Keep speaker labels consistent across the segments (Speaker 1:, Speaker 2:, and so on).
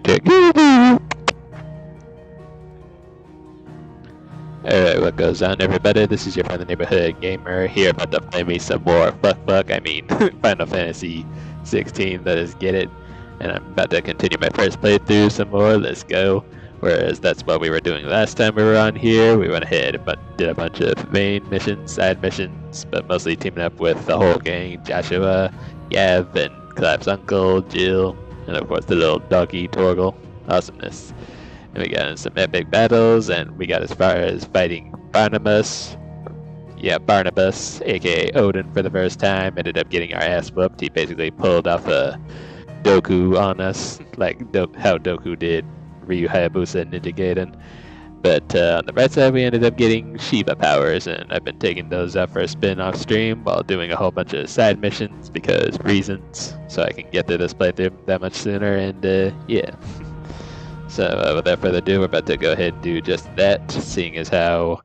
Speaker 1: Alright, what goes on, everybody? This is your friendly neighborhood gamer here about to play me some more Final Fantasy 16, let us get it. And I'm about to continue my first playthrough some more, let's go. Whereas that's what we were doing last time we were on here. We went ahead but did a bunch of main missions, side missions, but mostly teaming up with the whole gang, Joshua, Yav, and Clive's uncle, Jill, and of course the little doggy Torgal. Awesomeness. And we got in some epic battles, and we got as far as fighting Barnabas. Yeah, Barnabas, aka Odin, for the first time. Ended up getting our ass whooped. He basically pulled off a Doku on us, like how Doku did Ryu Hayabusa and Ninja Gaiden. But on the right side, we ended up getting Shiva powers, and I've been taking those out for a spin off stream while doing a whole bunch of side missions because reasons, so I can get through this playthrough that much sooner, and yeah. So without further ado, we're about to go ahead and do just that, seeing as how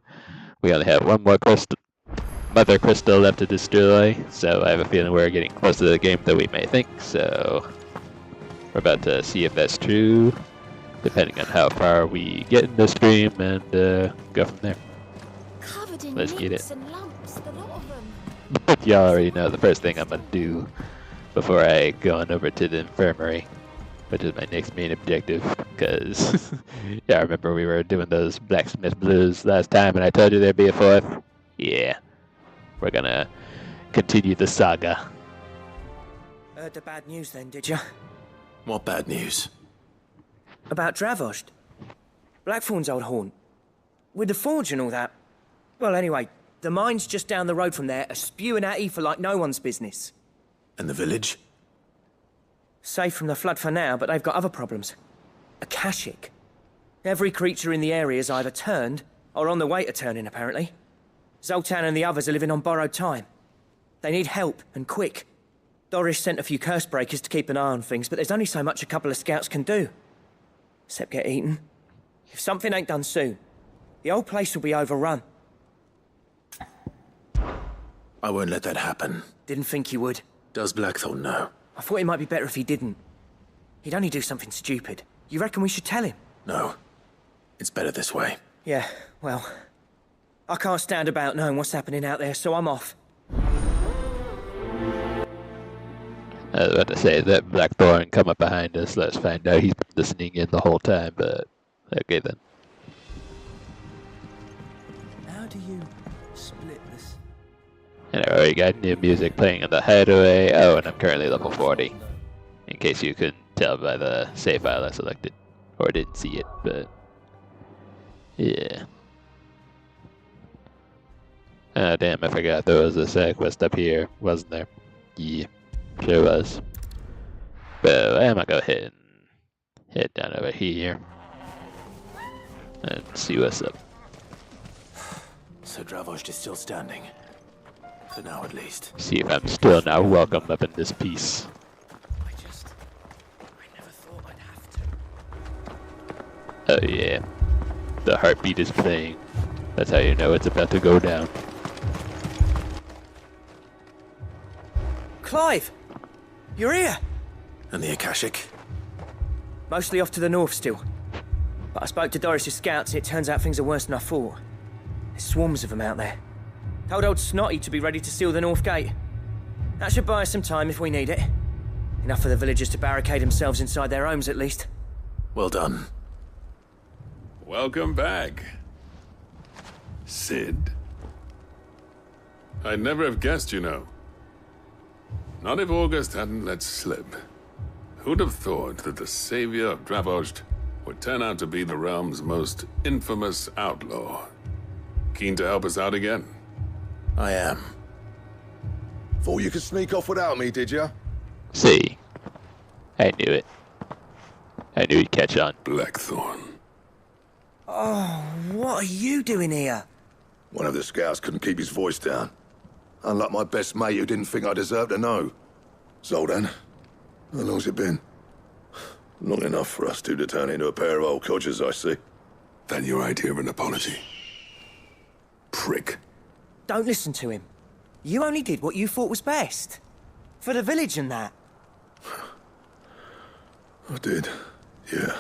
Speaker 1: we only have one more mother crystal left to destroy, so I have a feeling we're getting closer to the game than we may think, so we're about to see if that's true, depending on how far we get in the stream, and go from there. Let's get it. But y'all already know the first thing I'm going to do before I go on over to the infirmary, which is my next main objective, because yeah, I remember we were doing those blacksmith blues last time, and I told you there'd be a fourth. Yeah, we're gonna continue the saga.
Speaker 2: Heard the bad news then, did you?
Speaker 3: What bad news?
Speaker 2: About Dravost. Blackthorn's old haunt. With the forge and all that. Well, anyway, the mines just down the road from there are spewing at ether like no one's business.
Speaker 3: And the village?
Speaker 2: Safe from the flood for now, but they've got other problems. Akashic. Every creature in the area is either turned, or on the way to turning, apparently. Zoltan and the others are living on borrowed time. They need help, and quick. Doris sent a few curse breakers to keep an eye on things, but there's only so much a couple of scouts can do. Except get eaten. If something ain't done soon, the old place will be overrun.
Speaker 3: I won't let that happen.
Speaker 2: Didn't think you would.
Speaker 3: Does Blackthorn know?
Speaker 2: I thought it might be better if he didn't. He'd only do something stupid. You reckon we should tell him?
Speaker 3: No. It's better this way.
Speaker 2: Yeah, well, I can't stand about knowing what's happening out there, so I'm off.
Speaker 1: I was about to say that Blackthorn come up behind us. Let's find out he's been listening in the whole time, but okay then.
Speaker 2: How do you split this?
Speaker 1: And I already got new music playing in the hideaway. Oh, and I'm currently level 40. In case you couldn't tell by the save file I selected. Or didn't see it, but yeah. Ah, damn, I forgot there was a side quest up here, wasn't there? Yeah, sure was. But I'm gonna go ahead and head down over here and see what's up.
Speaker 3: So Dravost is still standing. For now, at least.
Speaker 1: See if I'm still not welcome up in this piece.
Speaker 2: I never thought I'd have to.
Speaker 1: Oh yeah, the heartbeat is playing. That's how you know it's about to go down.
Speaker 2: Clive! You're here!
Speaker 3: And the Akashic?
Speaker 2: Mostly off to the north still. But I spoke to Doris's scouts and it turns out things are worse than I thought. There's swarms of them out there. Told old Snotty to be ready to seal the north gate. That should buy us some time if we need it. Enough for the villagers to barricade themselves inside their homes at least.
Speaker 3: Well done.
Speaker 4: Welcome back, Sid. I'd never have guessed, you know. Not if August hadn't let slip. Who'd have thought that the savior of Dravost would turn out to be the realm's most infamous outlaw? Keen to help us out again?
Speaker 3: I am.
Speaker 5: Thought you could sneak off without me, did you?
Speaker 1: See, I knew it. I knew he'd catch on.
Speaker 4: Blackthorn.
Speaker 2: Oh, what are you doing here?
Speaker 5: One of the scouts couldn't keep his voice down. Unlike my best mate who didn't think I deserved to know. Zoltan, how long's it been? Long enough for us two to turn into a pair of old codgers, I see.
Speaker 4: That your idea of an apology? Prick.
Speaker 2: Don't listen to him. You only did what you thought was best. For the village and that.
Speaker 5: I did, Yeah.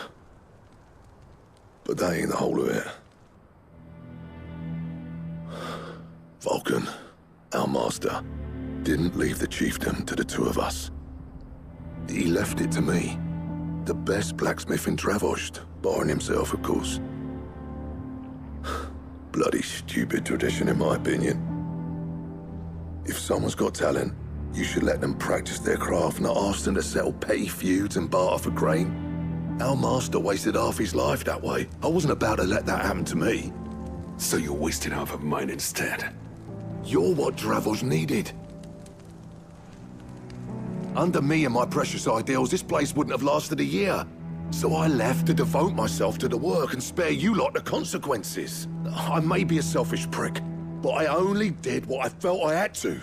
Speaker 5: But that ain't the whole of it. Vulcan, our master, didn't leave the chiefdom to the two of us. He left it to me, the best blacksmith in Dravost, barring himself, of course. Bloody stupid tradition, in my opinion. If someone's got talent, you should let them practice their craft, not ask them to settle petty feuds and barter for grain. Our master wasted half his life that way. I wasn't about to let that happen to me.
Speaker 4: So you wasted half of mine instead.
Speaker 5: You're what Dravost needed. Under me and my precious ideals, this place wouldn't have lasted a year. So I left to devote myself to the work and spare you lot the consequences. I may be a selfish prick, but I only did what I felt I had to.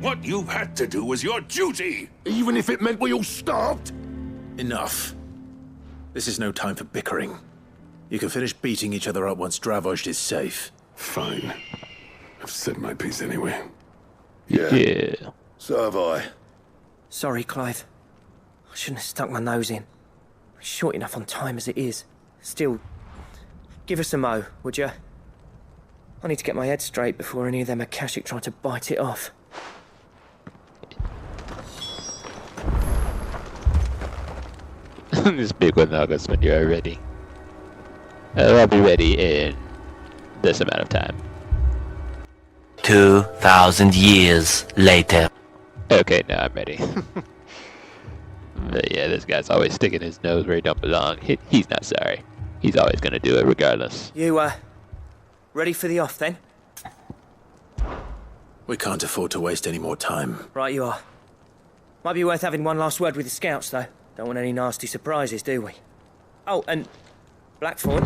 Speaker 4: What you had to do was your duty!
Speaker 5: Even if it meant we all starved?
Speaker 3: Enough. This is no time for bickering. You can finish beating each other up once Dravost is safe.
Speaker 4: Fine. I've said my piece anyway.
Speaker 1: Yeah.
Speaker 5: So have I.
Speaker 2: Sorry, Clive. I shouldn't have stuck my nose in. We're short enough on time as it is. Still, give us a mo, would you? I need to get my head straight before any of them Akashic try to bite it off.
Speaker 1: Just pick with August when you're ready. I'll be ready in this amount of time.
Speaker 6: 2,000 years later.
Speaker 1: Okay, now I'm ready. But yeah, this guy's always sticking his nose where he don't belong. He's not sorry. He's always gonna do it regardless.
Speaker 2: You, ready for the off then?
Speaker 3: We can't afford to waste any more time.
Speaker 2: Right you are. Might be worth having one last word with the scouts, though. Don't want any nasty surprises, do we? Oh, and Blackthorn,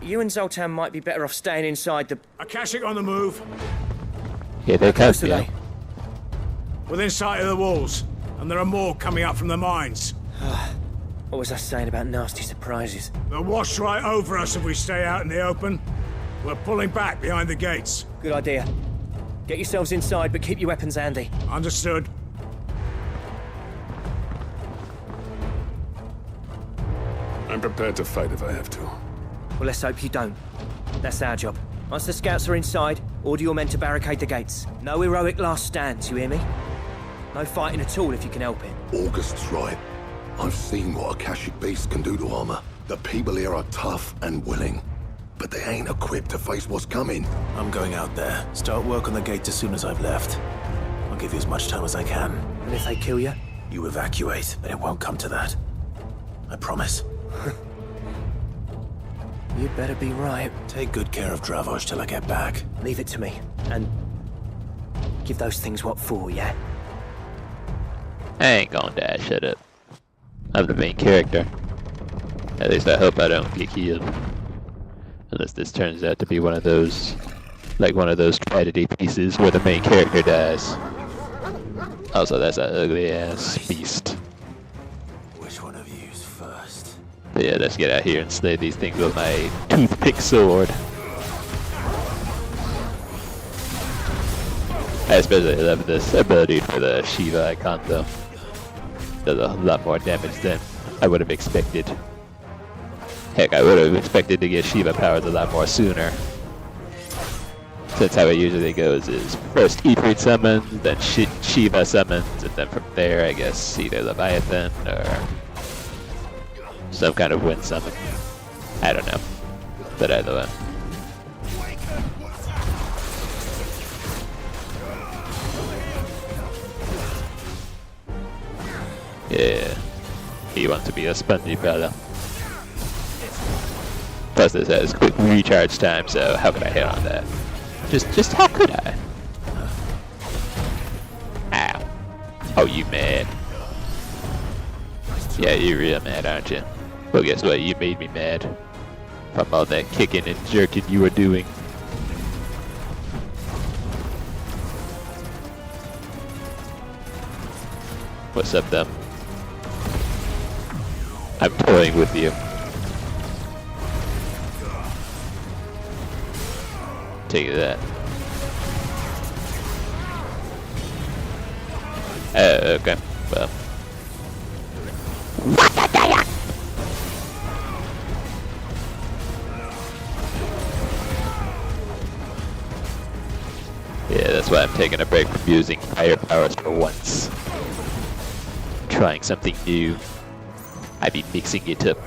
Speaker 2: you and Zoltan might be better off staying inside the...
Speaker 7: Akashic on the move.
Speaker 1: Yeah, they
Speaker 2: Close
Speaker 1: come.
Speaker 2: today.
Speaker 7: Within sight of the walls. And there are more coming up from the mines.
Speaker 2: What was I saying about nasty surprises?
Speaker 7: They'll wash right over us if we stay out in the open. We're pulling back behind the gates.
Speaker 2: Good idea. Get yourselves inside, but keep your weapons handy.
Speaker 7: Understood.
Speaker 4: I'm prepared to fight if I have to.
Speaker 2: Well, let's hope you don't. That's our job. Once the scouts are inside, order your men to barricade the gates. No heroic last stands, you hear me? No fighting at all if you can help it.
Speaker 5: August's right. I've seen what Akashic beasts can do to armor. The people here are tough and willing, but they ain't equipped to face what's coming.
Speaker 3: I'm going out there. Start work on the gate as soon as I've left. I'll give you as much time as I can.
Speaker 2: And if they kill you?
Speaker 3: You evacuate, but it won't come to that. I promise.
Speaker 2: You'd better be right.
Speaker 3: Take good care of Dravost till I get back.
Speaker 2: Leave it to me. And give those things what for, yeah?
Speaker 1: I ain't gonna die, shut up. I'm the main character. At least I hope I don't get killed. Unless this turns out to be one of those... like one of those tragedy pieces where the main character dies. Also, that's an ugly-ass beast.
Speaker 3: Which one of you's first?
Speaker 1: But yeah, let's get out here and slay these things with my toothpick sword. I especially love this ability for the Shiva icon though. Does a lot more damage than I would have expected. Heck, I would have expected to get Shiva powers a lot more sooner. Since how it usually goes is first Ifrit summons, then Shiva summons, and then from there I guess either Leviathan or some kind of wind summon. I don't know. But either way. Yeah, he wants to be a spongy fella. Plus this has quick recharge time, so how could I hit on that? Just how could I? Ow. Oh, you mad? Yeah, you're real mad, aren't you? Well, guess what? You made me mad. From all that kicking and jerking you were doing. What's up, though? I'm toying with you. Take that. Okay. Well. Yeah, that's why I'm taking a break from using fire powers for once. Trying something new. I be mixing it up.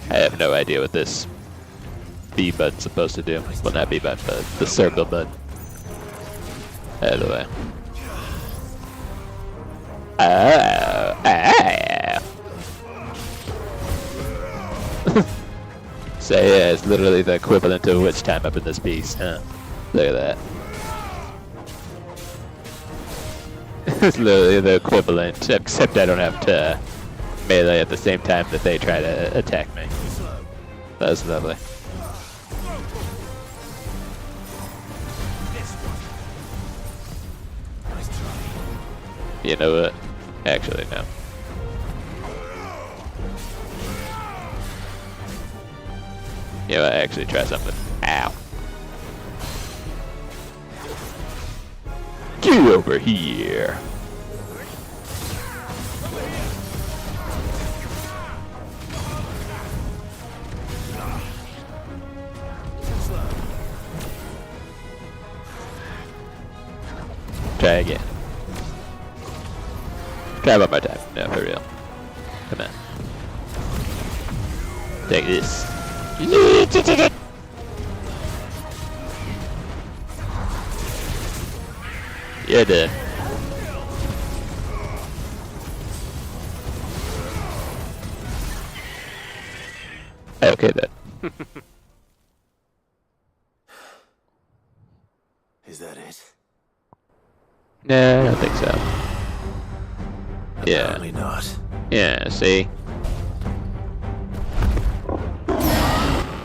Speaker 1: I have no idea what this B button's supposed to do. Well, not B button, but the circle button. Out of the way. So yeah, it's literally the equivalent of witch time up in this piece, huh? Look at that. It's literally the equivalent, except I don't have to melee at the same time that they try to attack me. That's lovely. You know what? Actually, no. You know what? Actually, try something. Ow. Get over here. Try again. Try one more time. No, for real. Come on. Take this. You're dead. Okay then.
Speaker 3: Is that it?
Speaker 1: No, I don't think so. Yeah.
Speaker 3: Apparently not.
Speaker 1: Yeah, see?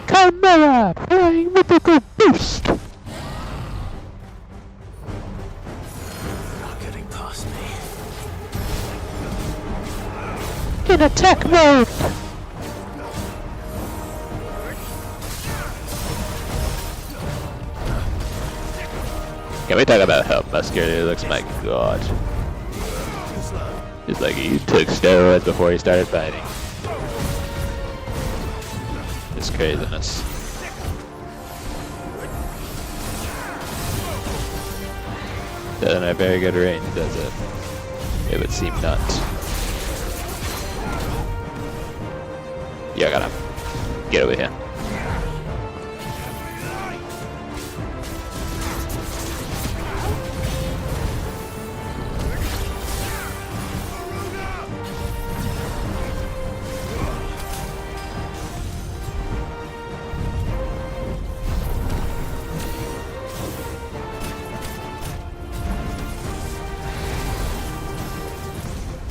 Speaker 1: Chimera! Flying mythical boost!
Speaker 3: Not getting past me.
Speaker 1: In attack mode! Can we talk about how muscular he looks? My god. It's like he took steroids before he started fighting. It's craziness. Doesn't have very good range, does it? It would seem not. Yeah, I gotta get over here.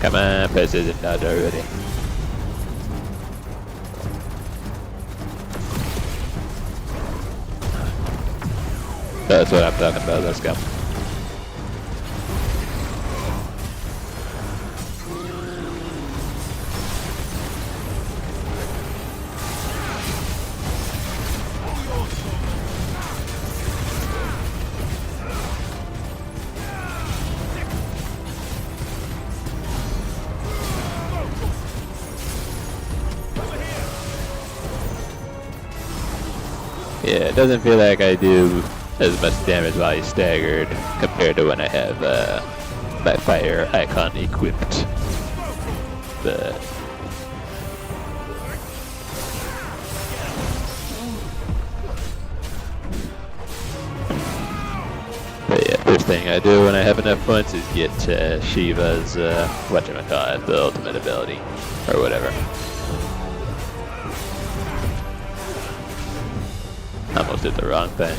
Speaker 1: Come on, precision dodge already. That's what I'm talking about, let's go. Yeah, it doesn't feel like I do as much damage while he's staggered compared to when I have my fire icon equipped. But yeah, first thing I do when I have enough points is get Shiva's whatchamacallit, the ultimate ability, or whatever. Almost did the wrong thing.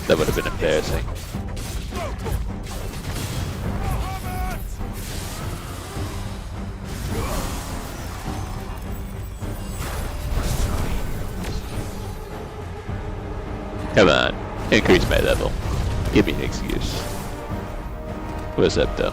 Speaker 1: That would have been embarrassing. Come on, increase my level. Give me an excuse. What's up, though?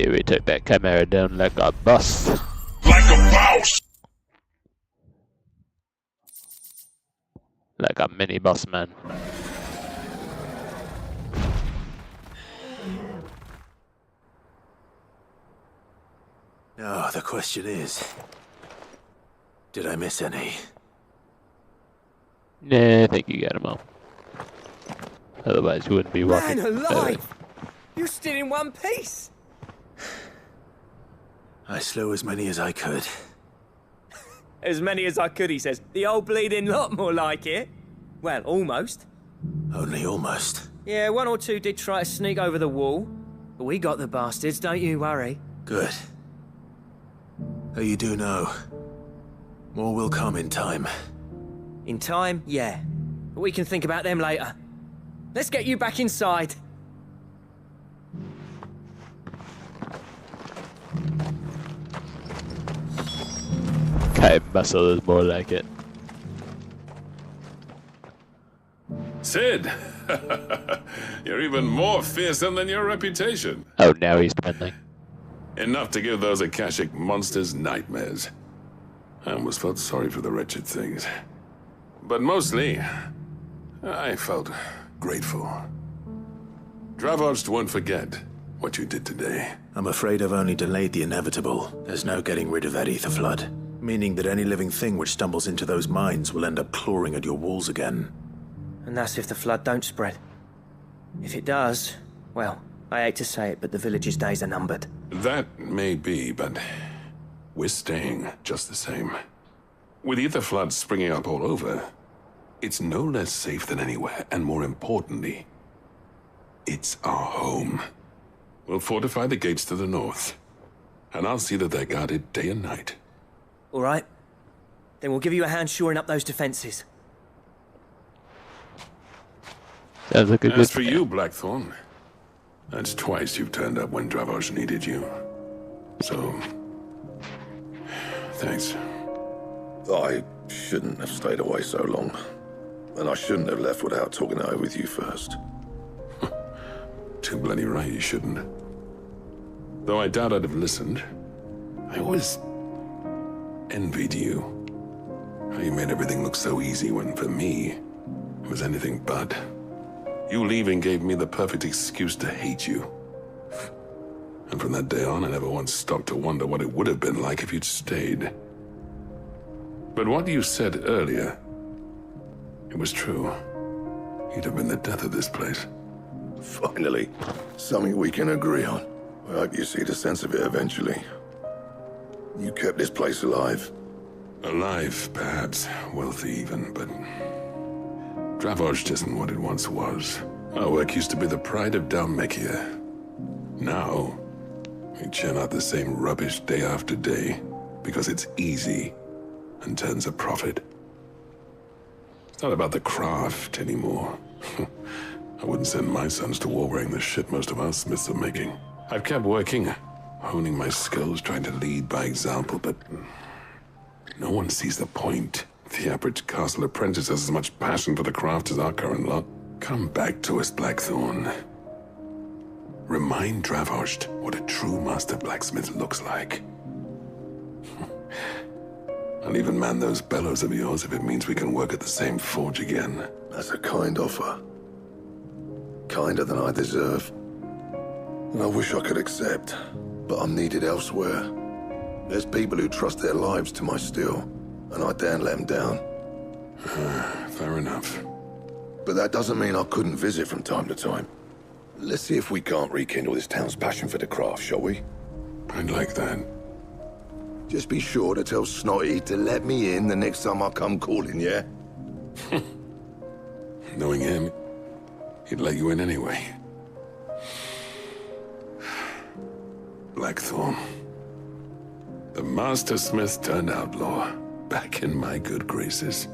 Speaker 1: Yeah, we took that chimera down like a boss.
Speaker 5: Like a boss!
Speaker 1: Like a mini boss man.
Speaker 3: Now, the question is, did I miss any?
Speaker 1: Nah, I think you got them all. Otherwise, you wouldn't be walking.
Speaker 2: Man alive! You're still in one piece!
Speaker 3: I slew as many as I could.
Speaker 2: As many as I could, he says. The old bleeding lot, more like it. Well, almost.
Speaker 3: Only almost.
Speaker 2: Yeah, one or two did try to sneak over the wall. But we got the bastards, don't you worry.
Speaker 3: Good. Though you do know, more will come in time.
Speaker 2: In time, yeah. But we can think about them later. Let's get you back inside.
Speaker 1: Kite muscle is more like it.
Speaker 4: Sid! You're even more fearsome than your reputation.
Speaker 1: Oh, now he's friendly.
Speaker 4: Enough to give those Akashic monsters nightmares. I almost felt sorry for the wretched things. But mostly, I felt grateful. Dravost won't forget what you did today.
Speaker 3: I'm afraid I've only delayed the inevitable. There's no getting rid of that ether flood. Meaning that any living thing which stumbles into those mines will end up clawing at your walls again.
Speaker 2: And that's if the flood don't spread. If it does, well, I hate to say it, but the village's days are numbered.
Speaker 4: That may be, but we're staying just the same. With ether floods springing up all over, it's no less safe than anywhere, and more importantly, it's our home. We'll fortify the gates to the north, and I'll see that they're guarded day and night.
Speaker 2: All right. Then we'll give you a hand shoring up those defenses.
Speaker 1: Sounds like a good
Speaker 4: As for you, Blackthorn, that's twice you've turned up when Dravosh needed you. So, thanks.
Speaker 5: I shouldn't have stayed away so long. And I shouldn't have left without talking it over with you first.
Speaker 4: Too bloody right you shouldn't. Though I doubt I'd have listened. I always envied you. How you made everything look so easy when, for me, it was anything but. You leaving gave me the perfect excuse to hate you. And from that day on, I never once stopped to wonder what it would have been like if you'd stayed. But what you said earlier, it was true. You'd have been the death of this place.
Speaker 5: Finally, something we can agree on. I hope you see the sense of it eventually. You kept this place alive.
Speaker 4: Alive, perhaps. Wealthy even, but Dravosh isn't what it once was. Our work used to be the pride of Dalmekia. Now, we churn out the same rubbish day after day because it's easy and turns a profit. It's not about the craft anymore. I wouldn't send my sons to war wearing the shit most of our smiths are making. I've kept working, honing my skills, trying to lead by example, but no one sees the point. The average castle apprentice has as much passion for the craft as our current lot. Come back to us, Blackthorn. Remind Dravosh what a true master blacksmith looks like. I'll even man those bellows of yours if it means we can work at the same forge again.
Speaker 5: That's a kind offer. Kinder than I deserve. And I wish I could accept, but I'm needed elsewhere. There's people who trust their lives to my steel, and I daren't let them down.
Speaker 4: Fair enough.
Speaker 5: But that doesn't mean I couldn't visit from time to time. Let's see if we can't rekindle this town's passion for the craft, shall we?
Speaker 4: I'd like that.
Speaker 5: Just be sure to tell Snotty to let me in the next time I come calling, yeah?
Speaker 4: Knowing him, he'd let you in anyway. Blackthorn. The Master Smith turned outlaw, back in my good graces.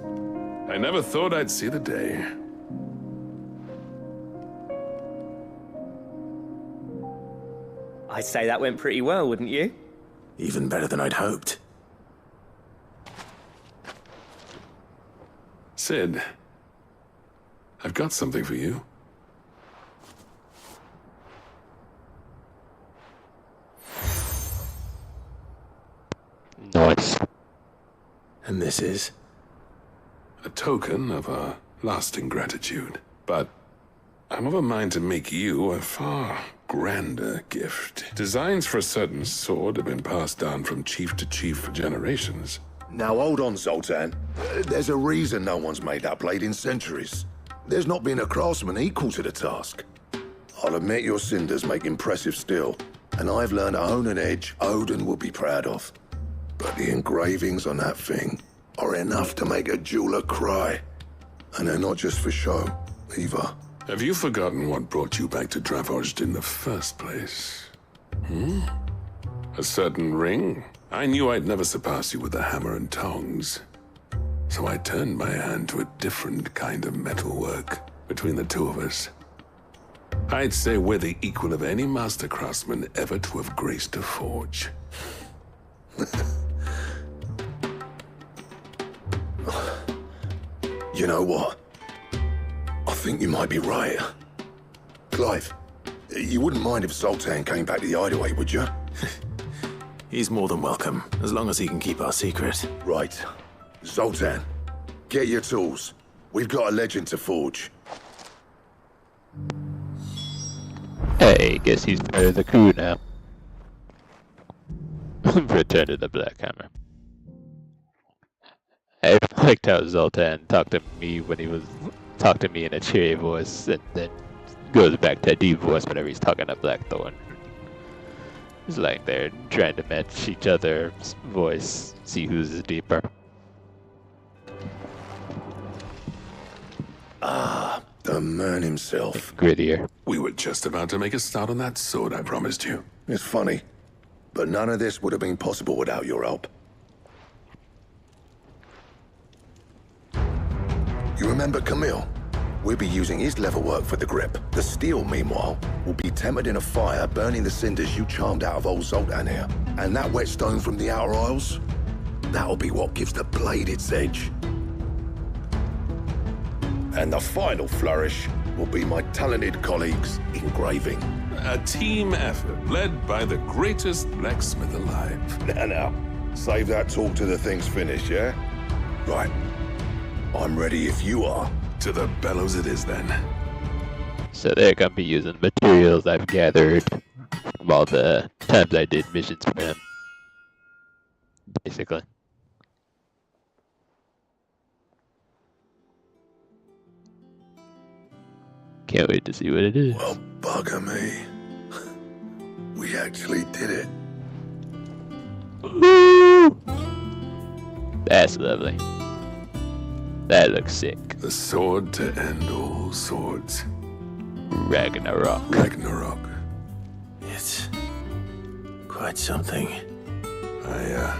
Speaker 4: I never thought I'd see the day.
Speaker 2: I'd say that went pretty well, wouldn't you?
Speaker 3: Even better than I'd hoped.
Speaker 4: Sid, I've got something for you.
Speaker 3: And this is?
Speaker 4: A token of our lasting gratitude. But I'm of a mind to make you a far grander gift. Designs for a certain sword have been passed down from chief to chief for generations.
Speaker 5: Now hold on, Zoltan. There's a reason no one's made that blade in centuries. There's not been a craftsman equal to the task. I'll admit your cinders make impressive steel, and I've learned to own an edge Odin will be proud of. But the engravings on that thing are enough to make a jeweler cry. And they're not just for show, either.
Speaker 4: Have you forgotten what brought you back to Dravozd in the first place? A certain ring? I knew I'd never surpass you with a hammer and tongs. So I turned my hand to a different kind of metalwork between the two of us. I'd say we're the equal of any master craftsman ever to have graced a forge.
Speaker 5: You know what? I think you might be right. Clive, you wouldn't mind if Zoltan came back to the hideaway, would you?
Speaker 3: He's more than welcome, as long as he can keep our secret.
Speaker 5: Right. Zoltan, get your tools. We've got a legend to forge.
Speaker 1: Hey, guess he's part of the crew now. Return to the Black Hammer. I liked how Zoltan talked to me when he was talked to me in a cheery voice, and then goes back to a deep voice whenever he's talking to Blackthorn. It's like they're trying to match each other's voice, see who's deeper.
Speaker 5: Ah, the man himself.
Speaker 1: Grittier.
Speaker 4: We were just about to make a start on that sword I promised you.
Speaker 5: It's funny, but none of this would have been possible without your help. You remember Camille? We'll be using his leatherwork for the grip. The steel, meanwhile, will be tempered in a fire, burning the cinders you charmed out of old Zoltan here. And that whetstone from the Outer Isles, that'll be what gives the blade its edge. And the final flourish will be my talented colleagues' engraving.
Speaker 4: A team effort led by the greatest blacksmith alive.
Speaker 5: Now, save that talk till the thing's finished, yeah? Right. I'm ready if you are.
Speaker 4: To the bellows it is then.
Speaker 1: So they're gonna be using materials I've gathered from all the times I did missions for him. Basically. Can't wait to see what it is.
Speaker 5: Well, bugger me. We actually did it.
Speaker 1: Woo! That's lovely. That looks sick.
Speaker 4: The sword to end all swords.
Speaker 1: Ragnarok.
Speaker 4: Ragnarok.
Speaker 3: It's quite something.
Speaker 4: I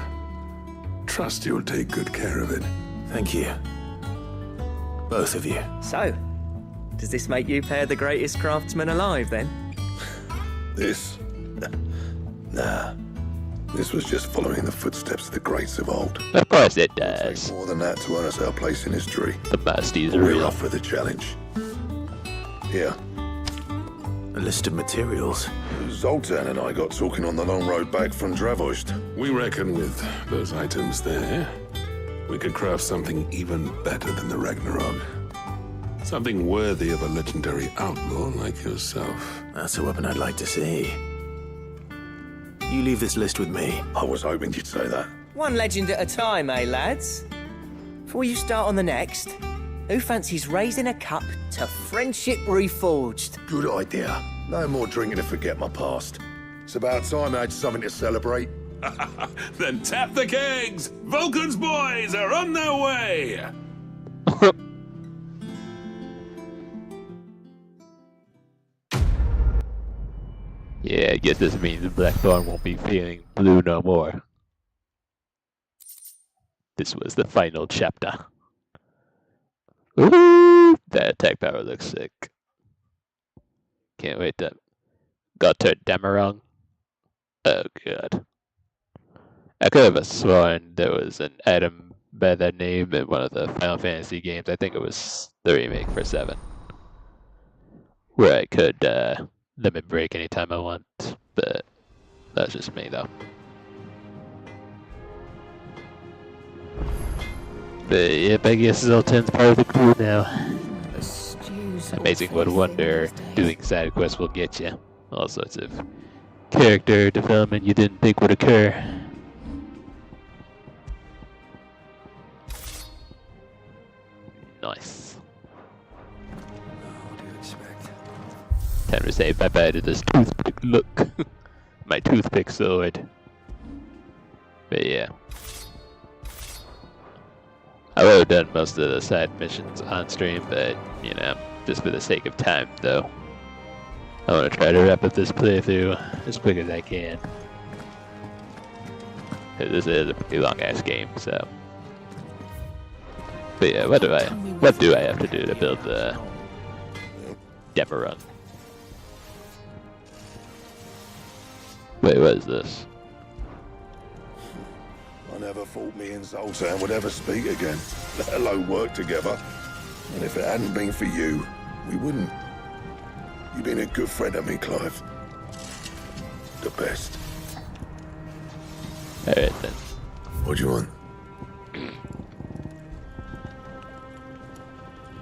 Speaker 4: trust you'll take good care of it.
Speaker 3: Thank you. Both of you.
Speaker 2: So, does this make you pair the greatest craftsman alive, then?
Speaker 5: This? Nah. This was just following the footsteps of the greats of old.
Speaker 1: Of course it
Speaker 5: Take
Speaker 1: does.
Speaker 5: more than that to earn us our place in history.
Speaker 1: The master's
Speaker 5: We're
Speaker 1: real.
Speaker 5: up for the challenge. Here,
Speaker 3: A list of materials.
Speaker 5: Zoltan and I got talking on the long road back from Dravozd.
Speaker 4: We reckon with those items there, we could craft something even better than the Ragnarok. Something worthy of a legendary outlaw like yourself.
Speaker 3: That's a weapon I'd like to see. You leave this list with me.
Speaker 5: I was hoping you'd say that.
Speaker 2: One legend at a time, eh, lads? Before you start on the next, who fancies raising a cup to friendship reforged?
Speaker 5: Good idea. No more drinking to forget my past. It's about time I had something to celebrate.
Speaker 4: Then tap the kegs! Vulcan's boys are on their way!
Speaker 1: Yeah, I guess this means Blackthorn won't be feeling blue no more. This was the final chapter. Ooh, that attack power looks sick. Can't wait to got to Damarong. Oh god. I could have sworn there was an item by that name in one of the Final Fantasy games. I think it was the remake for 7. Where I could limit break anytime I want, but that's just me though. But yep, I guess Zoltan's part of the crew now.
Speaker 2: The stew's
Speaker 1: Amazing
Speaker 2: awfully
Speaker 1: what
Speaker 2: thin
Speaker 1: wonder
Speaker 2: these days.
Speaker 1: doing side quests will get you. All sorts of character development you didn't think would occur. Nice.
Speaker 2: What do you expect?
Speaker 1: Time to say bye-bye to this toothpick look. My toothpick sword. But yeah. I would have done most of the side missions on stream, but, you know, just for the sake of time, though. I want to try to wrap up this playthrough as quick as I can. 'Cause this is a pretty long-ass game, so. But yeah, what do I have to do to build the demo run? Wait, what is this?
Speaker 5: I never thought me and Zoltan would ever speak again, let alone work together. And if it hadn't been for you, we wouldn't. You've been a good friend of me, Clive. The best.
Speaker 1: Alright then.
Speaker 5: What do you want?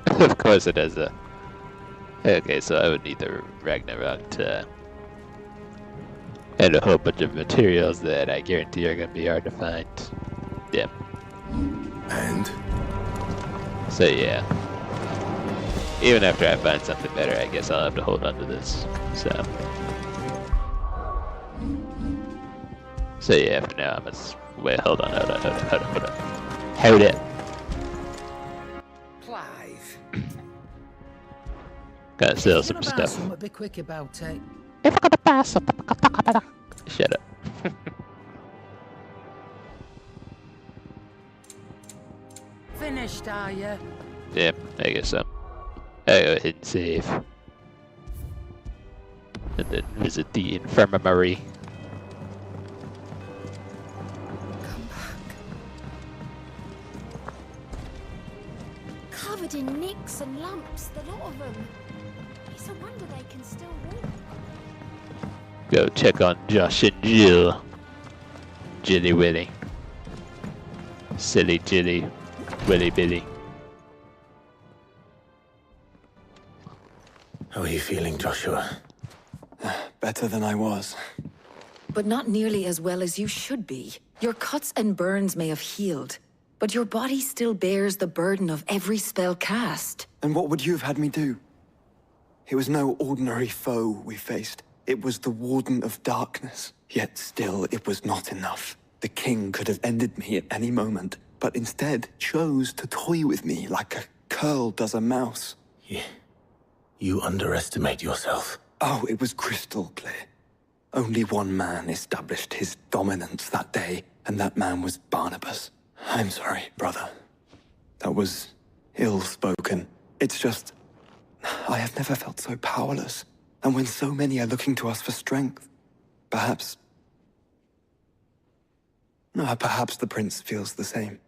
Speaker 1: Of course it has a... Okay, so I would need the Ragnarok to... and a whole bunch of materials that I guarantee are going to be hard to find. Yeah.
Speaker 5: And?
Speaker 1: So yeah. Even after I find something better, I guess I'll have to hold on to this. So yeah, for now I must... Wait, hold on. Hold it.
Speaker 2: Clive.
Speaker 1: Gotta sell some stuff.
Speaker 2: Be quick about it.
Speaker 1: If I'm gonna pass something, shut up.
Speaker 2: Finished, are you?
Speaker 1: Yep, I guess so. I go ahead and save. And then visit the infirmary.
Speaker 2: Come back.
Speaker 8: Covered in nicks and lumps, the lot of them. It's a wonder they can still walk.
Speaker 1: Go check on Josh and Jill. Jilly Willy. Silly Jilly. Willy Billy.
Speaker 3: How are you feeling, Joshua? Better than I was.
Speaker 9: But not nearly as well as you should be. Your cuts and burns may have healed, but your body still bears the burden of every spell cast.
Speaker 10: And what would you have had me do? It was no ordinary foe we faced. It was the Warden of Darkness. Yet still, it was not enough. The king could have ended me at any moment, but instead chose to toy with me like a curl does a mouse.
Speaker 3: Yeah. You underestimate yourself.
Speaker 10: Oh, it was crystal clear. Only one man established his dominance that day, and that man was Barnabas. I'm sorry, brother. That was ill-spoken. It's just... I have never felt so powerless. And when so many are looking to us for strength, perhaps... perhaps the prince feels the same.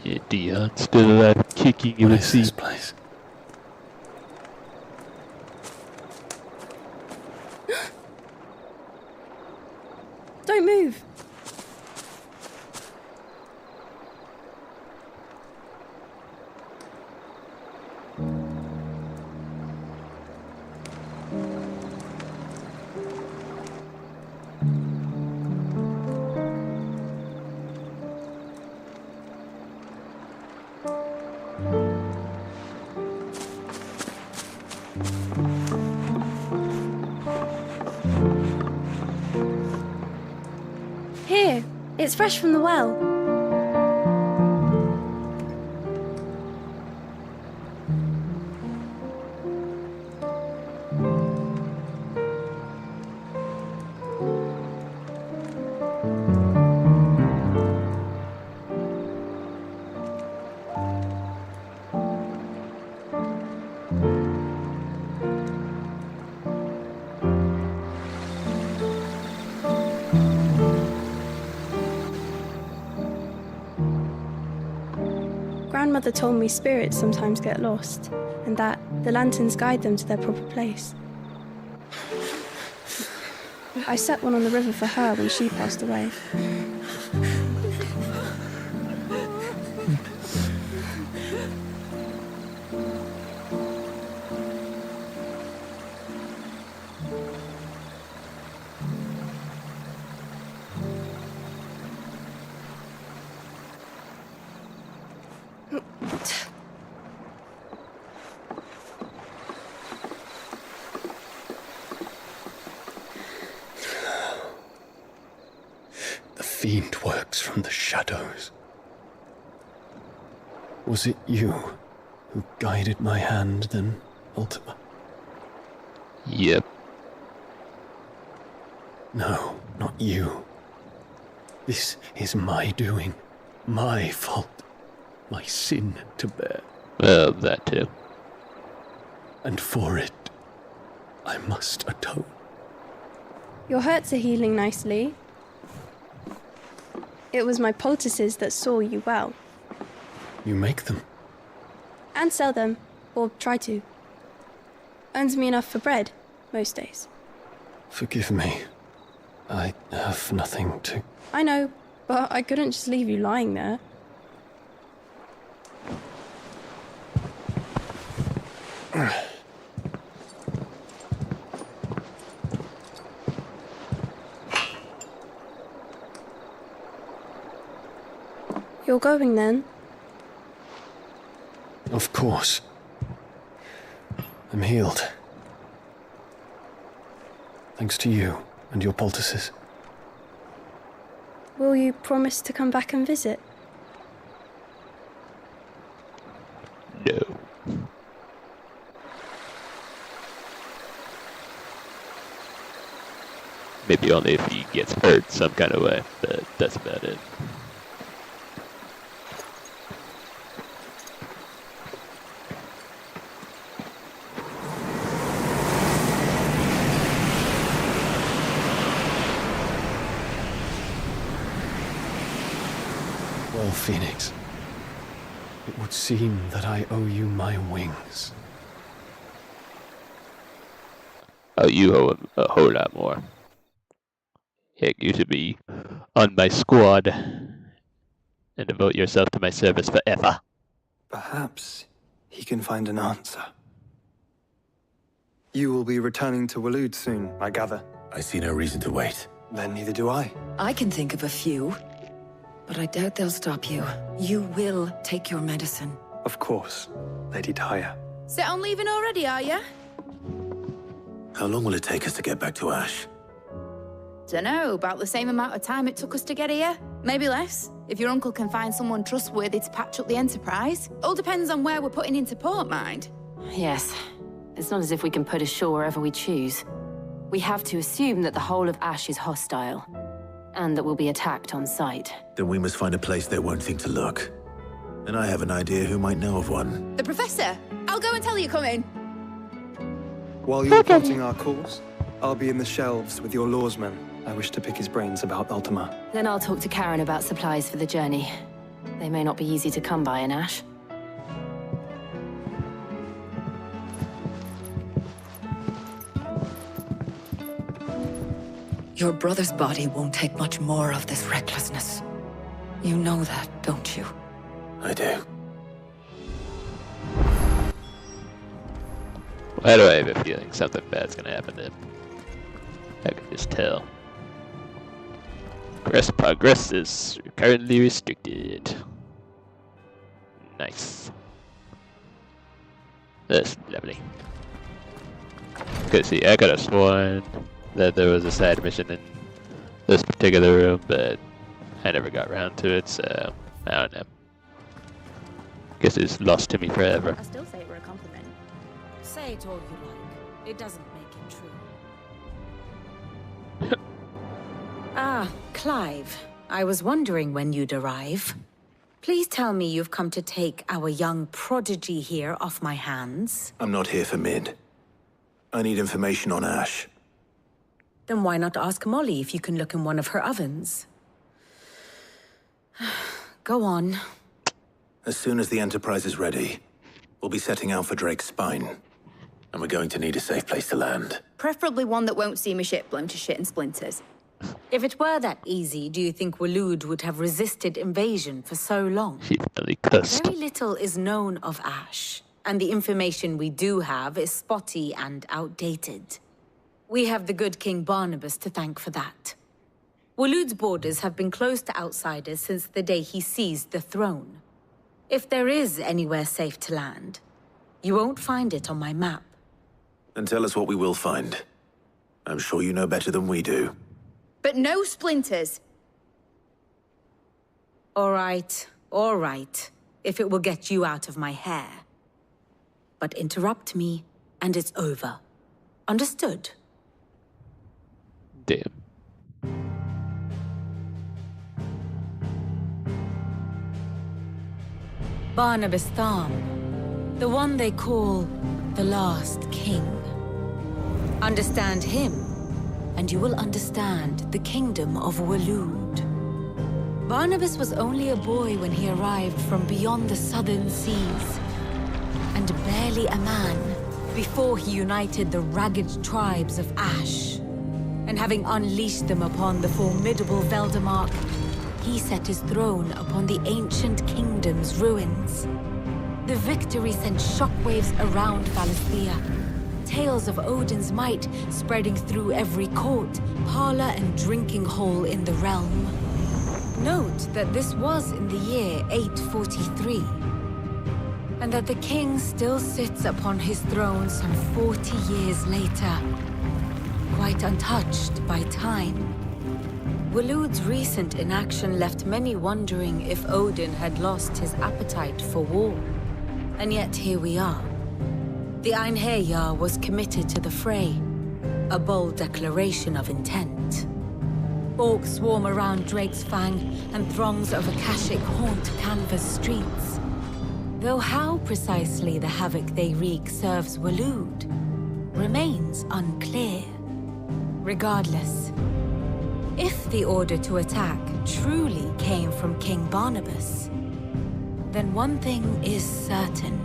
Speaker 1: Yeah, Dion's still alive, kicking in the
Speaker 3: What is this
Speaker 1: seat.
Speaker 3: place?
Speaker 8: Don't move. Here, it's fresh from the well. Grandmother told me spirits sometimes get lost, and that the lanterns guide them to their proper place. I set one on the river for her when she passed away.
Speaker 10: The fiend works from the shadows. Was it you who guided my hand then, Ultima?
Speaker 1: Yep.
Speaker 10: No, not you. This is my doing, my fault, my sin to bear.
Speaker 1: Well, that too.
Speaker 10: And for it, I must atone.
Speaker 8: Your hurts are healing nicely. It was my poultices that saw you well.
Speaker 10: You make them?
Speaker 8: And sell them, or try to. Earns me enough for bread, most days.
Speaker 10: Forgive me. I have nothing to...
Speaker 8: I know, but I couldn't just leave you lying there. You're going then?
Speaker 10: Of course. I'm healed. Thanks to you and your poultices.
Speaker 8: Will you promise to come back and visit?
Speaker 1: No. Maybe only if he gets hurt some kind of way, but that's about it.
Speaker 10: Well, Phoenix, it would seem that I owe you my wings.
Speaker 1: Oh, you owe him a whole lot more. Heck, you should be on my squad and devote yourself to my service forever.
Speaker 10: Perhaps he can find an answer. You will be returning to Waloed soon, I gather.
Speaker 3: I see no reason to wait.
Speaker 10: Then neither do I.
Speaker 9: I can think of a few, but I doubt they'll stop you. You will take your medicine.
Speaker 10: Of course, Lady Daya.
Speaker 11: Set on leaving already, are you?
Speaker 3: How long will it take us to get back to Ash?
Speaker 11: Dunno, about the same amount of time it took us to get here. Maybe less, if your uncle can find someone trustworthy to patch up the Enterprise. All depends on where we're putting into port, mind.
Speaker 12: Yes. It's not as if we can put ashore wherever we choose. We have to assume that the whole of Ash is hostile, and that we'll be attacked on sight.
Speaker 3: Then we must find a place they won't think to look. And I have an idea who might know of one.
Speaker 11: The Professor! I'll go and tell you coming.
Speaker 10: While you're plotting our course, I'll be in the shelves with your lawsman. I wish to pick his brains about Ultima.
Speaker 12: Then I'll talk to Karen about supplies for the journey. They may not be easy to come by in Ash.
Speaker 9: Your brother's body won't take much more of this recklessness. You know that, don't you?
Speaker 3: I do.
Speaker 1: Why do I have a feeling something bad's gonna happen to him? I can just tell. Progress is currently restricted. Nice. That's lovely. Cause see, I could have sworn that there was a side mission in this particular room, but I never got around to it, so I don't know. Guess it's lost to me forever.
Speaker 11: I still say it were a compliment.
Speaker 9: Say it all you like. It doesn't make it true. Ah, Clive. I was wondering when you'd arrive. Please tell me you've come to take our young prodigy here off my hands.
Speaker 3: I'm not here for Mid. I need information on Ash.
Speaker 9: Then why not ask Molly if you can look in one of her ovens? Go on.
Speaker 3: As soon as the Enterprise is ready, we'll be setting out for Drake's Spine. And we're going to need a safe place to land.
Speaker 11: Preferably one that won't see my ship blown to shit and splinters.
Speaker 9: If it were that easy, do you think Waloed would have resisted invasion for so long?
Speaker 1: She really cussed.
Speaker 9: Very little is known of Ash, and the information we do have is spotty and outdated. We have the good King Barnabas to thank for that. Waloed's borders have been closed to outsiders since the day he seized the throne. If there is anywhere safe to land, you won't find it on my map.
Speaker 3: Then tell us what we will find. I'm sure you know better than we do.
Speaker 11: But no splinters!
Speaker 9: All right. If it will get you out of my hair. But interrupt me, and it's over. Understood?
Speaker 1: Damn.
Speaker 9: Barnabas Tham, the one they call the Last King. Understand him, and you will understand the kingdom of Waloed. Barnabas was only a boy when he arrived from beyond the southern seas, and barely a man before he united the ragged tribes of Ash. And having unleashed them upon the formidable Veldamark, he set his throne upon the ancient kingdom's ruins. The victory sent shockwaves around Valisthea, tales of Odin's might spreading through every court, parlor, and drinking hole in the realm. Note that this was in the year 843, and that the king still sits upon his throne some 40 years later, quite untouched by time. Waloed's recent inaction left many wondering if Odin had lost his appetite for war. And yet here we are. The Einherjar was committed to the fray, a bold declaration of intent. Orcs swarm around Drake's Fang, and throngs of Akashic haunt Canva's streets. Though how precisely the havoc they wreak serves Waloed remains unclear. Regardless, if the order to attack truly came from King Barnabas, then one thing is certain.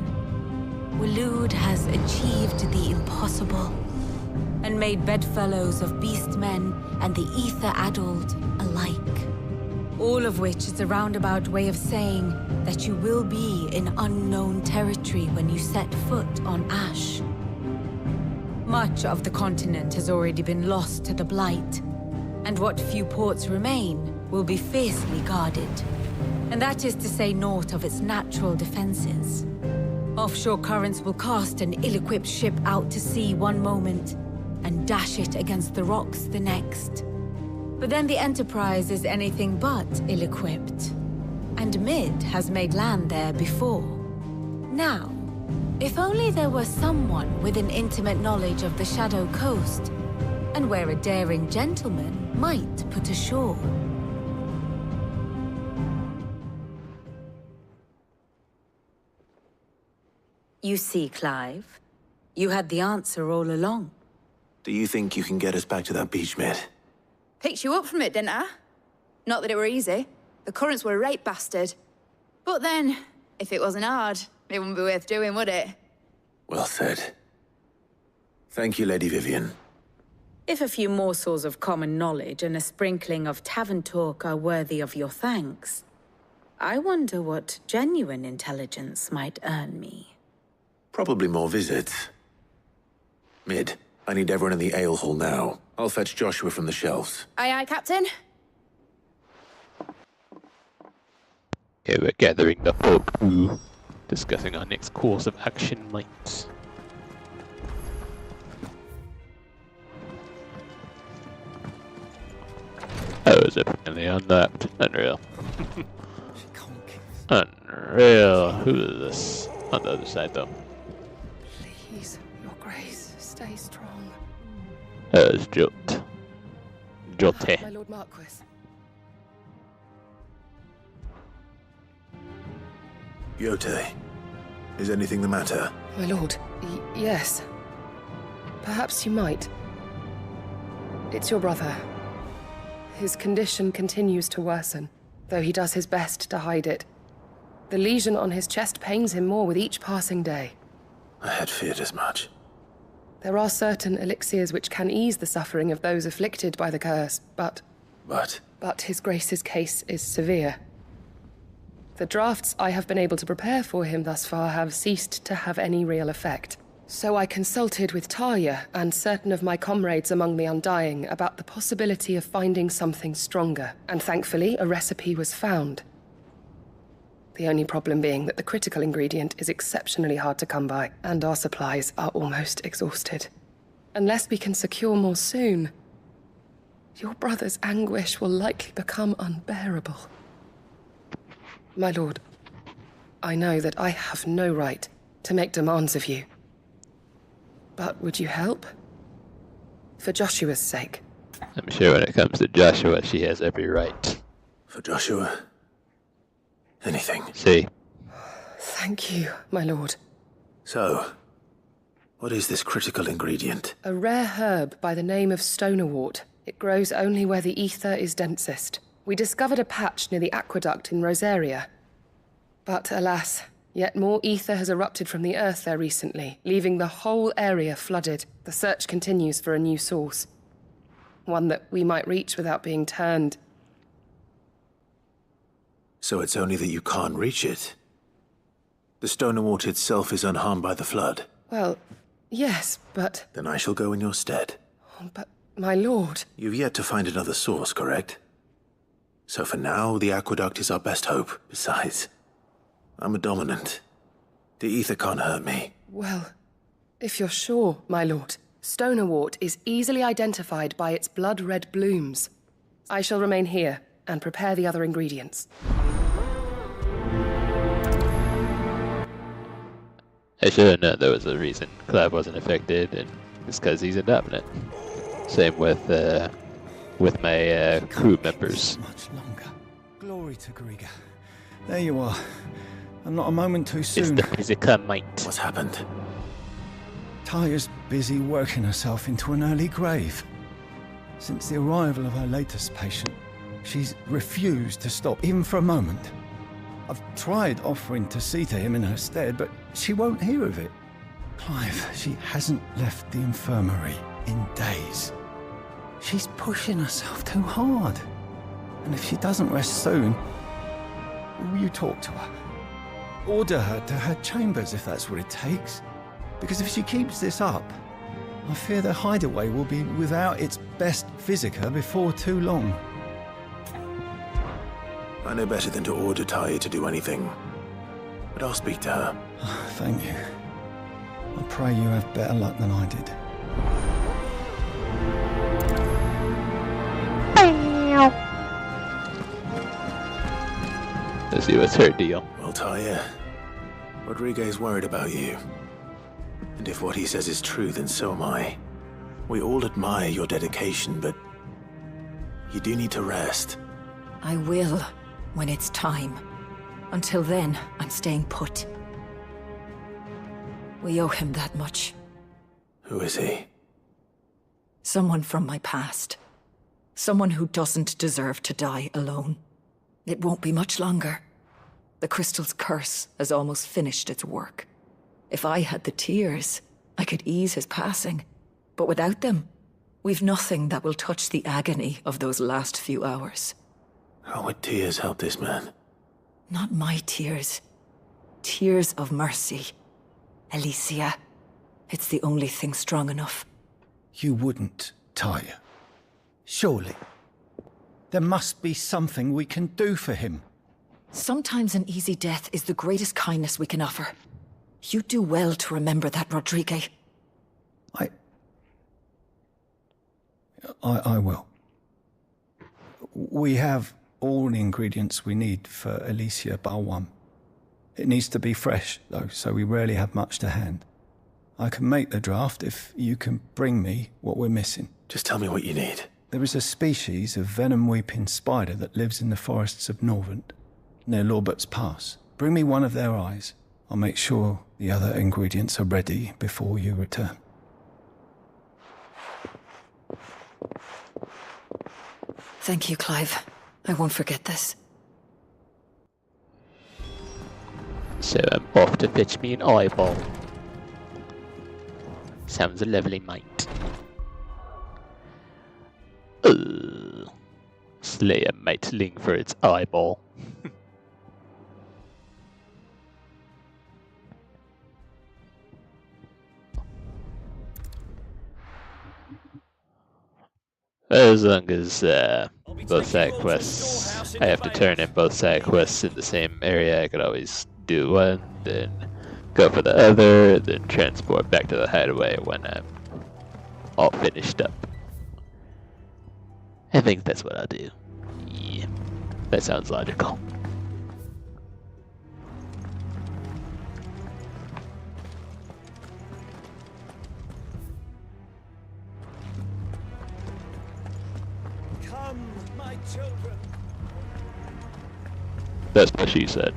Speaker 9: Waloed has achieved the impossible, and made bedfellows of beastmen and the ether-addled alike. All of which is a roundabout way of saying that you will be in unknown territory when you set foot on Ash. Much of the continent has already been lost to the Blight, and what few ports remain will be fiercely guarded. And that is to say naught of its natural defenses. Offshore currents will cast an ill-equipped ship out to sea one moment, and dash it against the rocks the next. But then the Enterprise is anything but ill-equipped, and Mid has made land there before. Now, if only there were someone with an intimate knowledge of the Shadow Coast, and where a daring gentleman might put ashore. You see, Clive, you had the answer all along.
Speaker 3: Do you think you can get us back to that beach, Mid?
Speaker 11: Picked you up from it, didn't I? Not that it were easy. The currents were a right bastard. But then, if it wasn't hard, it wouldn't be worth doing, would it?
Speaker 3: Well said. Thank you, Lady Vivian.
Speaker 9: If a few morsels of common knowledge and a sprinkling of tavern talk are worthy of your thanks, I wonder what genuine intelligence might earn me.
Speaker 3: Probably more visits. Mid, I need everyone in the ale hall now. I'll fetch Joshua from the shelves.
Speaker 11: Aye, aye, Captain.
Speaker 1: Okay, we're gathering the whole crew, discussing our next course of action might. Oh, is it finally unlocked? Unreal. Unreal. Who is this? On the other side, though.
Speaker 13: Please, your grace, stay strong.
Speaker 1: It's Jolt. Jolte.
Speaker 13: My Lord Marquis.
Speaker 3: Yote, is anything the matter?
Speaker 13: My lord, yes. Perhaps you might. It's your brother. His condition continues to worsen, though he does his best to hide it. The lesion on his chest pains him more with each passing day.
Speaker 3: I had feared as much.
Speaker 13: There are certain elixirs which can ease the suffering of those afflicted by the curse, but his grace's case is severe. The drafts I have been able to prepare for him thus far have ceased to have any real effect. So I consulted with Talia and certain of my comrades among the Undying about the possibility of finding something stronger, and thankfully a recipe was found. The only problem being that the critical ingredient is exceptionally hard to come by, and our supplies are almost exhausted. Unless we can secure more soon, your brother's anguish will likely become unbearable. My lord, I know that I have no right to make demands of you. But would you help? For Joshua's sake.
Speaker 1: I'm sure when it comes to Joshua, she has every right.
Speaker 3: For Joshua? Anything.
Speaker 1: See.
Speaker 13: Thank you, my lord.
Speaker 3: So, what is this critical ingredient?
Speaker 13: A rare herb by the name of stonerwort. It grows only where the ether is densest. We discovered a patch near the aqueduct in Rosaria. But alas, yet more ether has erupted from the earth there recently, leaving the whole area flooded. The search continues for a new source. One that we might reach without being turned.
Speaker 3: So it's only that you can't reach it? The stonerwort itself is unharmed by the flood?
Speaker 13: Well, yes, but...
Speaker 3: Then I shall go in your stead.
Speaker 13: But, my lord...
Speaker 3: You've yet to find another source, correct? So for now, the aqueduct is our best hope. Besides, I'm a dominant. The ether can't hurt me.
Speaker 13: Well, if you're sure, my lord, stonerwort is easily identified by its blood-red blooms. I shall remain here and prepare the other ingredients.
Speaker 1: I should have known there was a reason Clive wasn't affected, and it's because he's a dominant. Same with my crew members.
Speaker 14: Much longer. Glory to Griga. There you are. And not a moment too soon.
Speaker 1: It's the physical might.
Speaker 3: What's happened?
Speaker 14: Talia's busy working herself into an early grave. Since the arrival of her latest patient, she's refused to stop, even for a moment. I've tried offering to see to him in her stead, but she won't hear of it. Clive, she hasn't left the infirmary in days. She's pushing herself too hard. And if she doesn't rest soon, will you talk to her? Order her to her chambers if that's what it takes. Because if she keeps this up, I fear the hideaway will be without its best physica before too long.
Speaker 3: I know better than to order Talia to do anything. But I'll speak to her.
Speaker 14: Thank you. I pray you have better luck than I did.
Speaker 1: Let's see what's her deal.
Speaker 3: Well, Talia, Rodriguez worried about you. And if what he says is true, then so am I. We all admire your dedication, but you do need to rest.
Speaker 9: I will, when it's time. Until then, I'm staying put. We owe him that much.
Speaker 3: Who is he?
Speaker 9: Someone from my past. Someone who doesn't deserve to die alone. It won't be much longer. The crystal's curse has almost finished its work. If I had the tears, I could ease his passing. But without them, we've nothing that will touch the agony of those last few hours.
Speaker 3: How would tears help this man?
Speaker 9: Not my tears. Tears of mercy. Alicia. It's the only thing strong enough.
Speaker 14: You wouldn't, Talia. Surely. There must be something we can do for him.
Speaker 9: Sometimes an easy death is the greatest kindness we can offer. You do well to remember that, Rodrigue.
Speaker 14: I will. We have all the ingredients we need for Alicia Balwam. It needs to be fresh, though, so we rarely have much to hand. I can make the draft if you can bring me what we're missing.
Speaker 3: Just tell me what you need.
Speaker 14: There is a species of venom-weeping spider that lives in the forests of Norvent, near Lorbert's Pass. Bring me one of their eyes. I'll make sure the other ingredients are ready before you return.
Speaker 15: Thank you, Clive. I won't forget this.
Speaker 1: So I'm off to fetch me an eyeball. Sounds a lovely mate. Slay a mateling for its eyeball. As long as both side quests, I have to turn in both side quests in the same area, I could always do one, then go for the other, then transport back to the hideaway when I'm all finished up. I think that's what I'll do. Yeah, that sounds logical.
Speaker 7: Come, my children.
Speaker 1: That's what she said.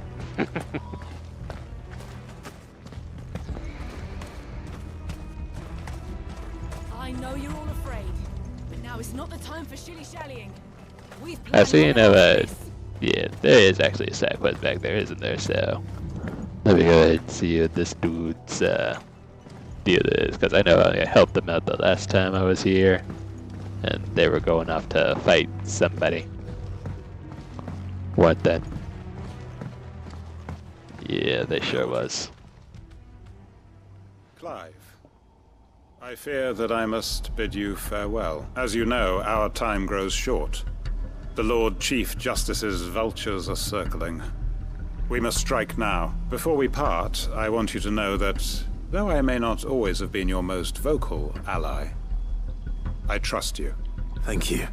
Speaker 16: I know you're all afraid, but now is not the time for shilly-shallying. We've
Speaker 1: I
Speaker 16: planned
Speaker 1: see,
Speaker 16: all our days.
Speaker 1: yeah, there is actually a side quest back there, isn't there? So let me go ahead and see what this dude's deal is, because I know I helped them out the last time I was here, and they were going off to fight somebody. What then? Yeah, they sure was.
Speaker 17: Clive, I fear that I must bid you farewell. As you know, our time grows short. The Lord Chief Justice's vultures are circling. We must strike now. Before we part, I want you to know that, though I may not always have been your most vocal ally, I trust you.
Speaker 3: Thank you.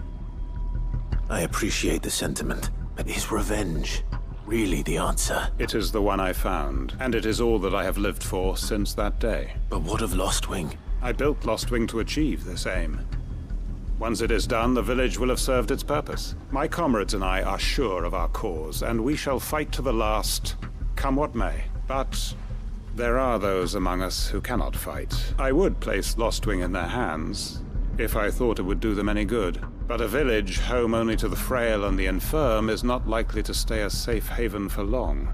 Speaker 3: I appreciate the sentiment, but is revenge really the answer?
Speaker 17: It is the one I found, and it is all that I have lived for since that day.
Speaker 3: But what of Lostwing?
Speaker 17: I built Lostwing to achieve this aim. Once it is done, the village will have served its purpose. My comrades and I are sure of our cause, and we shall fight to the last, come what may. But there are those among us who cannot fight. I would place Lostwing in their hands, if I thought it would do them any good. But a village home only to the frail and the infirm is not likely to stay a safe haven for long.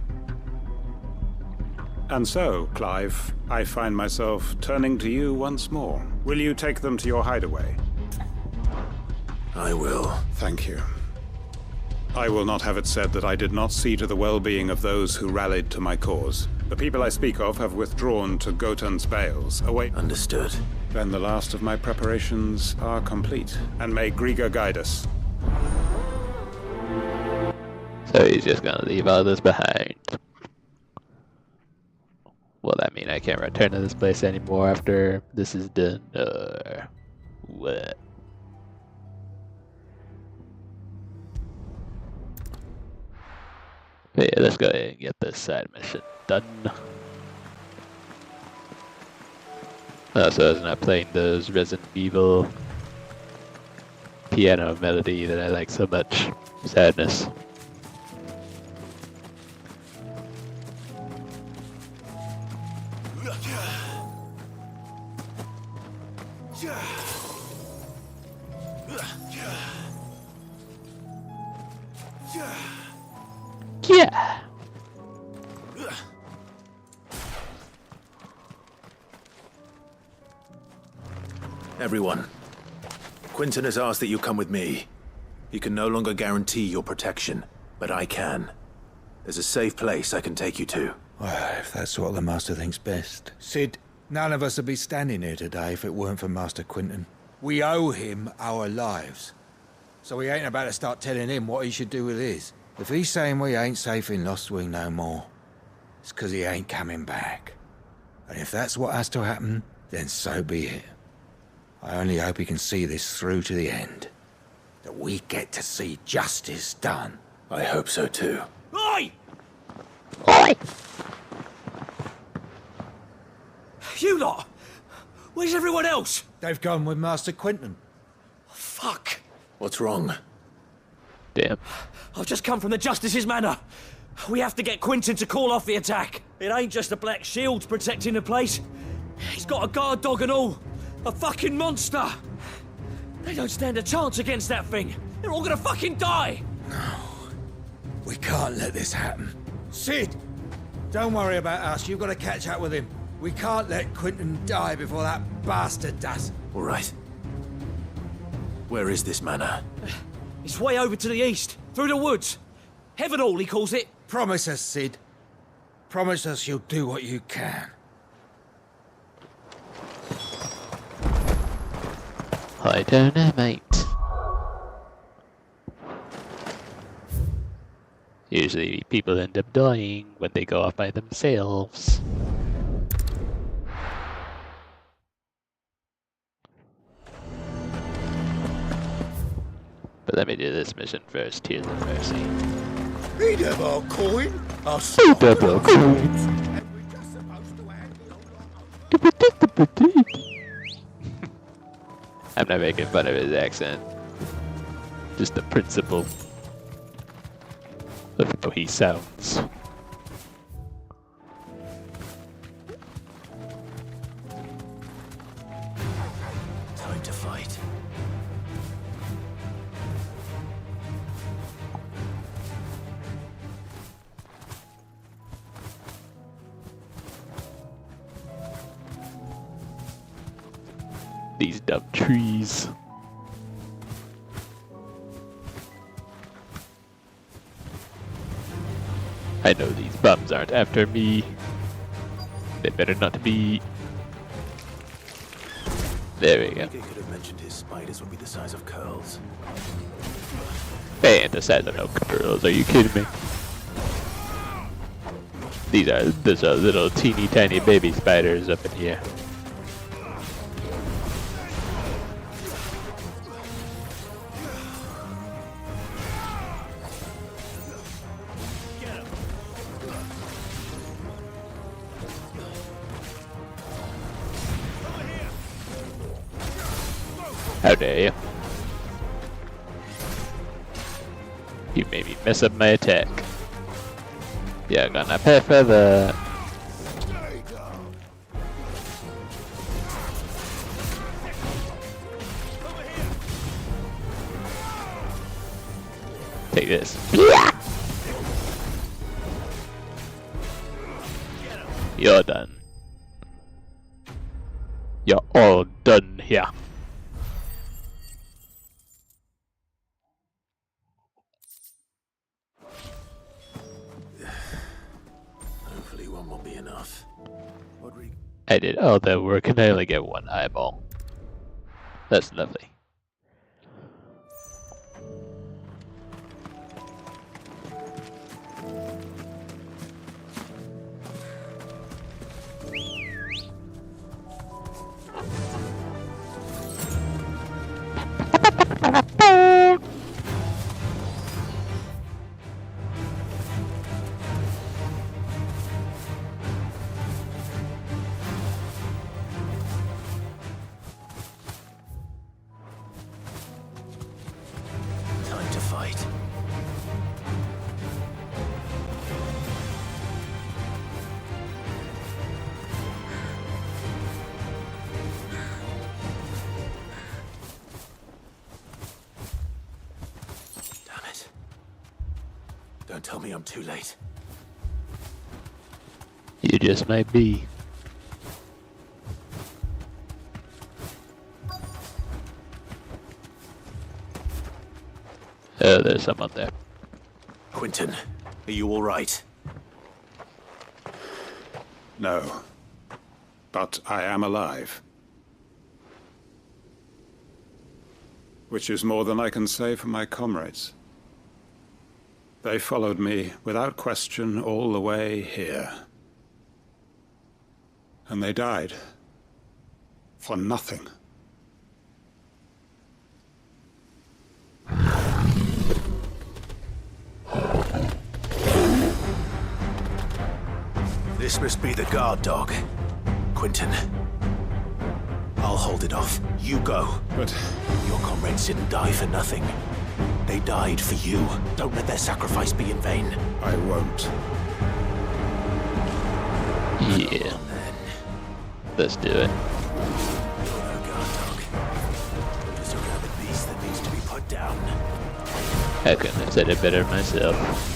Speaker 17: And so, Clive, I find myself turning to you once more. Will you take them to your hideaway?
Speaker 3: I will.
Speaker 17: Thank you. I will not have it said that I did not see to the well-being of those who rallied to my cause. The people I speak of have withdrawn to Gotan's Bales, away.
Speaker 3: Understood.
Speaker 17: Then the last of my preparations are complete, and may Griga guide us.
Speaker 1: So he's just gonna leave all this behind. Will that mean I can't return to this place anymore after this is done? What? But yeah, let's go ahead and get this side mission done. So I was not playing those Resident Evil piano melody that I like so much. Sadness. Yeah.
Speaker 3: Everyone, Quinton has asked that you come with me. He can no longer guarantee your protection, but I can. There's a safe place I can take you to.
Speaker 18: Well, if that's what the Master thinks best. Sid, none of us would be standing here today if it weren't for Master Quinton. We owe him our lives. So we ain't about to start telling him what he should do with his. If he's saying we ain't safe in Lostwing no more, it's 'cause he ain't coming back. And if that's what has to happen, then so be it. I only hope he can see this through to the end. that we get to see justice done.
Speaker 3: I hope so too.
Speaker 2: Oi!
Speaker 1: Oi!
Speaker 2: You lot! Where's everyone else?
Speaker 18: They've gone with Master Quinton.
Speaker 2: Fuck!
Speaker 3: What's wrong?
Speaker 1: Damn.
Speaker 2: I've just come from the Justice's manor. We have to get Quinton to call off the attack. It ain't just the Black Shields protecting the place. He's got a guard dog and all. A fucking monster. They don't stand a chance against that thing. They're all gonna fucking die.
Speaker 18: We can't let this happen. Sid! Don't worry about us. You've got to catch up with him. We can't let Quinton die before that bastard does.
Speaker 3: All right. Where is this manor?
Speaker 2: It's way over to the east, through the woods. Heaven Hall, he calls it.
Speaker 18: Promise us, Sid. Promise us you'll do what you can.
Speaker 1: I don't know, mate. Usually people end up dying when they go off by themselves. But let me do this mission first. Tears of Mercy.
Speaker 5: He'd have our coin. Our
Speaker 1: Double coins. I'm not making fun of his accent. Just the principle of how he sounds.
Speaker 3: Time to fight.
Speaker 1: These dumb trees. I know these bums aren't after me. They better not be. There we go.
Speaker 3: He could have mentioned his spiders would be the size of curls.
Speaker 1: They ain't the size of no curls, are you kidding me? These are little teeny tiny baby spiders up in here. How dare you? You made me mess up my attack. You're gonna pay for that. Take this. You're done. You're all done here.
Speaker 3: Hopefully one won't be enough.
Speaker 1: I did all that work and I only get one eyeball. That's lovely.
Speaker 3: Time to fight. Damn it. Don't tell me I'm too late.
Speaker 1: You just might be. Oh, there's someone there.
Speaker 3: Quinton, are you all right?
Speaker 17: No. But I am alive. Which is more than I can say for my comrades. They followed me without question all the way here. And they died. For nothing.
Speaker 3: This must be the guard dog. Quentin. I'll hold it off. You go.
Speaker 17: But...
Speaker 3: Your comrades didn't die for nothing. They died for you. Don't let their sacrifice be in vain.
Speaker 17: I won't.
Speaker 1: Yeah. Let's do it. I couldn't have said it better myself.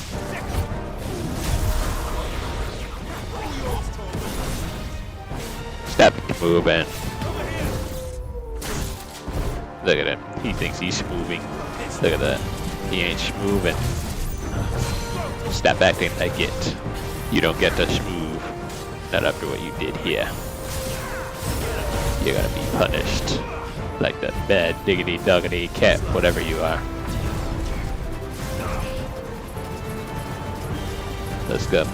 Speaker 1: Stop moving. Look at him. He thinks he's moving. Look at that. He ain't moving. Stop acting like it. You don't get to move. Not after what you did here. You're gonna be punished. Like the bad diggity doggity cat, whatever you are. Let's go.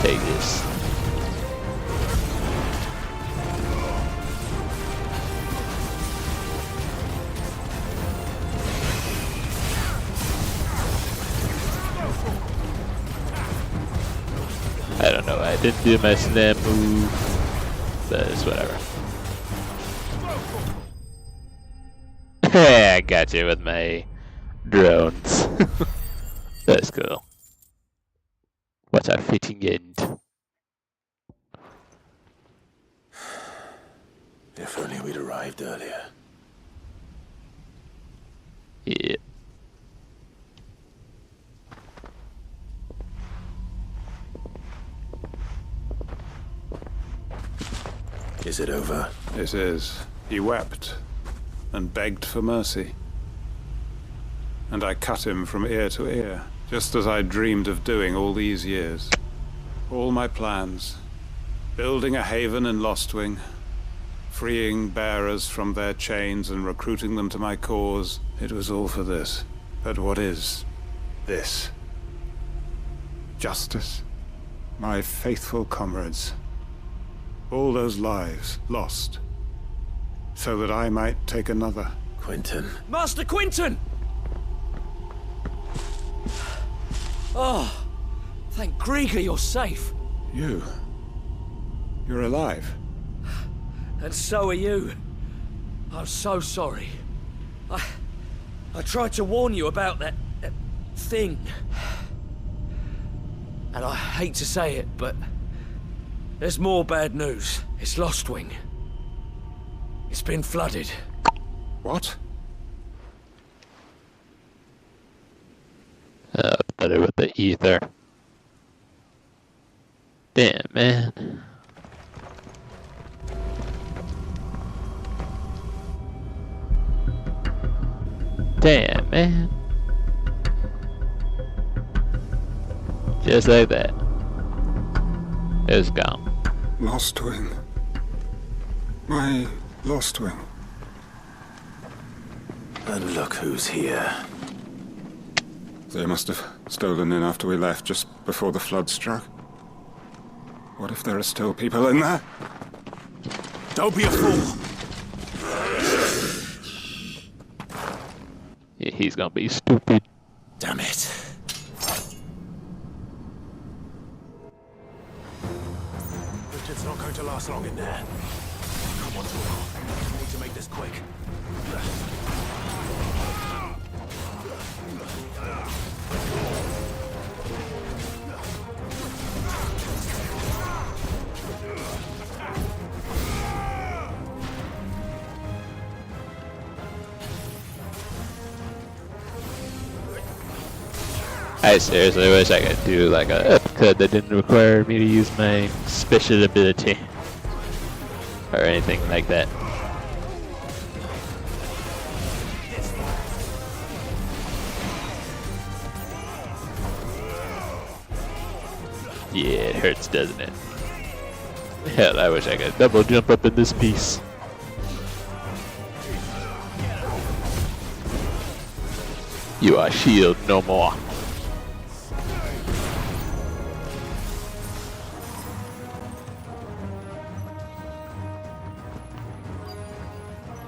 Speaker 1: Take this. I don't know, I didn't do my slam move, but it's whatever. I got you with my drones. That's cool. What a fitting end.
Speaker 3: If only we'd arrived earlier.
Speaker 1: Yeah.
Speaker 3: Is it over?
Speaker 17: It is. He wept and begged for mercy. And I cut him from ear to ear, just as I dreamed of doing all these years. All my plans. Building a haven in Lostwing, freeing bearers from their chains and recruiting them to my cause. It was all for this. But what is this? Justice? My faithful comrades. All those lives lost, so that I might take another.
Speaker 3: Quentin.
Speaker 2: Master Quentin! Oh, thank Grieger you're safe.
Speaker 17: You're alive.
Speaker 2: And so are you. I'm so sorry. I tried to warn you about that thing. And I hate to say it, but there's more bad news. It's Lostwing. It's been flooded.
Speaker 17: What?
Speaker 1: Better with the ether. Damn, man. Damn, man. Just like that. It's gone.
Speaker 17: Lostwing. My Lostwing.
Speaker 3: And look who's here.
Speaker 17: They must have stolen in after we left, just before the flood struck. What if there are still people in there?
Speaker 3: Don't be a fool!
Speaker 1: Yeah, he's gonna be stupid.
Speaker 3: Damn it. Richard's not going to last long in there. Come on, Torgal. We need to make this quick.
Speaker 1: I seriously wish I could do like a upcut that didn't require me to use my special ability or anything like that. Yeah, it hurts, doesn't it? Hell, I wish I could double jump up in this piece. You are shield no more.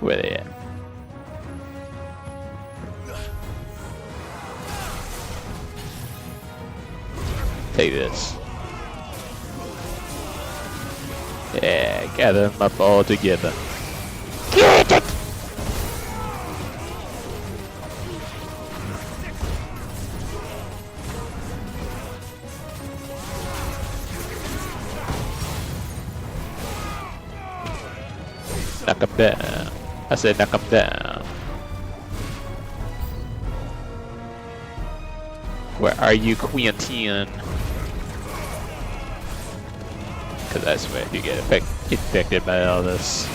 Speaker 1: Where they at? Take this. Yeah, gather them up all together. Get it! Knock him down. I said knock him down. Where are you, Quentin? Because I swear if you get infected by all this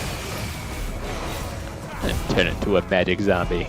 Speaker 1: and turn into a magic zombie.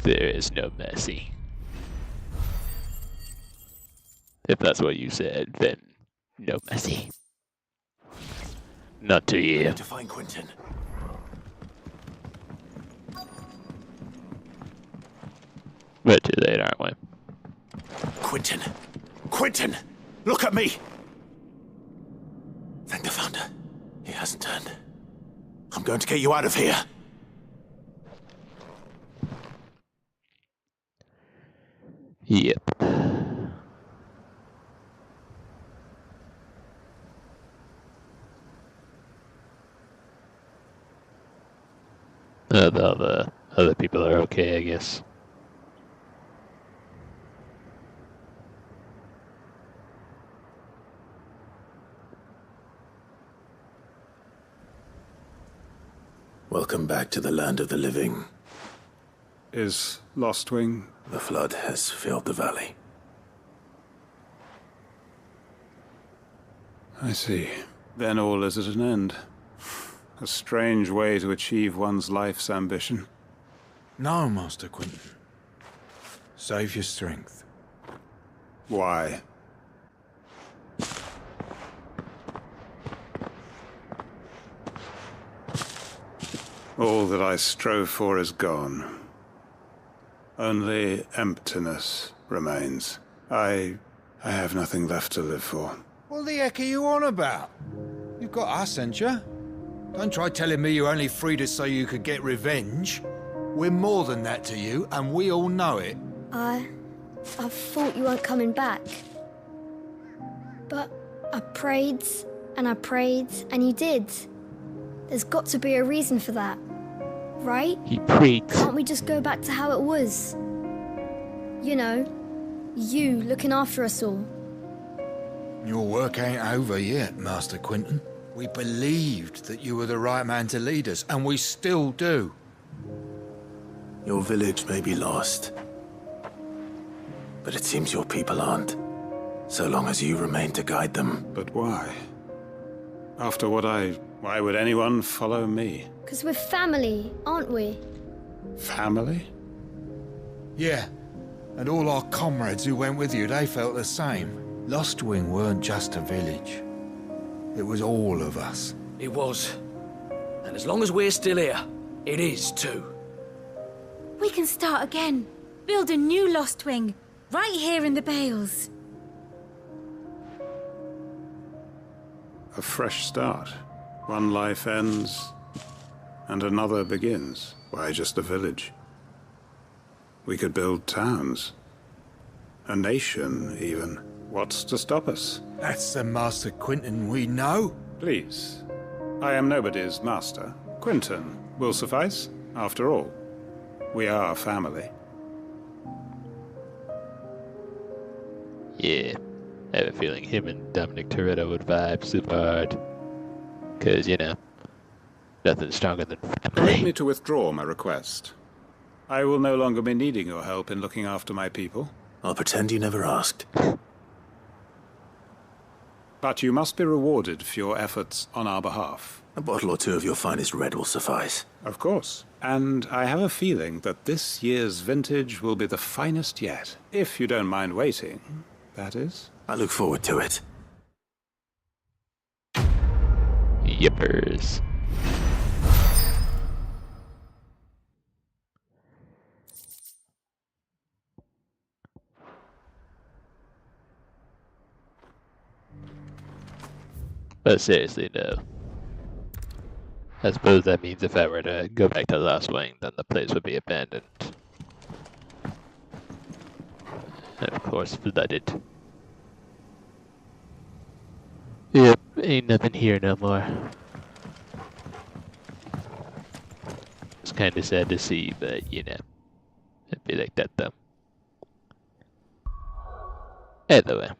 Speaker 1: There is no mercy. If that's what you said, then no mercy. Not to you.
Speaker 3: To find Quentin.
Speaker 1: We're too late, aren't we?
Speaker 3: Quentin! Quentin! Look at me! Thank the Founder. He hasn't turned. I'm going to get you out of here.
Speaker 1: Yep. The other people are okay, I guess.
Speaker 3: Welcome back to the land of the living.
Speaker 17: Is Lostwing?
Speaker 3: The flood has filled the valley.
Speaker 17: I see. Then all is at an end. A strange way to achieve one's life's ambition.
Speaker 18: No, Master Quentin. Save your strength.
Speaker 17: Why? All that I strove for is gone. Only emptiness remains. I have nothing left to live for.
Speaker 18: What the heck are you on about? You've got us, ain't you? Don't try telling me you only freed us so you could get revenge. We're more than that to you, and we all know it.
Speaker 19: I thought you weren't coming back. But I prayed, and you did. There's got to be a reason for that. Right?
Speaker 1: He prayed.
Speaker 19: Can't we just go back to how it was? You know, you looking after us all.
Speaker 18: Your work ain't over yet, Master Quentin. We believed that you were the right man to lead us, and we still do.
Speaker 3: Your village may be lost, but it seems your people aren't, so long as you remain to guide them.
Speaker 17: But why? After what why would anyone follow me?
Speaker 19: 'Cause we're family, aren't we?
Speaker 17: Family?
Speaker 18: Yeah, and all our comrades who went with you, they felt the same. Lostwing weren't just a village. It was all of us.
Speaker 2: It was. And as long as we're still here, it is too.
Speaker 9: We can start again. Build a new Lostwing, right here in the Bales.
Speaker 17: A fresh start. One life ends, and another begins. Why just a village? We could build towns. A nation, even. What's to stop us?
Speaker 18: That's the Master Quentin we know.
Speaker 17: Please. I am nobody's master. Quentin will suffice, after all. We are family.
Speaker 1: Yeah. I have a feeling him and Dominic Toretto would vibe super hard. 'Cause, you know, nothing's stronger than family.
Speaker 17: Permit me to withdraw my request. I will no longer be needing your help in looking after my people.
Speaker 3: I'll pretend you never asked.
Speaker 17: But you must be rewarded for your efforts on our behalf.
Speaker 3: A bottle or two of your finest red will suffice.
Speaker 17: Of course. And I have a feeling that this year's vintage will be the finest yet. If you don't mind waiting, that is?
Speaker 3: I look forward to it.
Speaker 1: Yippers. But seriously, no. I suppose that means if I were to go back to Lost Wing, then the place would be abandoned. And of course, flooded. Yep, ain't nothing here no more. It's kinda sad to see, but you know, it'd be like that though. Either way.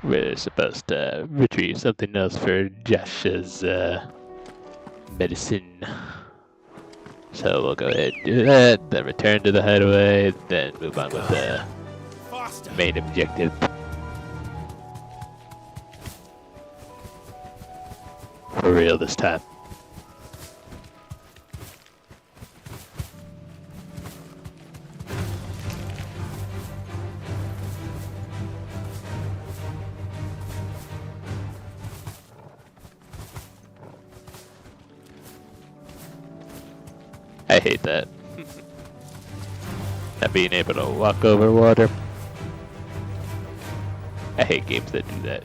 Speaker 1: We're supposed to retrieve something else for Josh's medicine. So we'll go ahead and do that, then return to the hideaway, then move on with the main objective. For real this time. I hate that. Not being able to walk over water. I hate games that do that.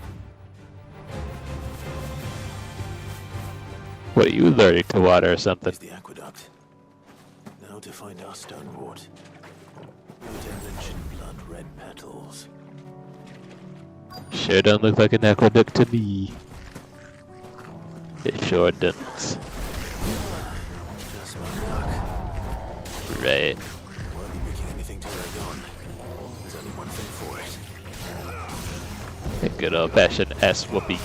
Speaker 1: What are you learning to water or something?
Speaker 3: The aqueduct. Now to find our stone wart. Odin mentioned blood red petals.
Speaker 1: Sure don't look like an aqueduct to me. It sure doesn't. Right.
Speaker 3: Won't be picking anything to rag on. There's only one thing for it.
Speaker 1: A good old-fashioned ass whoopee.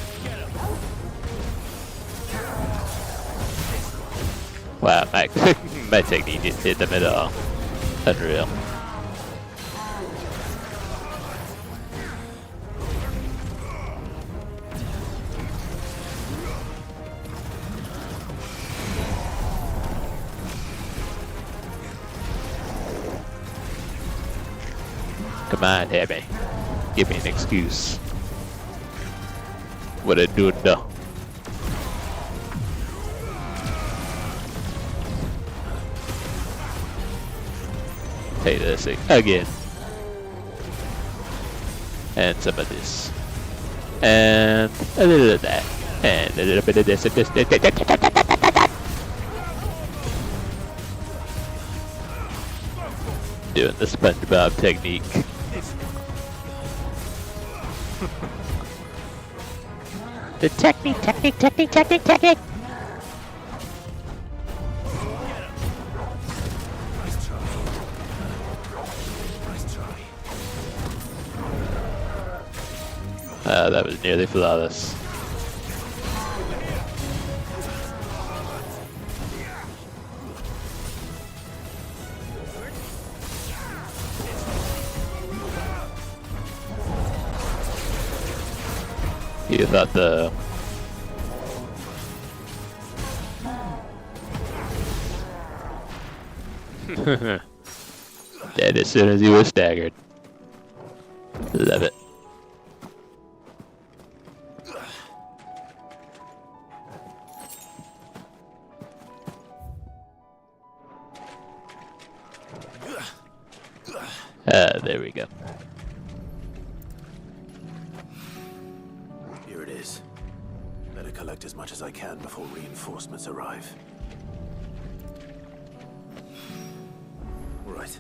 Speaker 1: Wow, my technique just hit them at all. Unreal. Come on, Heavy. Give me an excuse. What I do though? Take this again. And some of this. And a little of that. And a little bit of this and this. Doing the SpongeBob technique. The technique. That was nearly flawless. You thought the dead as soon as he was staggered. Love it. There we go.
Speaker 3: Here it is. Better collect as much as I can before reinforcements arrive. Right.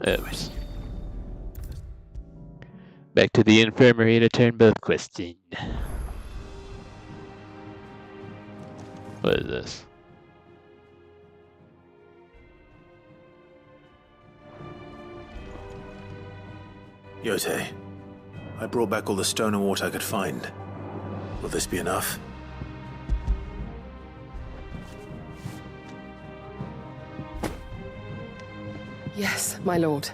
Speaker 1: Oops. Back to the infirmary to turn both question. What is this?
Speaker 3: Yote, I brought back all the stone and water I could find. Will this be enough?
Speaker 13: Yes, my lord.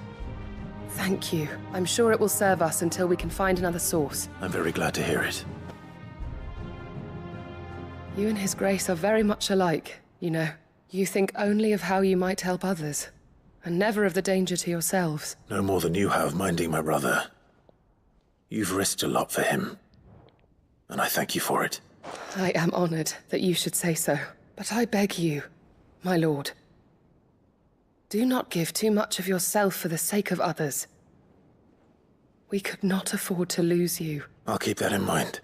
Speaker 13: Thank you. I'm sure it will serve us until we can find another source.
Speaker 3: I'm very glad to hear it.
Speaker 13: You and His Grace are very much alike. You know, you think only of how you might help others, and never of the danger to yourselves.
Speaker 3: No more than you have minding my brother. You've risked a lot for him, and I thank you for it.
Speaker 13: I am honored that you should say so, but I beg you, my lord, do not give too much of yourself for the sake of others. We could not afford to lose you.
Speaker 3: I'll keep that in mind.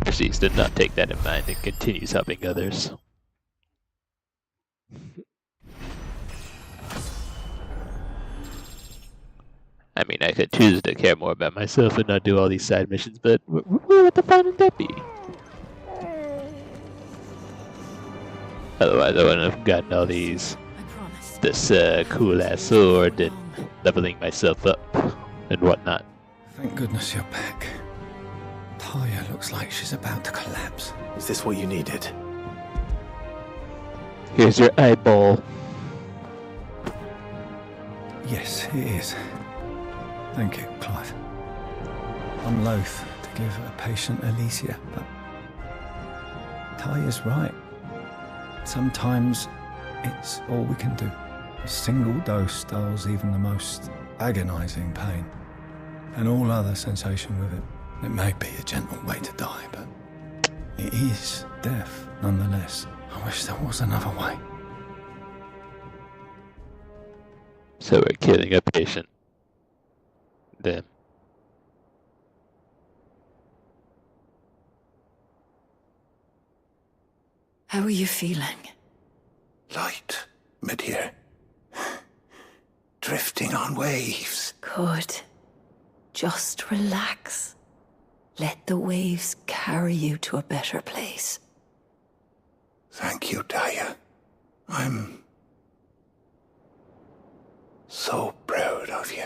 Speaker 1: Proceeds to not take that in mind and continues helping others. I mean, I could choose to care more about myself and not do all these side missions, but where would the fun in that be? Otherwise, I wouldn't have gotten all these, this cool-ass sword and leveling myself up and whatnot.
Speaker 14: Thank goodness you're back. Taya looks like she's about to collapse.
Speaker 3: Is this what you needed?
Speaker 1: Here's your eyeball.
Speaker 14: Yes, it is. Thank you, Clive. I'm loath to give a patient Alicia, but Taya's right. Sometimes it's all we can do. A single dose dulls even the most agonizing pain, and all other sensation with it. It may be a gentle way to die, but it is death nonetheless. I wish there was another way.
Speaker 1: So we're killing a patient. Then.
Speaker 15: How are you feeling?
Speaker 18: Light, mid-here. Drifting on waves.
Speaker 15: Good. Just relax. Let the waves carry you to a better place.
Speaker 18: Thank you, Taya. I'm so proud of you.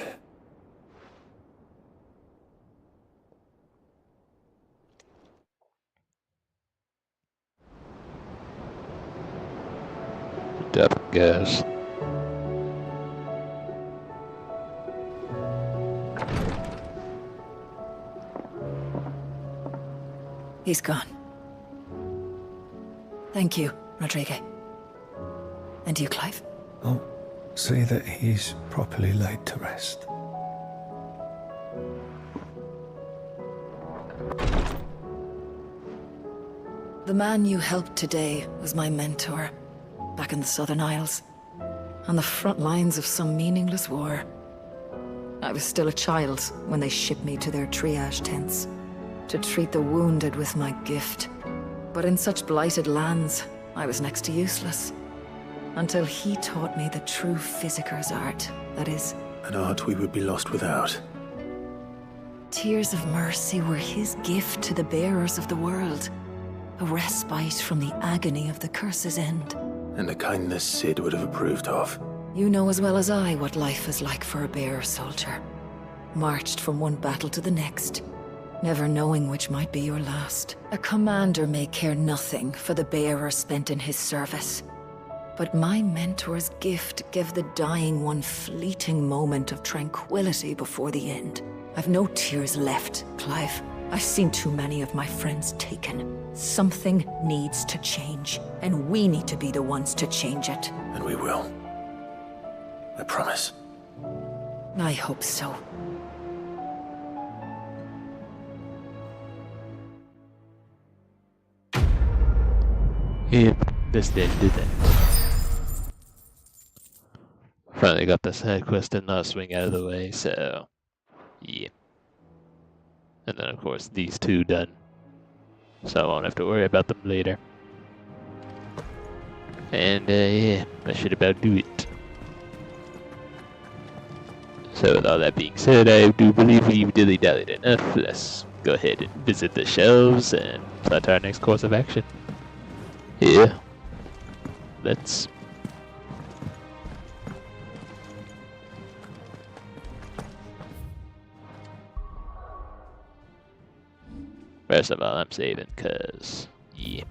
Speaker 1: Up, guys.
Speaker 15: He's gone. Thank you, Rodrigue. And you, Clive?
Speaker 14: I'll see that he's properly laid to rest.
Speaker 15: The man you helped today was my mentor, back in the Southern Isles, on the front lines of some meaningless war. I was still a child when they shipped me to their triage tents, to treat the wounded with my gift. But in such blighted lands, I was next to useless. Until he taught me the true physicker's art, that is...
Speaker 3: An art we would be lost without.
Speaker 15: Tears of mercy were his gift to the bearers of the world. A respite from the agony of the curse's end.
Speaker 3: And a kindness Sid would have approved of.
Speaker 15: You know as well as I what life is like for a bearer soldier. Marched from one battle to the next, never knowing which might be your last. A commander may care nothing for the bearer spent in his service. But my mentor's gift gave the dying one fleeting moment of tranquility before the end. I've no tears left, Clive. I've seen too many of my friends taken. Something needs to change, and we need to be the ones to change it.
Speaker 3: And we will. I promise.
Speaker 15: I hope so.
Speaker 1: Yep, this then did that. Finally got the side quest and not swing out of the way, so yeah. And then of course these two done. So I won't have to worry about them later. And yeah, that should about do it. So with all that being said, I do believe we've dilly-dallied enough. Let's go ahead and visit the shelves and plot our next course of action. Yeah. Let's... First of all, I'm saving, cause yeah.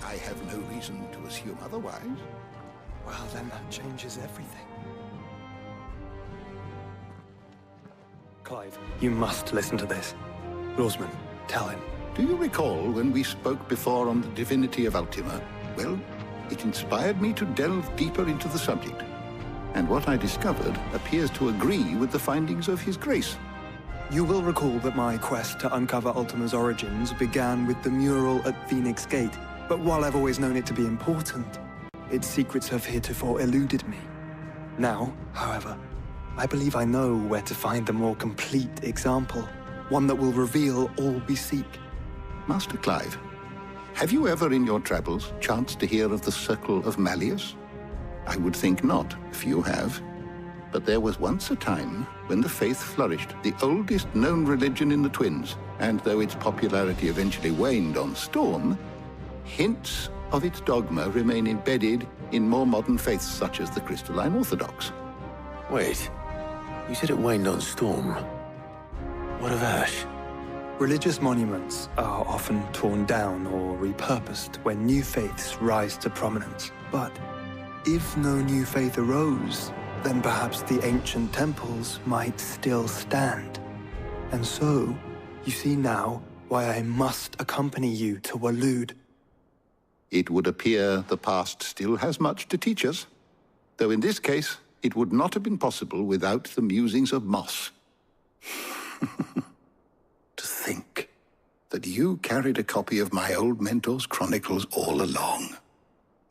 Speaker 5: I have no reason to assume otherwise.
Speaker 10: Well, then that changes everything. Clive, you must listen to this. Rosman, tell him.
Speaker 20: Do you recall when we spoke before on the divinity of Ultima? Well, it inspired me to delve deeper into the subject. And what I discovered appears to agree with the findings of His Grace.
Speaker 10: You will recall that my quest to uncover Ultima's origins began with the mural at Phoenix Gate. But while I've always known it to be important, its secrets have heretofore eluded me. Now, however, I believe I know where to find the more complete example. One that will reveal all we seek.
Speaker 20: Master Clive, have you ever in your travels chanced to hear of the Circle of Malleus? I would think not, few have. But there was once a time when the faith flourished, the oldest known religion in the Twins, and though its popularity eventually waned on Storm, hints of its dogma remain embedded in more modern faiths such as the Crystalline Orthodox.
Speaker 3: Wait, you said it waned on Storm. What of Ash?
Speaker 10: Religious monuments are often torn down or repurposed when new faiths rise to prominence. But if no new faith arose, then perhaps the ancient temples might still stand. And so, you see now why I must accompany you to Waloed.
Speaker 20: It would appear the past still has much to teach us, though in this case, it would not have been possible without the musings of Moss. To think that you carried a copy of my old mentor's chronicles all along.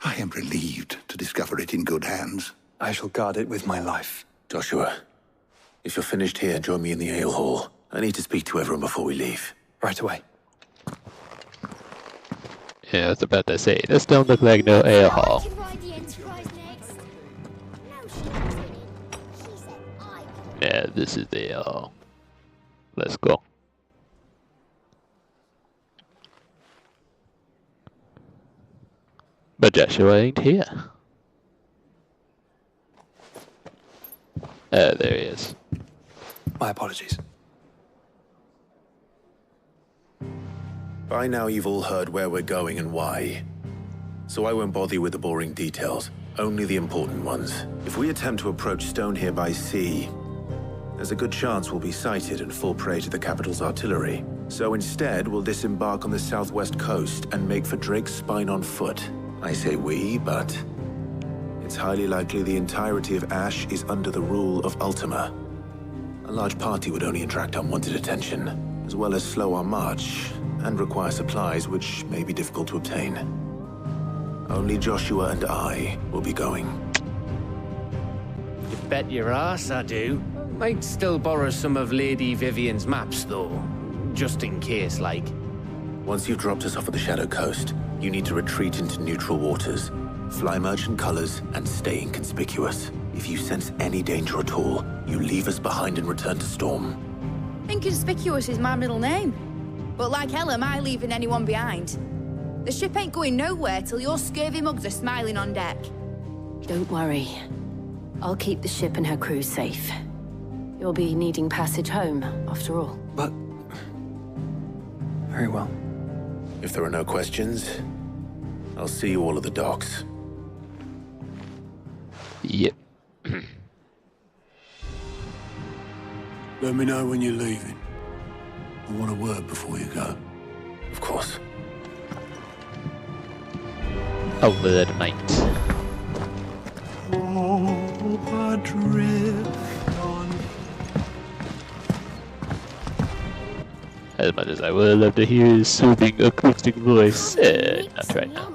Speaker 20: I am relieved to discover it in good hands.
Speaker 10: I shall guard it with my life.
Speaker 3: Joshua, if you're finished here, join me in the ale hall. I need to speak to everyone before we leave.
Speaker 10: Right away.
Speaker 1: Yeah, I was about to say, this don't look like no ale hall. Yeah, this is the ale hall. Let's go. But Joshua ain't here. There he is.
Speaker 10: My apologies.
Speaker 3: By now you've all heard where we're going and why. So I won't bother you with the boring details, only the important ones. If we attempt to approach Stone here by sea, there's a good chance we'll be sighted and fall prey to the capital's artillery. So instead, we'll disembark on the southwest coast and make for Drake's Spine on foot. I say we, but it's highly likely the entirety of Ash is under the rule of Ultima. A large party would only attract unwanted attention, as well as slow our march, and require supplies which may be difficult to obtain. Only Joshua and I will be going.
Speaker 21: You bet your ass I do. Might still borrow some of Lady Vivian's maps, though. Just in case, like.
Speaker 3: Once you've dropped us off at the Shadow Coast, you need to retreat into neutral waters. Fly merchant colors and stay inconspicuous. If you sense any danger at all, you leave us behind and return to Storm.
Speaker 11: Inconspicuous is my middle name. But like hell am I leaving anyone behind. The ship ain't going nowhere till your scurvy mugs are smiling on deck.
Speaker 12: Don't worry. I'll keep the ship and her crew safe. You'll be needing passage home, after all.
Speaker 10: But... very well.
Speaker 3: If there are no questions, I'll see you all at the docks.
Speaker 1: Yep.
Speaker 22: Let me know when you're leaving. I want a word before you go.
Speaker 3: Of course.
Speaker 1: A word, mate.
Speaker 22: Oh, adrift on.
Speaker 1: As much as I would love to hear his soothing acoustic voice, not right now.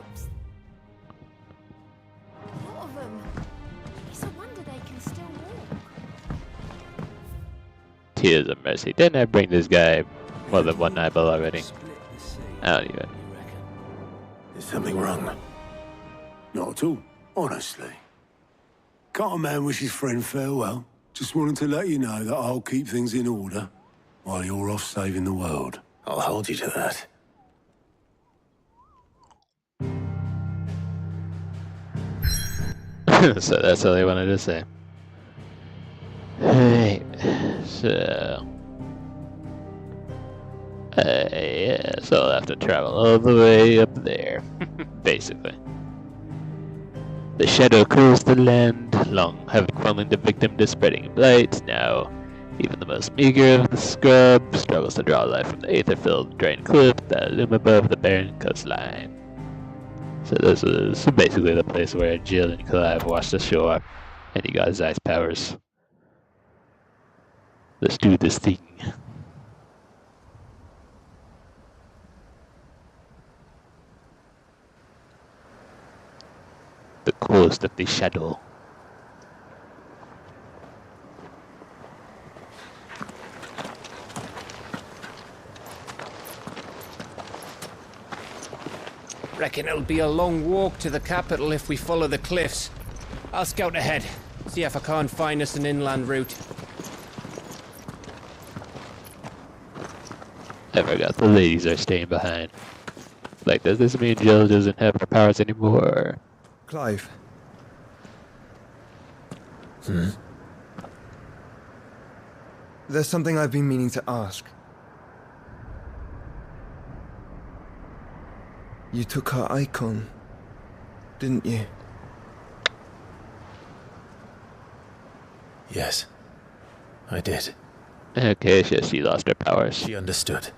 Speaker 1: Tears of mercy. Didn't I bring this guy more than one eyeball already? I don't even.
Speaker 3: Is something wrong?
Speaker 22: Not at all, honestly. Can't a man wish his friend farewell? Just wanted to let you know that I'll keep things in order while you're off saving the world.
Speaker 3: I'll hold you to that.
Speaker 1: So that's all I wanted to say. Right, so... yeah, so I'll have to travel all the way up there, basically. The shadow clears the land, long havoc falling the victim to spreading blight. Now, even the most meager of the scrub struggles to draw life from the aether-filled drained cliff that loom above the barren coastline. So this is basically the place where Jill and Clive washed ashore, and he got his ice powers. Let's do this thing. The coast of the shadow.
Speaker 21: Reckon it'll be a long walk to the capital if we follow the cliffs. I'll scout ahead, see if I can't find us an inland route.
Speaker 1: I forgot the ladies are staying behind. Like, does this mean Jill doesn't have her powers anymore?
Speaker 14: Clive. There's something I've been meaning to ask. You took her icon, didn't you?
Speaker 3: Yes, I did.
Speaker 1: Okay, she lost her powers.
Speaker 3: She understood.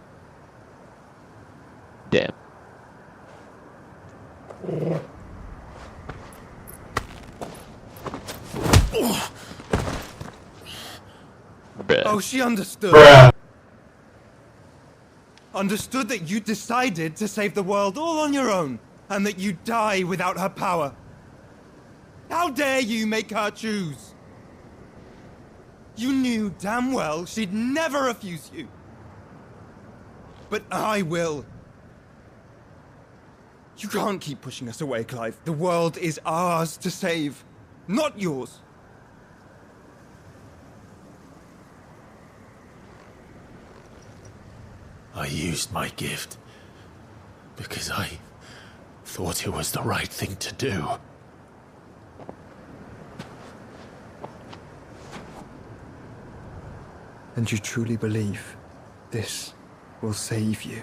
Speaker 1: Damn. Bruh.
Speaker 14: Oh, she understood. Understood that you decided to save the world all on your own, and that you'd die without her power. How dare you make her choose? You knew damn well she'd never refuse you. But I will. You can't keep pushing us away, Clive. The world is ours to save, not yours.
Speaker 3: I used my gift because I thought it was the right thing to do.
Speaker 14: And you truly believe this will save you?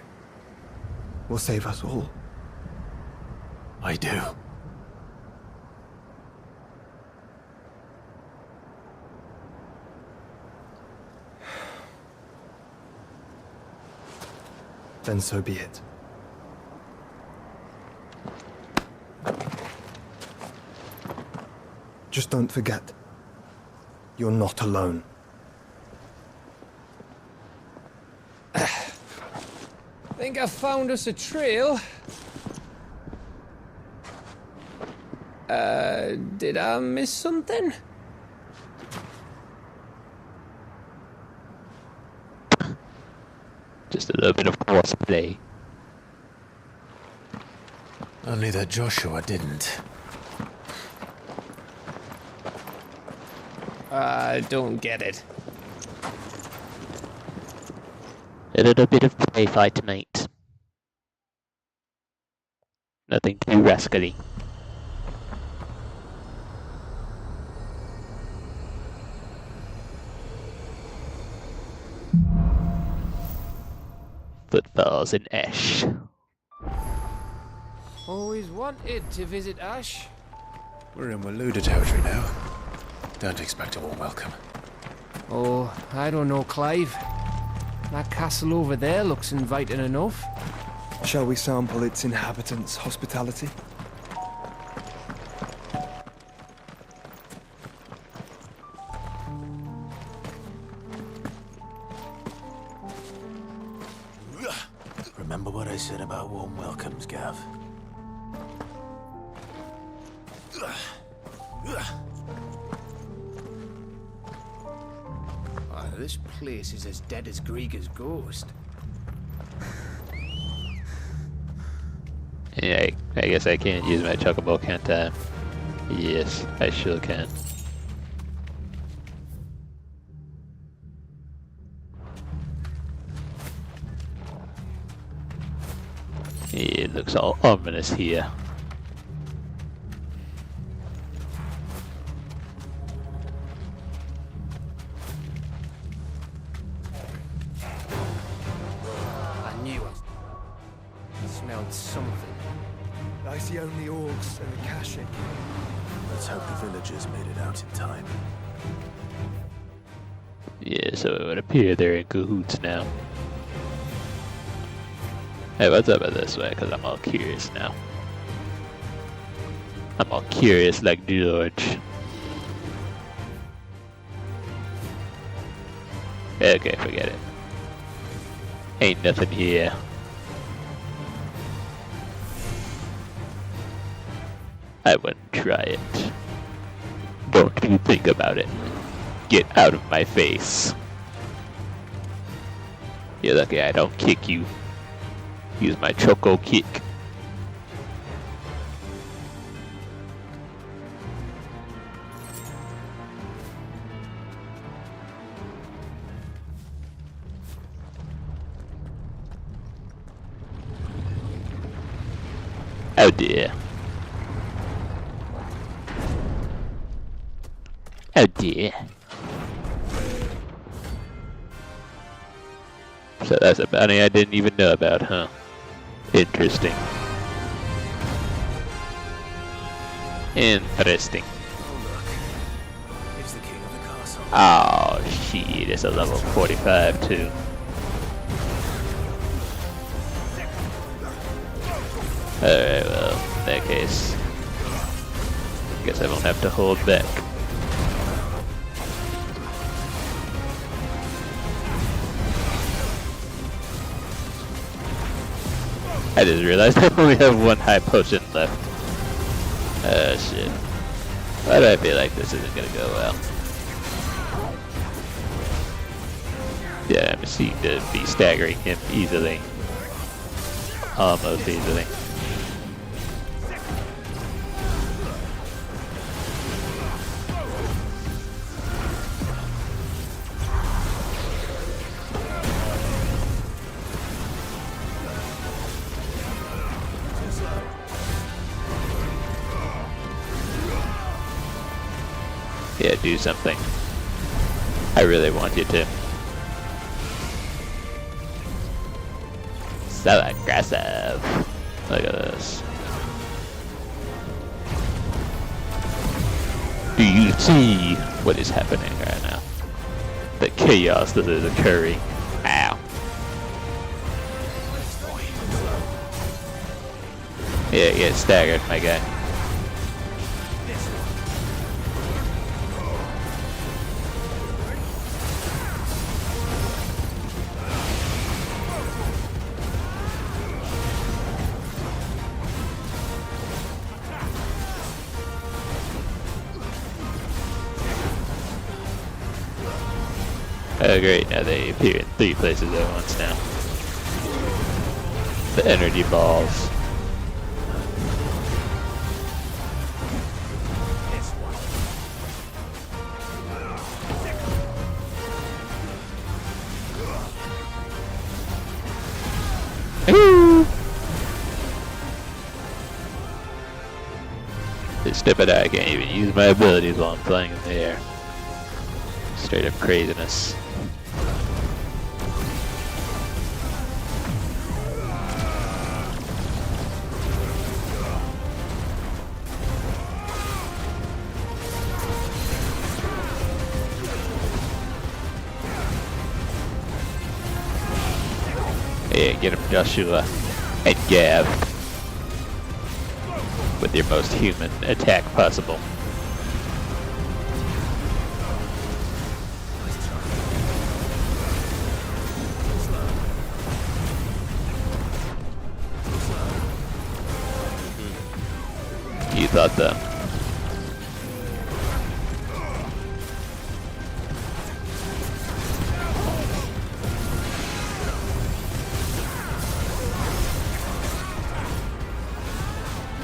Speaker 14: Will save us all?
Speaker 3: I do.
Speaker 14: Then so be it. Just don't forget, you're not alone.
Speaker 21: Think I found us a trail. Did I miss something?
Speaker 1: Just a little bit of horseplay.
Speaker 3: Only that Joshua didn't.
Speaker 21: I don't get it.
Speaker 1: A little bit of play fight tonight. Nothing too rascally. Footfalls in Ash.
Speaker 21: Always wanted to visit Ash.
Speaker 3: We're in Waluda territory now. Don't expect a warm welcome.
Speaker 21: Oh, I don't know, Clive. That castle over there looks inviting enough.
Speaker 14: Shall we sample its inhabitants' hospitality?
Speaker 3: Remember what I said about warm welcomes, Gav?
Speaker 21: Oh, this place is as dead as Grieger's ghost.
Speaker 1: Yeah, I guess I can't use my chocobo, can't I? Yes, I sure can. It looks all ominous here.
Speaker 21: I knew I smelled something.
Speaker 14: I see only orcs and a Akashic.
Speaker 3: hope the villagers made it out in time.
Speaker 1: Yeah, so it would appear they're in cahoots now. Hey, what's up with this way? Because I'm all curious now. I'm all curious like George. Okay, forget it. Ain't nothing here. I wouldn't try it. Don't you think about it. Get out of my face. You're lucky I don't kick you. Use my choco kick. Oh dear. Oh dear. So that's a bounty I didn't even know about, huh? Interesting. Interesting.
Speaker 3: It's the king of the castle.
Speaker 1: Oh shit, it's a level 45 too. Alright, well, in that case, guess I won't have to hold back. I just realized I only have one high potion left. Oh shit. Why do I feel like this isn't gonna go well? Yeah, I seem to be staggering him easily. Almost easily. Yeah, do something. I really want you to. So aggressive. Look at this. Do you see what is happening right now? The chaos that is occurring. Ow. Yeah, get staggered, my guy. Oh great, now they appear in 3 places at once now. The energy balls. This stupid I can't even use my abilities while I'm playing in the air. Straight up craziness. Yeah, get him, Joshua. And Gav. With your most human attack possible. You thought that.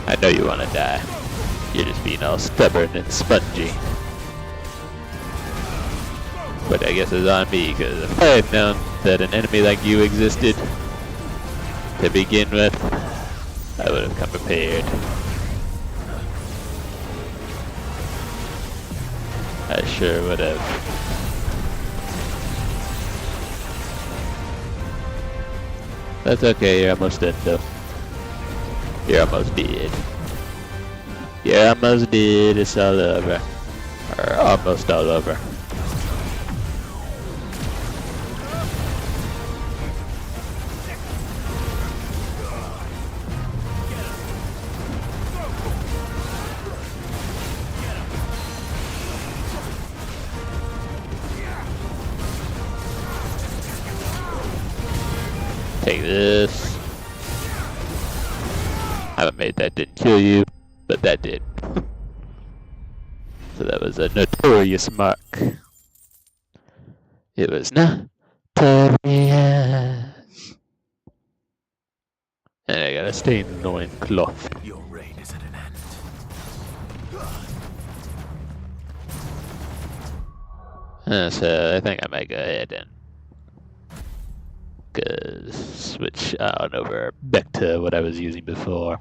Speaker 1: I know you want to die. You're just being all stubborn and spongy. But I guess it's on me, because if I had known that an enemy like you existed to begin with, I would have come prepared. I sure would have. That's okay, you're almost dead though. You're almost dead. You're almost dead, it's all over. Or almost all over. Take this. Haven't made that didn't kill you, but that did. So that was a notorious mark. It was notorious. And I got a stained loin cloth.
Speaker 3: Your reign is at an end.
Speaker 1: So I think I might go ahead and switch on over back to what I was using before.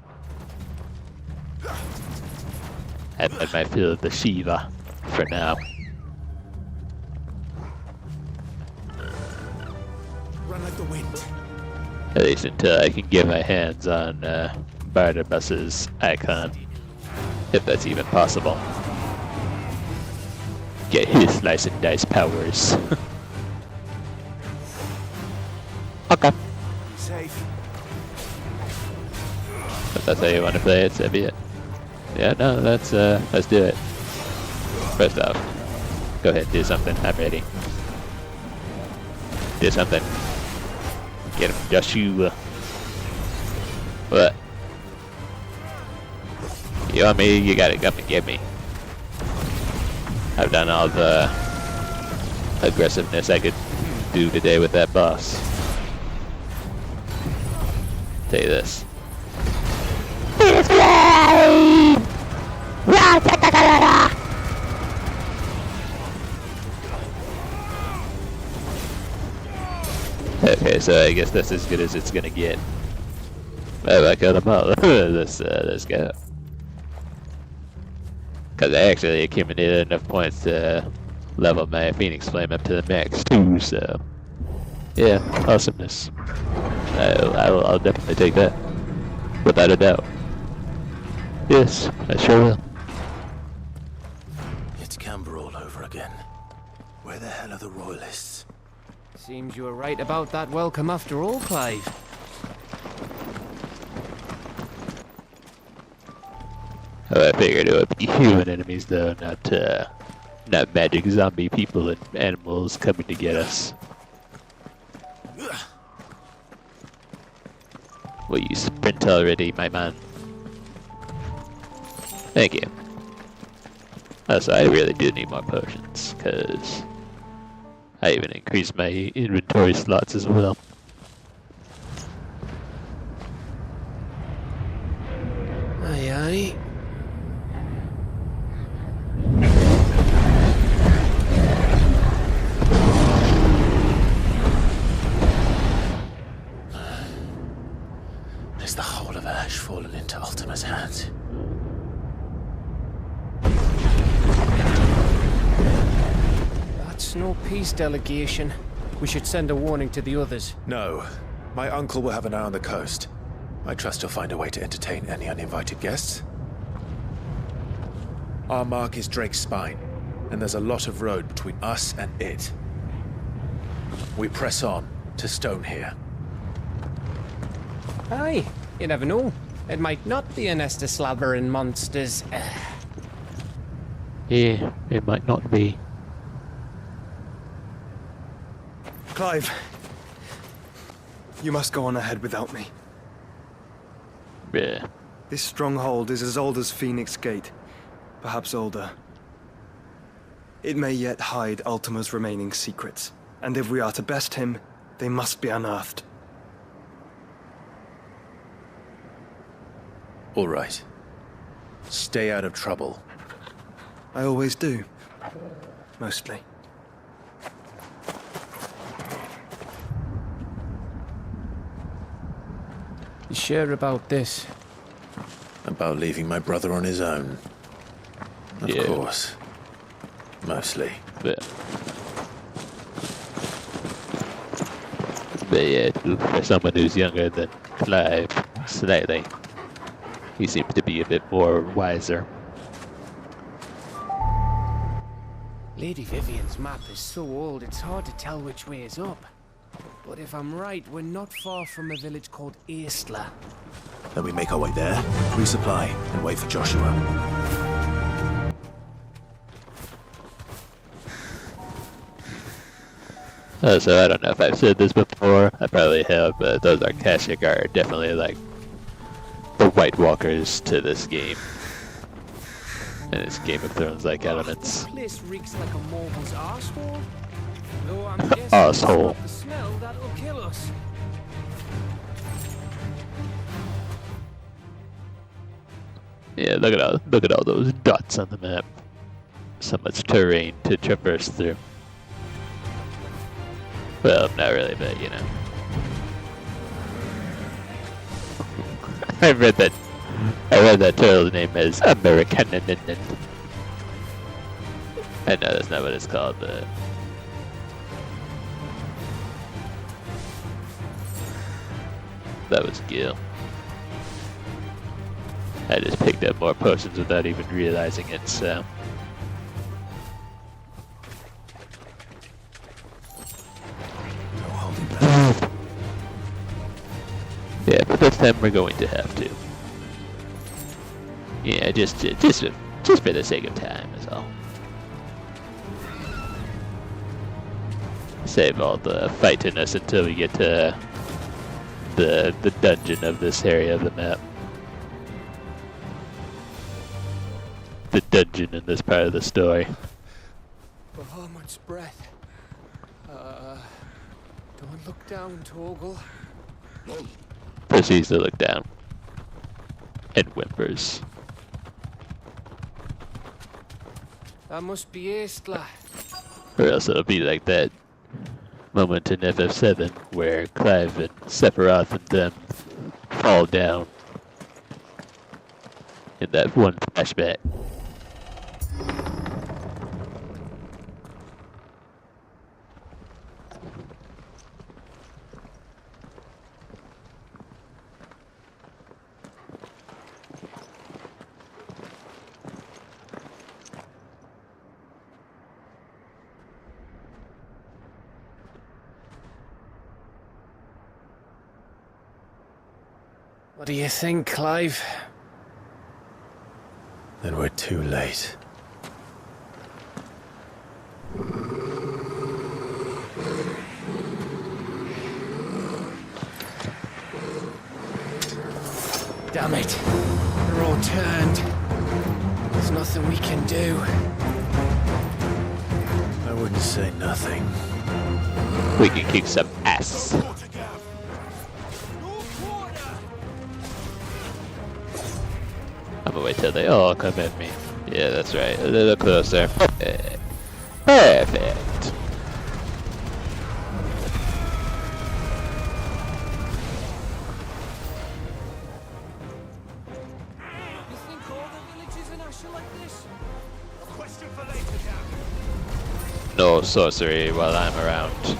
Speaker 1: I might feel the Shiva for now.
Speaker 3: Run like the wind.
Speaker 1: At least until I can get my hands on Barnabas's icon, if that's even possible. Get his slice and dice powers. Okay.
Speaker 3: Safe.
Speaker 1: If that's how you want to play it, so be it. Yeah, no, let's do it. First off, go ahead, do something. I'm ready. Do something. Get him, Joshua. What? You want me? You gotta come and get me. I've done all the aggressiveness I could do today with that boss. Tell you this. Okay, so I guess that's as good as it's gonna get. Oh, I killed them all. Let's go. Cause I actually accumulated enough points to level my Phoenix Flame up to the max too, so yeah, awesomeness. I'll definitely take that, without a doubt. Yes, I sure will.
Speaker 3: It's Camber all over again. Where the hell are the royalists?
Speaker 21: Seems you were right about that welcome after all, Clive.
Speaker 1: Oh, I figured it would be human enemies though, not magic zombie people and animals coming to get us. Will you sprint already, my man? Thank you. Also, I really do need more potions, because I even increased my inventory slots as well.
Speaker 21: Aye, aye.
Speaker 3: Is the whole of Ash fallen into Ultima's hands?
Speaker 21: That's no peace delegation. We should send a warning to the others.
Speaker 3: No. My uncle will have an eye on the coast. I trust he'll find a way to entertain any uninvited guests. Our mark is Drake's Spine, and there's a lot of road between us and it. We press on to Stone here.
Speaker 21: Aye, you never know. It might not be a nest of slabbering monsters.
Speaker 1: Yeah, it might not be.
Speaker 4: Clive, you must go on ahead without me.
Speaker 1: Yeah.
Speaker 4: This stronghold is as old as Phoenix Gate, perhaps older. It may yet hide Ultima's remaining secrets, and if we are to best him, they must be unearthed.
Speaker 3: All right. Stay out of trouble.
Speaker 4: I always do. Mostly.
Speaker 21: You sure about this?
Speaker 3: About leaving my brother on his own. Of course. Mostly.
Speaker 1: But yeah, for someone who's younger than Clive, slightly, he seems to be be a bit more wiser.
Speaker 21: Lady Vivian's map is so old it's hard to tell which way is up. But if I'm right, we're not far from a village called Eastla.
Speaker 3: Then we make our way there, resupply, and wait for Joshua.
Speaker 1: So I don't know if I've said this before, I probably have, but those Akashic are definitely like the White Walkers to this game. And it's Game of Thrones-like elements.
Speaker 21: This place reeks like a morble's arsehole. Though I'm guessing
Speaker 1: Asshole.
Speaker 21: it's not the smell that'll kill us.
Speaker 1: Yeah, look at all those dots on the map. So much terrain to traverse through. Well, not really, but you know. I read that turtle's name as American. I know that's not what it's called, but that was Gil. I just picked up more potions without even realizing it, so. Yeah, but this time we're going to have to. Yeah, just for the sake of time is all. Save all the fightiness until we get to the dungeon of this area of the map. The dungeon in this part of the story.
Speaker 21: Oh, much breath. Don't look down, Torgal.
Speaker 1: Proceeds to look down. And whimpers.
Speaker 21: That must be Eastla.
Speaker 1: Or else it'll be like that moment in FF7 where Clive and Sephiroth and them fall down in that one flashback.
Speaker 21: What do you think, Clive?
Speaker 3: Then we're too late.
Speaker 21: Damn it. They're all turned. There's nothing we can do.
Speaker 3: I wouldn't say nothing.
Speaker 1: We can kick some ass. I'm gonna wait till they all come at me. Yeah, that's right. A little closer. Perfect. Perfect.
Speaker 21: You think all the villages in Asher like this? A question for later, Gavin.
Speaker 1: No sorcery while I'm around.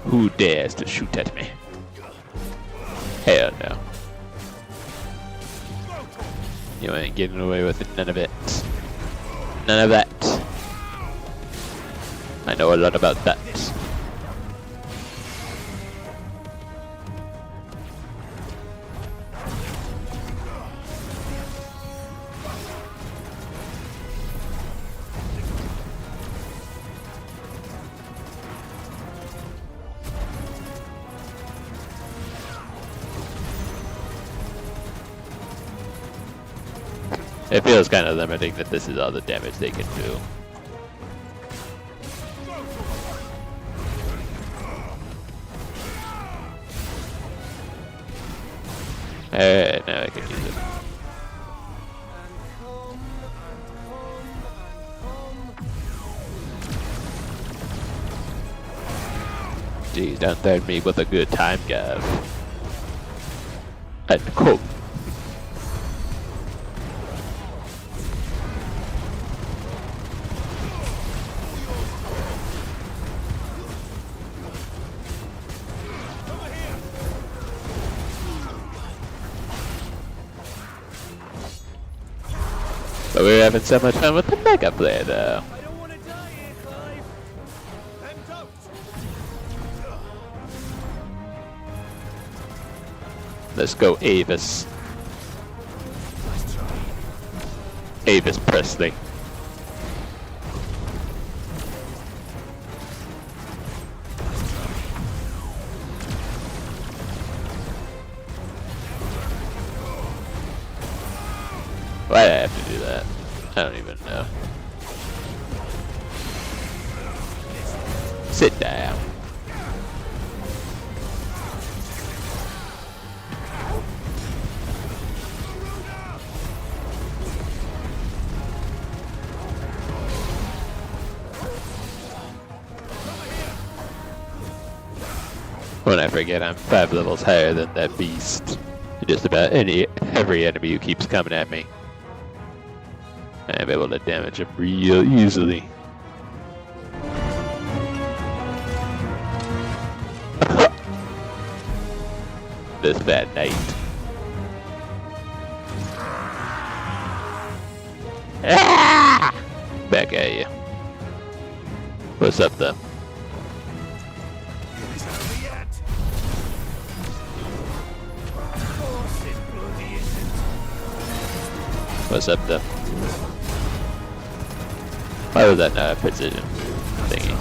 Speaker 1: Who dares to shoot at me? Hell no. You ain't getting away with it, none of it. None of that. I know a lot about that. It feels kind of limiting that this is all the damage they can do. Alright, now I can use it. Jeez, don't threaten me with a good time, Gav. And come. But we're having so much fun with the mega flare though. Let's go Avis. Avis Presley. Why did I have to do that? I don't even know. Sit down. When I forget I'm 5 levels higher than that beast. Just about every enemy who keeps coming at me. I'm able to damage him real easily. This fat knight. Ah! Back at you. What's up though? What's up though? Why was that not a precision thingy?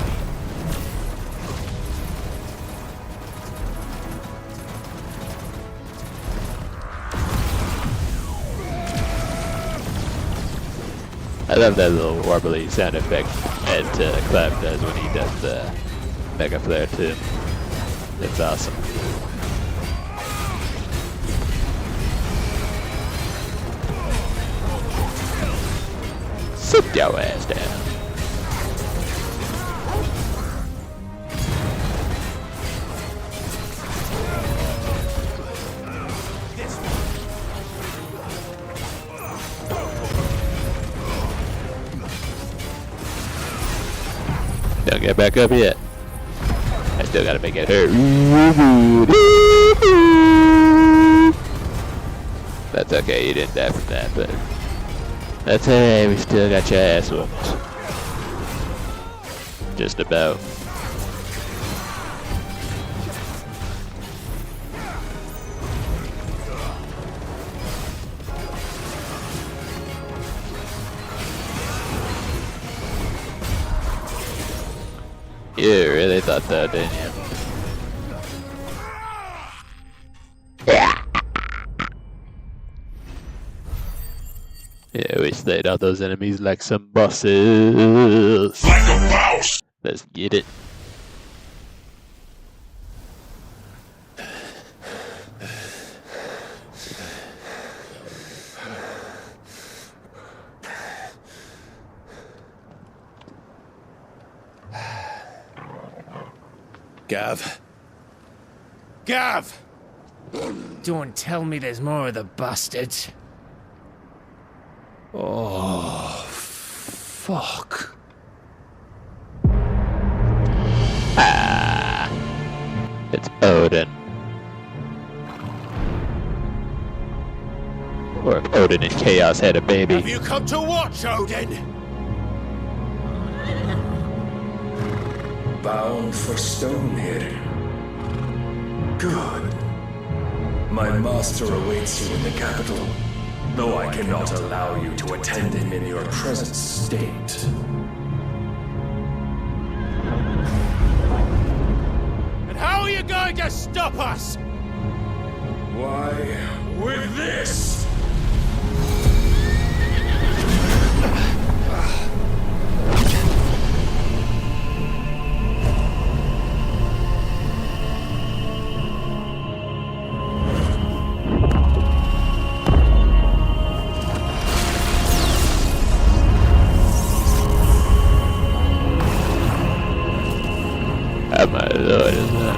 Speaker 1: I love that little warbly sound effect that Clap does when he does the Mega Flare too. It's awesome. Sit your ass down. Don't get back up yet. I still gotta make it hurt. That's okay, you didn't die from that, but that's hey, we still got your ass whooped. Just about. You really thought that, didn't you? Yeah, we slayed out those enemies like some bosses. Like a mouse! Let's get it.
Speaker 21: Gav? Gav! Don't tell me there's more of the bastards. Oh, fuck.
Speaker 1: Ah, it's Odin. Or if Odin and Chaos had a baby.
Speaker 21: Have you come to watch, Odin?
Speaker 6: Bound for Stonehead. Good. My master awaits you in the capital, though I cannot allow you to attend him in your present state.
Speaker 21: And how are you going to stop us?
Speaker 6: Why, with this!
Speaker 1: Oh my lord, isn't it?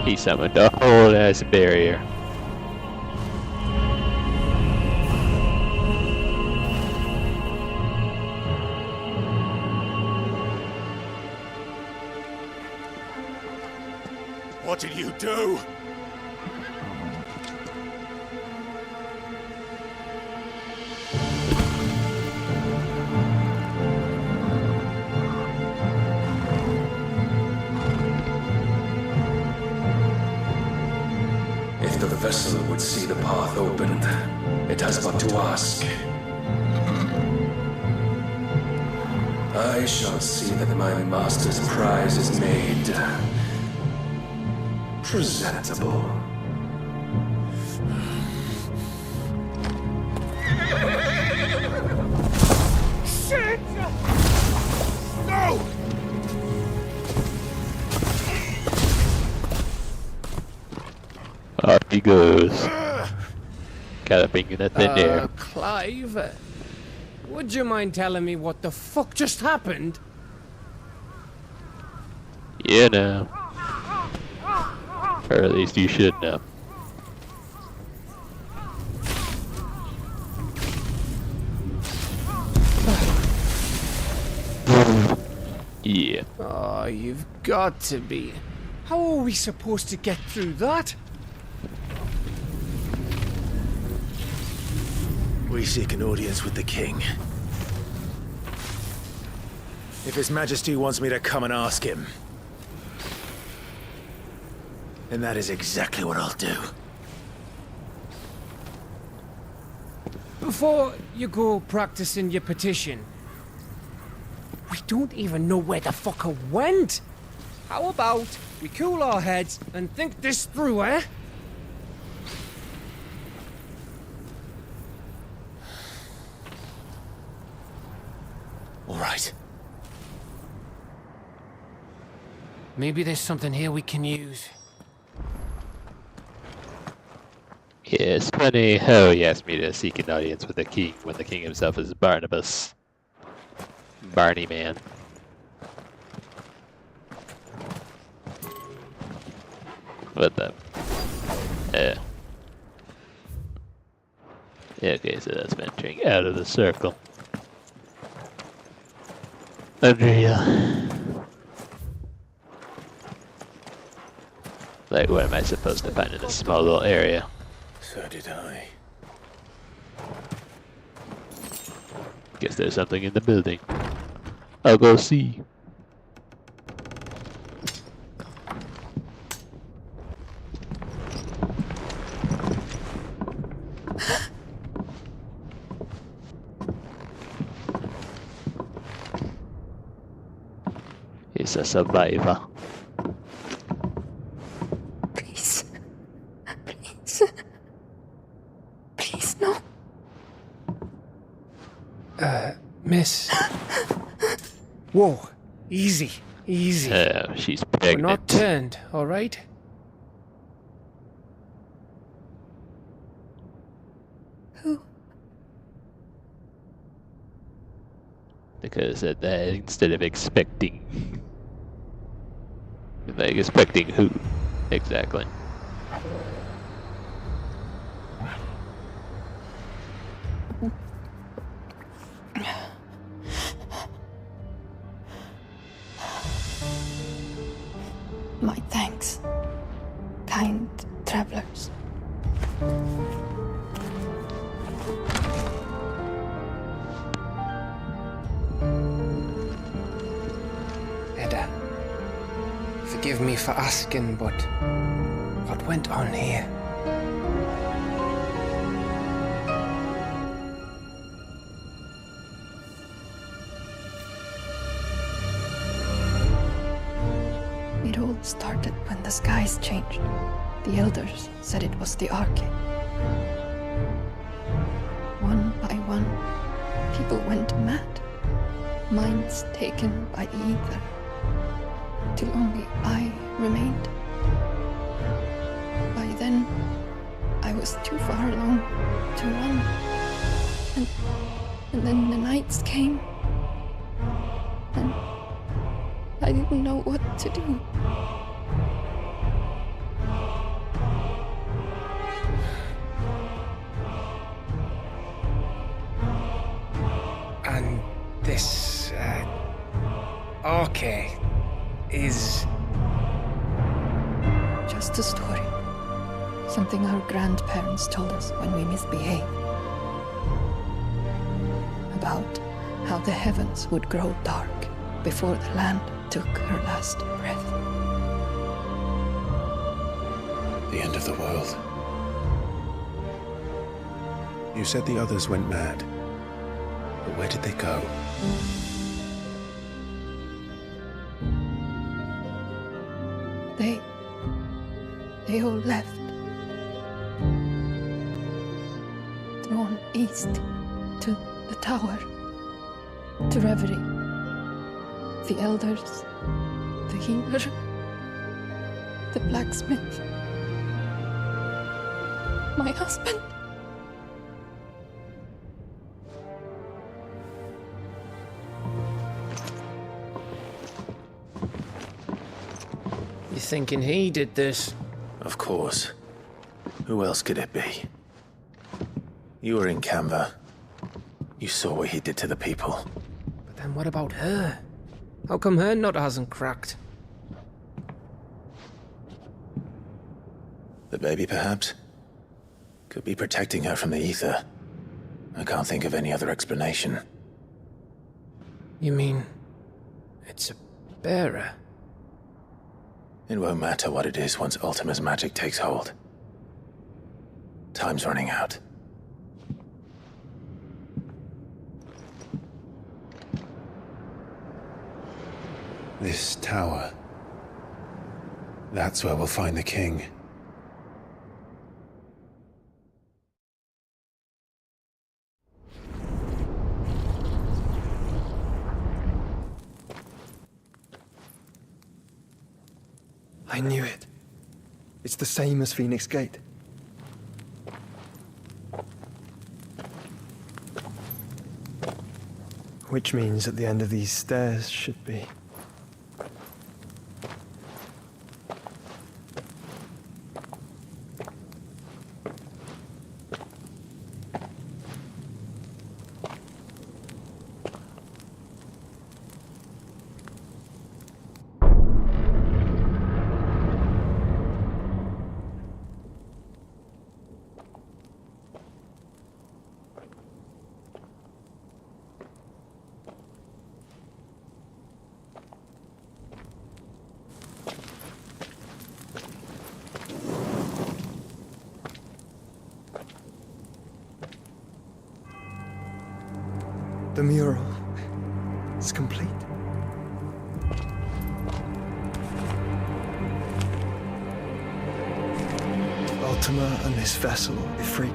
Speaker 1: He summoned a whole ass barrier.
Speaker 5: What did you do?
Speaker 6: If the vessel would see the path opened, it has but to ask. I shall see that my master's prize is made presentable.
Speaker 21: Shit! No!
Speaker 1: Up he goes. Galloping in the thin air.
Speaker 21: Clive, would you mind telling me what the fuck just happened?
Speaker 1: Yeah, no. Or at least you should know. Yeah.
Speaker 21: Oh, you've got to be. How are we supposed to get through that?
Speaker 3: We seek an audience with the king. If His Majesty wants me to come and ask him, then that is exactly what I'll do.
Speaker 21: Before you go practicing your petition, we don't even know where the fucker went. How about we cool our heads and think this through, eh?
Speaker 3: All right.
Speaker 21: Maybe there's something here we can use.
Speaker 1: Yeah, it's funny how he asked me to seek an audience with the king when the king himself is Barnabas. Barney man. What the? Yeah, okay, so that's venturing out of the circle. Unreal. Like, what am I supposed to find in a small little area?
Speaker 3: So did I.
Speaker 1: Guess there's something in the building. I'll go see. He's a survivor.
Speaker 15: Please. Please. Please, no.
Speaker 21: Miss. Whoa. Easy. Easy.
Speaker 1: Oh, she's
Speaker 21: We're
Speaker 1: pregnant.
Speaker 21: not turned, alright?
Speaker 15: Who?
Speaker 1: Because of that, instead of expecting... Like, expecting who? Exactly.
Speaker 15: My thanks, kind travelers.
Speaker 21: Edda, forgive me for asking, but what went on here?
Speaker 15: It all started when the skies changed. The elders said it was the Arcade. One by one, people went mad. Minds taken by the ether. Till only I remained. By then, I was too far along to run. And then the nights came. And I didn't know what to do.
Speaker 21: And this, Arcade is...
Speaker 7: about a story. Something our grandparents told us when we misbehaved. About how the heavens would grow dark before the land took her last breath.
Speaker 3: The end of the world. You said the others went mad. But where did they go?
Speaker 7: They all left. Drawn east to the tower. To reverie. The elders. The healer. The blacksmith. My husband.
Speaker 21: You thinking he did this?
Speaker 3: Of course. Who else could it be? You were in Canva. You saw what he did to the people.
Speaker 21: But then what about her? How come her nut hasn't cracked?
Speaker 3: The baby, perhaps? Could be protecting her from the ether. I can't think of any other explanation.
Speaker 21: You mean... it's a bearer?
Speaker 3: It won't matter what it is once Ultima's magic takes hold. Time's running out. This tower. That's where we'll find the king.
Speaker 4: I knew it. It's the same as Phoenix Gate. Which means at the end of these stairs should be... The mural is complete. Ultima and this vessel, Ifrit.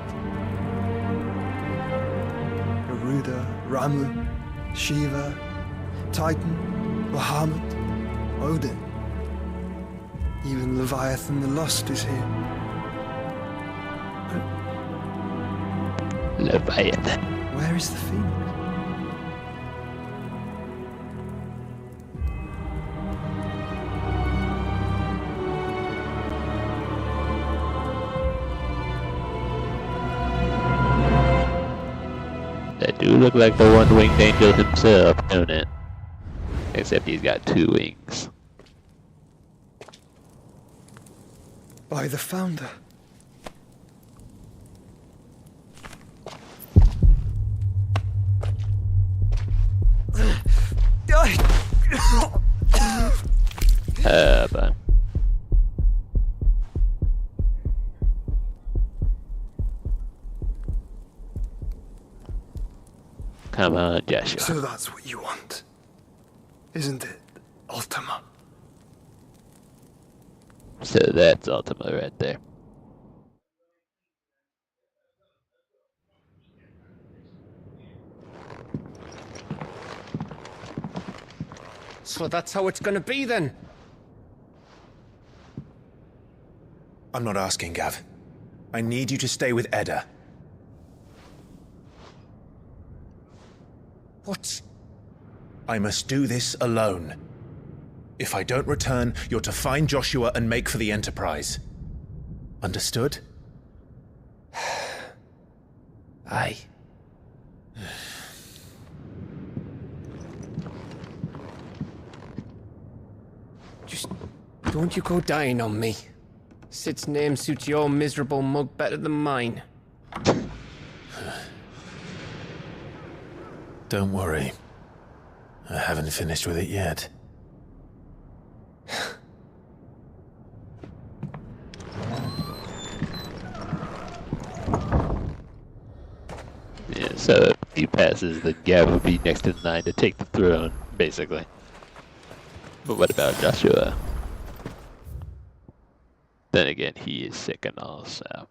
Speaker 4: Garuda, Ramu, Shiva, Titan, Bahamut, Odin. Even Leviathan the Lost is here.
Speaker 1: Leviathan.
Speaker 4: Where is the Phoenix?
Speaker 1: That do look like the one-winged angel himself, don't it? Except he's got 2 wings.
Speaker 4: By the Founder.
Speaker 1: But... Come on, Joshua.
Speaker 4: So that's what you want, isn't it, Ultima?
Speaker 1: So that's Ultima right there.
Speaker 21: So that's how it's gonna be then?
Speaker 3: I'm not asking, Gav. I need you to stay with Edda.
Speaker 21: What?
Speaker 3: I must do this alone. If I don't return, you're to find Joshua and make for the Enterprise. Understood?
Speaker 21: Aye. Just don't you go dying on me. Sid's name suits your miserable mug better than mine.
Speaker 3: Don't worry. I haven't finished with it yet.
Speaker 1: Yeah, so if he passes, the Gav will be next in line to take the throne, basically. But what about Joshua? Then again, he is sick and all, so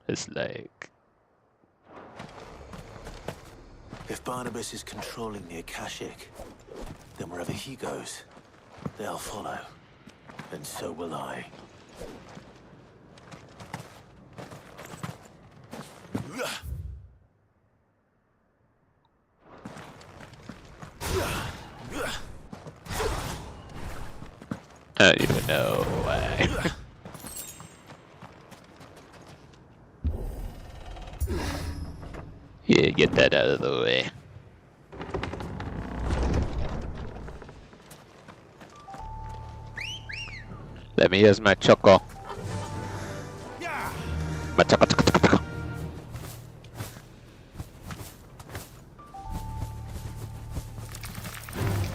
Speaker 1: it's like...
Speaker 3: If Barnabas is controlling the Akashic, then wherever he goes, they'll follow. And so will I.
Speaker 1: I don't even know why. Yeah, get that out of the way. Let me use my choco. My choco, choco, choco, choco.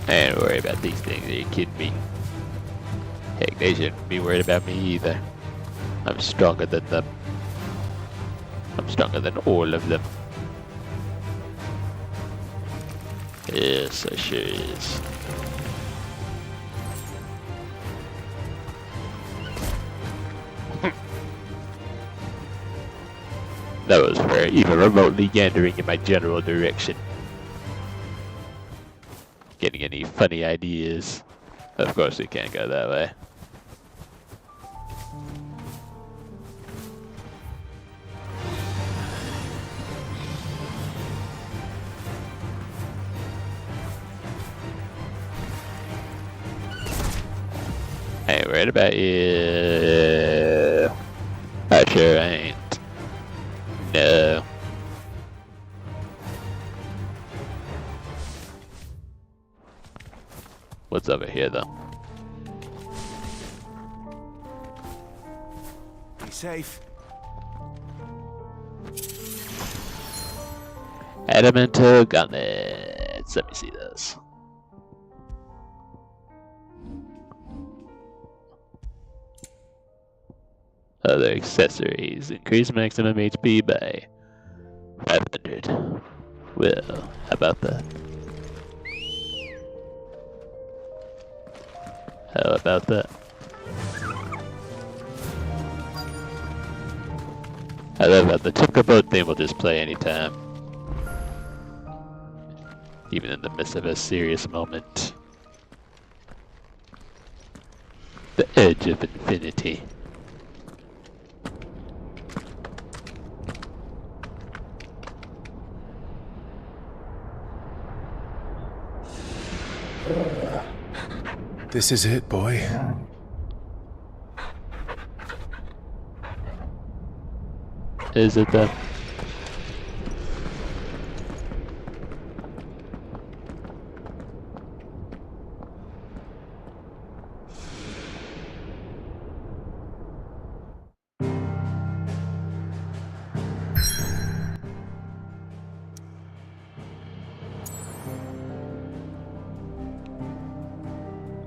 Speaker 1: I ain't worried about these things, are you kidding me? Heck, they shouldn't be worried about me either. I'm stronger than them. I'm stronger than all of them. Yes, I sure is. That was for even remotely yandering in my general direction. Getting any funny ideas? Of course we can't go that way. I ain't worried about you. I sure ain't. No. What's over here though?
Speaker 3: Be safe.
Speaker 1: Adamantine gauntlets. Let me see those. Other accessories. Increase maximum HP by 500. Well, how about that? How about that? I love how the Chocobo theme will just play anytime. Even in the midst of a serious moment. The edge of infinity.
Speaker 3: This is it, boy.
Speaker 1: Is it though?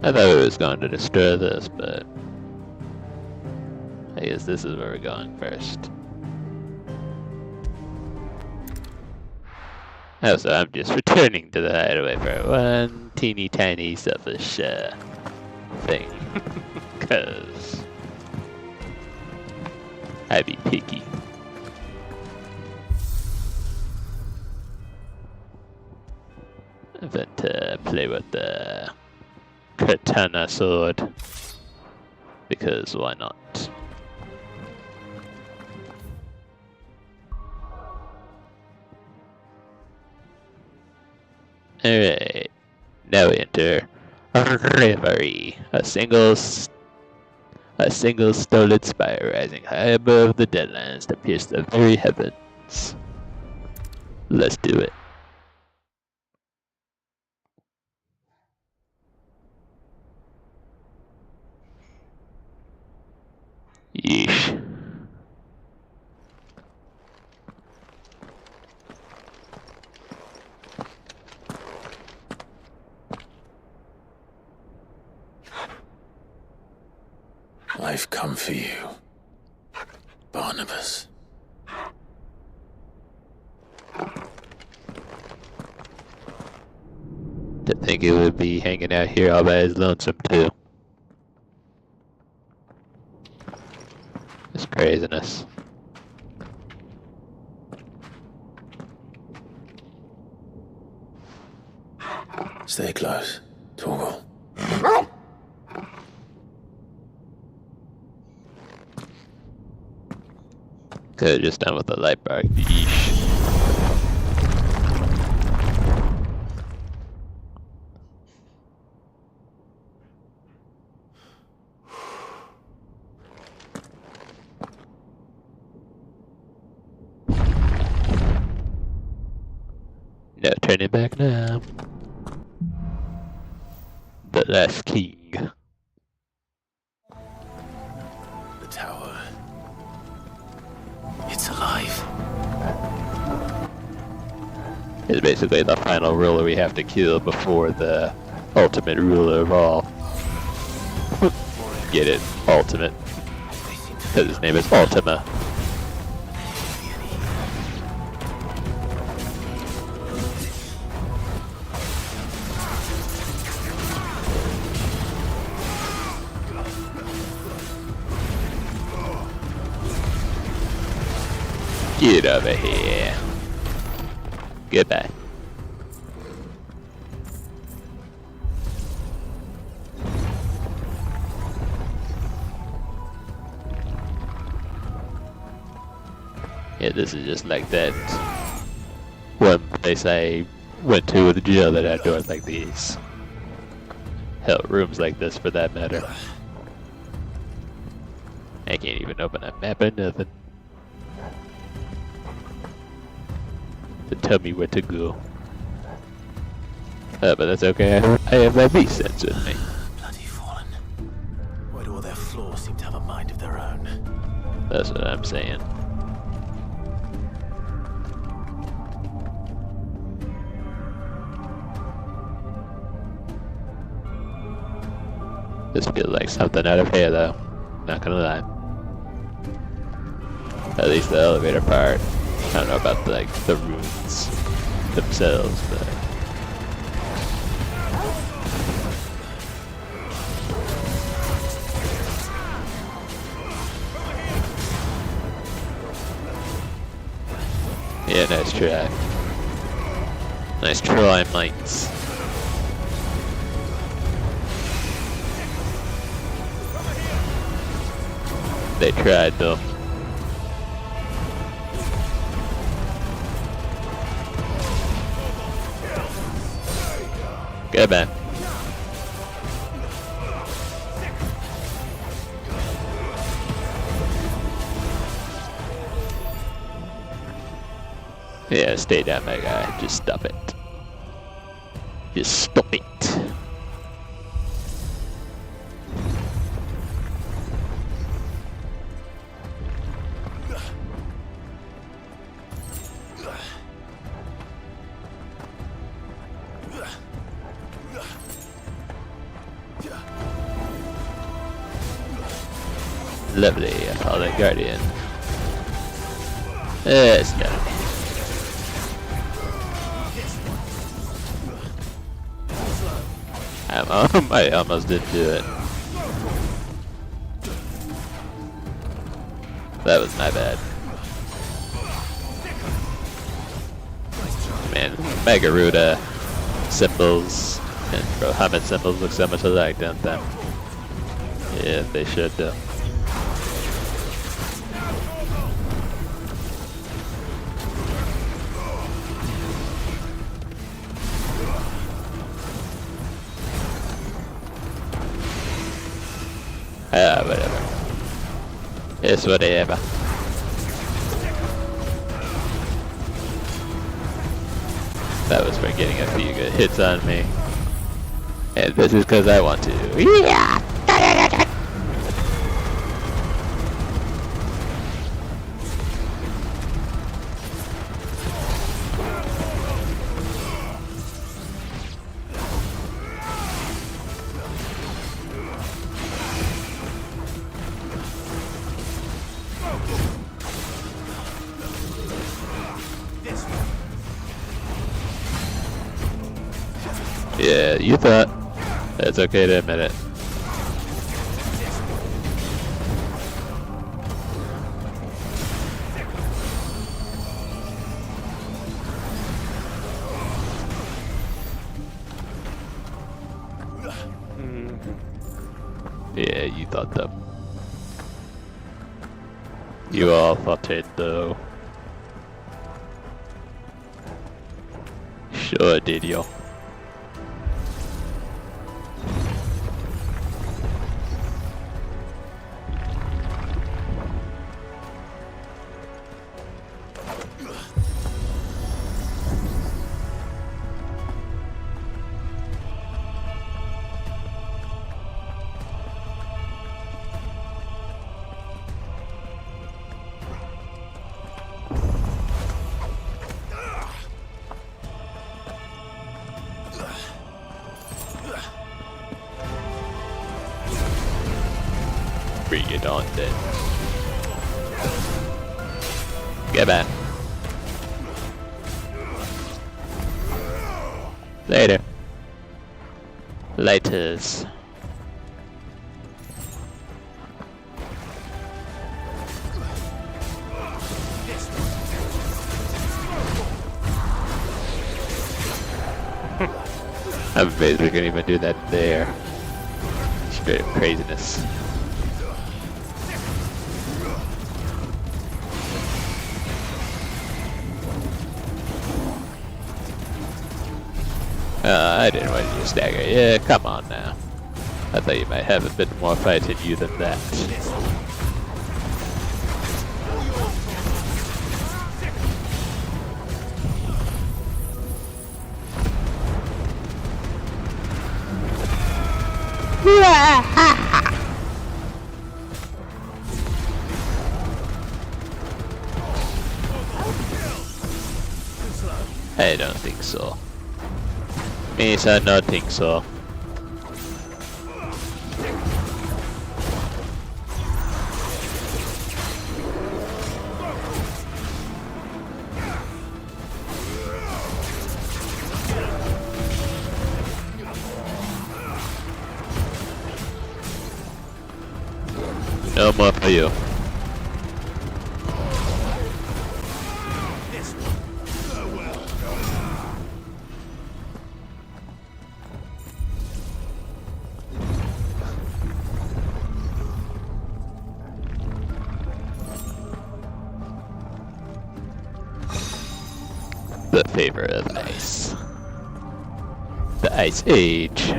Speaker 1: I thought we was going to destroy this, but I guess this is where we're going first. Oh, so I'm just returning to the hideaway for one teeny tiny selfish thing. Cause I be picky. Then to play with the katana sword, because why not? Alright, now we enter Reverie, a single stolen spire rising high above the Deadlands to pierce the very heavens. Let's do it.
Speaker 3: I've come for you, Barnabas.
Speaker 1: To think he would be hanging out here all by his lonesome too. It's craziness.
Speaker 3: Stay close, Torgal.
Speaker 1: Could've just done with the light bar. Yeesh. No turning back now. The last king.
Speaker 3: The tower. It's alive.
Speaker 1: It's basically the final ruler we have to kill before the ultimate ruler of all. Get it? Ultimate. Because his name is Ultima. Get over here. Goodbye. Yeah, this is just like that one place I went to with a jail that had doors like these. Hell, rooms like this for that matter. I can't even open a map or nothing to tell me where to go. But that's okay, I have my beast sense with me.
Speaker 3: Bloody fallen. Why do all their flaws seem to have a mind of their own?
Speaker 1: That's what I'm saying. This feels like something out of Halo, not gonna lie. At least the elevator part. I don't know about like the rooms themselves, but yeah, nice try. Nice try, mates. They tried though. Good man. Yeah, stay down, my guy. Just stop it. Just stop it. Lovely, I call that Guardian. Let's go. I almost didn't do it. That was my bad. Man, Megaruda symbols and Bahamut symbols look so much alike, don't they? Yeah, they should do. Whatever. It's whatever. That was for getting a few good hits on me. And this is because I want to. Yeah! Yeah, you thought. It's okay to admit it. Yeah, you thought that. You all thought it though. Sure did you. Bring it on then. Get back. Later. Laters. I'm amazed we can even do that there. Straight up craziness. I didn't want you to stagger. Yeah, come on now. I thought you might have a bit more fight in you than that. I don't think so. Yes, I don't think so. No more for you. The favor of ice. The Ice Age.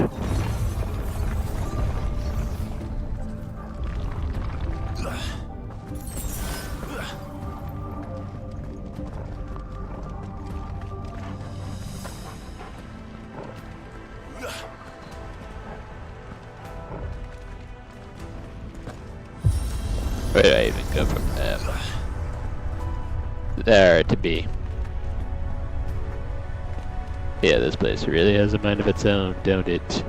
Speaker 1: Where do I even go from there? There to be. Yeah, this place really has a mind of its own, don't it?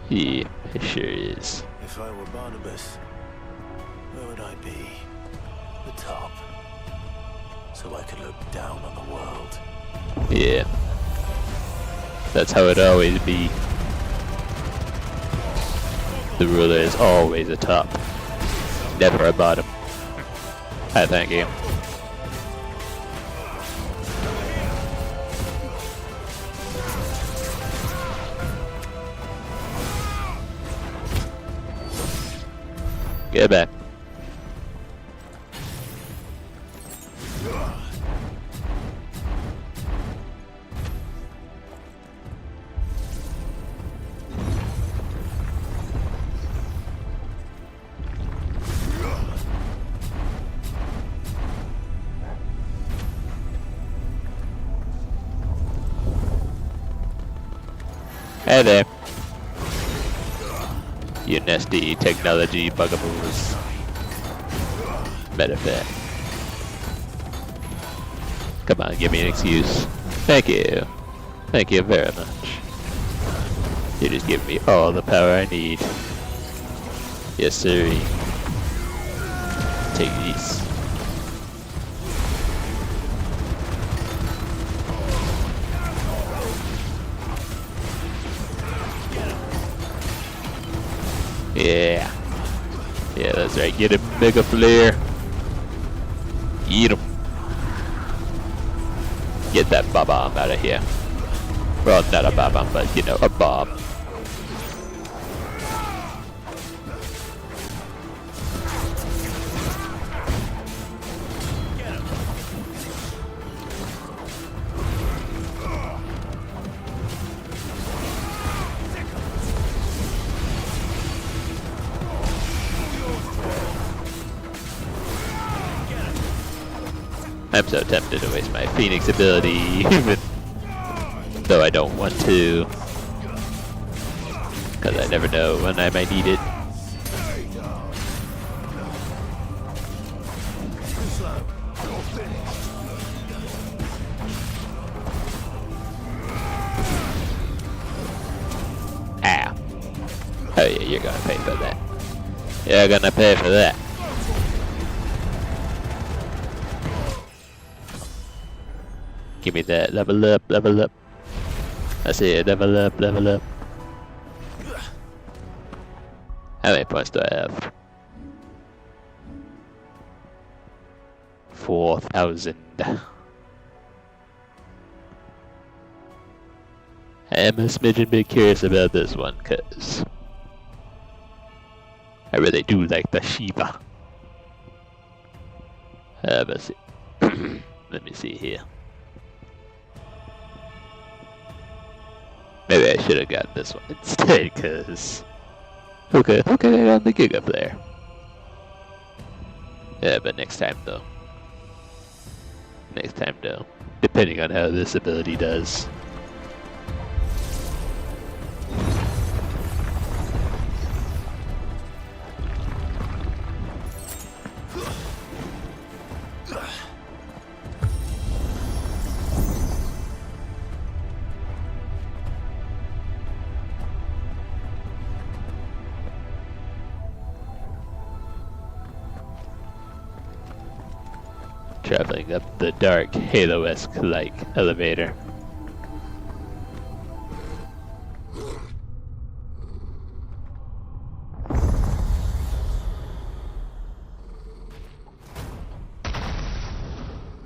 Speaker 1: Yeah, it sure is.
Speaker 3: If I were Barnabas, where would I be? The top. So I could look down on the world.
Speaker 1: Yeah. That's how it always be. The ruler is always a top. Never a bottom. I thank you. Get back. Hey there. You nasty technology bugaboos. Metaphor. Come on, give me an excuse. Thank you. Thank you very much. You just give me all the power I need. Yes, sir. Take these. Yeah. Yeah, that's right. Get him, Mega Flare. Eat him. Get that bomb out of here. Well, not a bomb, but you know, a bomb. I'm so tempted to waste my Phoenix ability, even though I don't want to, because I never know when I might need it. Ah. Oh yeah, you're gonna pay for that. You're gonna pay for that. Give me that. Level up, level up. I see it. Level up, level up. How many points do I have? 4,000. I am a smidgen bit curious about this one, cause I really do like the Shiva. Let's see. Let me see here. Maybe I should have gotten this one instead, cause okay, I got the Giga Flare. Yeah, but next time though. Next time though. Depending on how this ability does. Traveling up the dark, Halo-esque like elevator.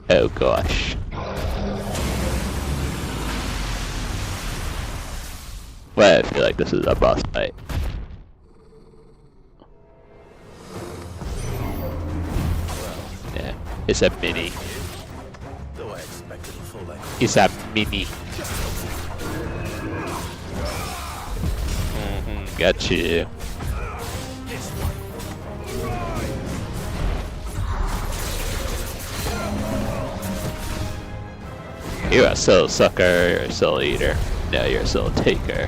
Speaker 1: Oh gosh. Well, I feel like this is a boss fight. It's a mini. It's a mini. Got you. You're a soul sucker, you're a soul eater. No, you're a soul taker.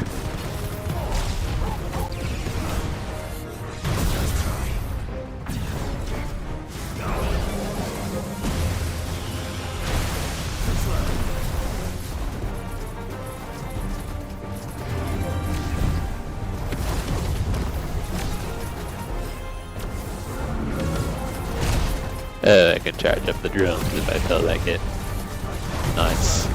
Speaker 1: I can charge up the drones if I feel like it. Nice.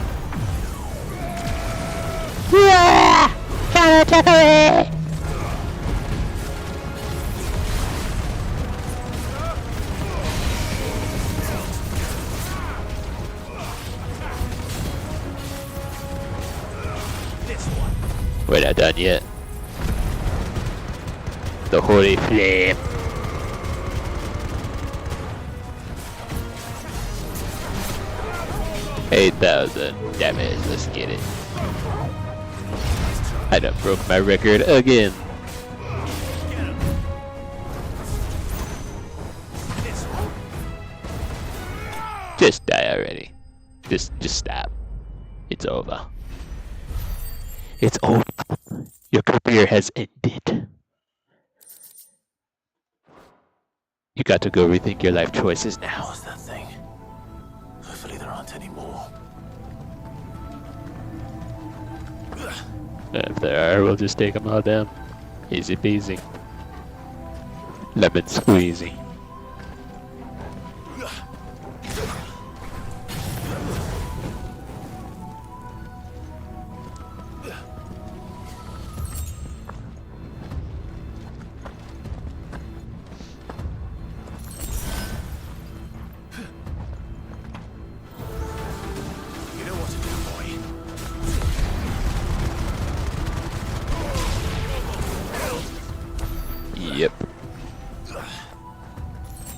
Speaker 1: Yeah! Counter away! We're not done yet. The holy flame. $8,000 damage, let's get it. I done broke my record again. Just die already. Just stop. It's over. It's over. Your career has ended. You got to go rethink your life choices now.
Speaker 3: What's that thing? Hopefully there aren't any more.
Speaker 1: If there are, we'll just take them all down. Easy peasy. Lemon squeezy.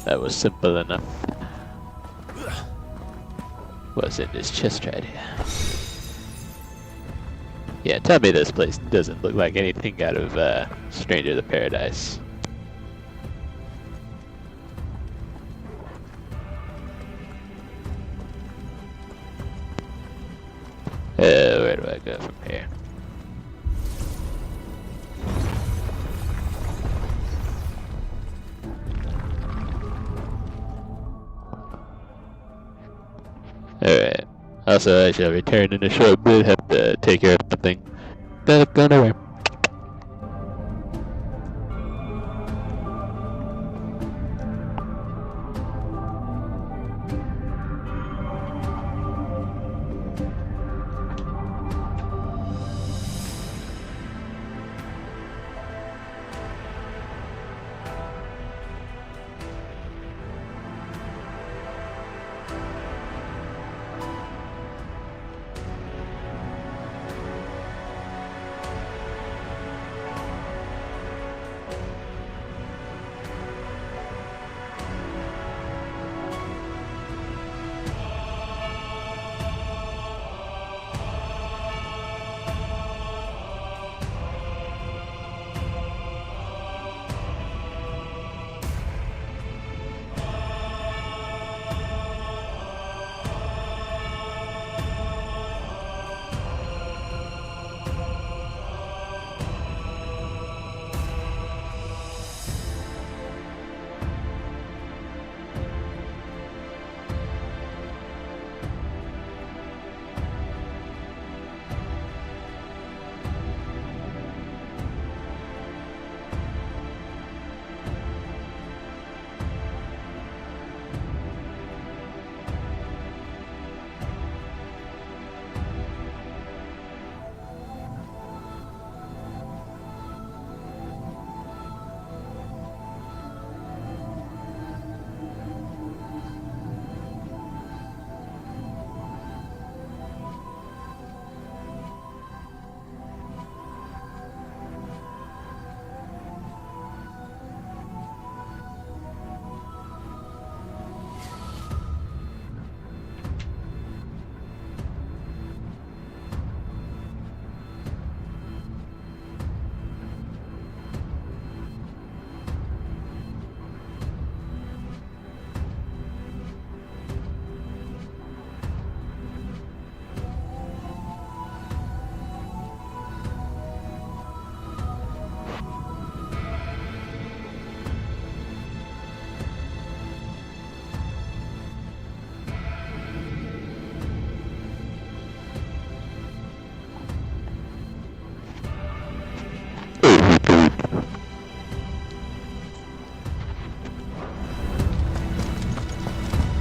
Speaker 1: That was simple enough. What's in this chest right here? Yeah, tell me this place doesn't look like anything out of Stranger to Paradise. Where do I go from here? Alright. Also, I shall return in a short bit. Have to take care of something. That's gone away.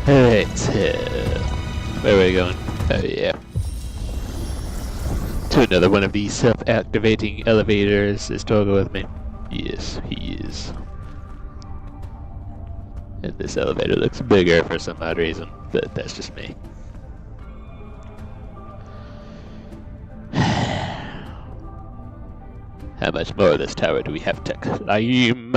Speaker 1: Alright, where are we going? Oh yeah. To another one of these self-activating elevators. Is Togo with me? Yes, he is. And this elevator looks bigger for some odd reason, but that's just me. How much more of this tower do we have to climb?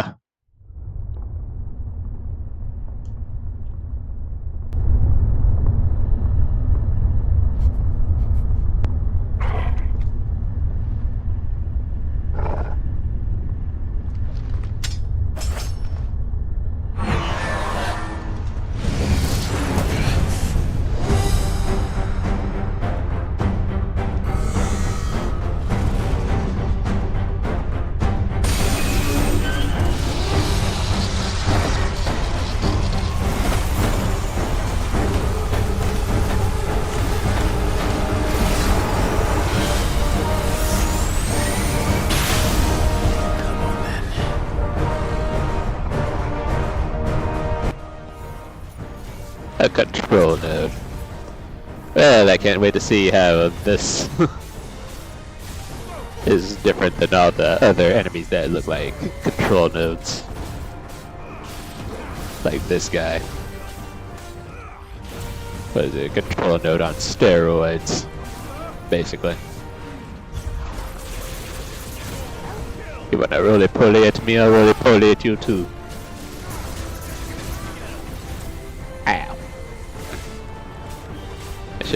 Speaker 1: A control node. Well, I can't wait to see how this is different than all the other enemies that look like control nodes. Like this guy. What is it? Control node on steroids, basically. You wanna roly-poly at me, I'll roly-poly at you too.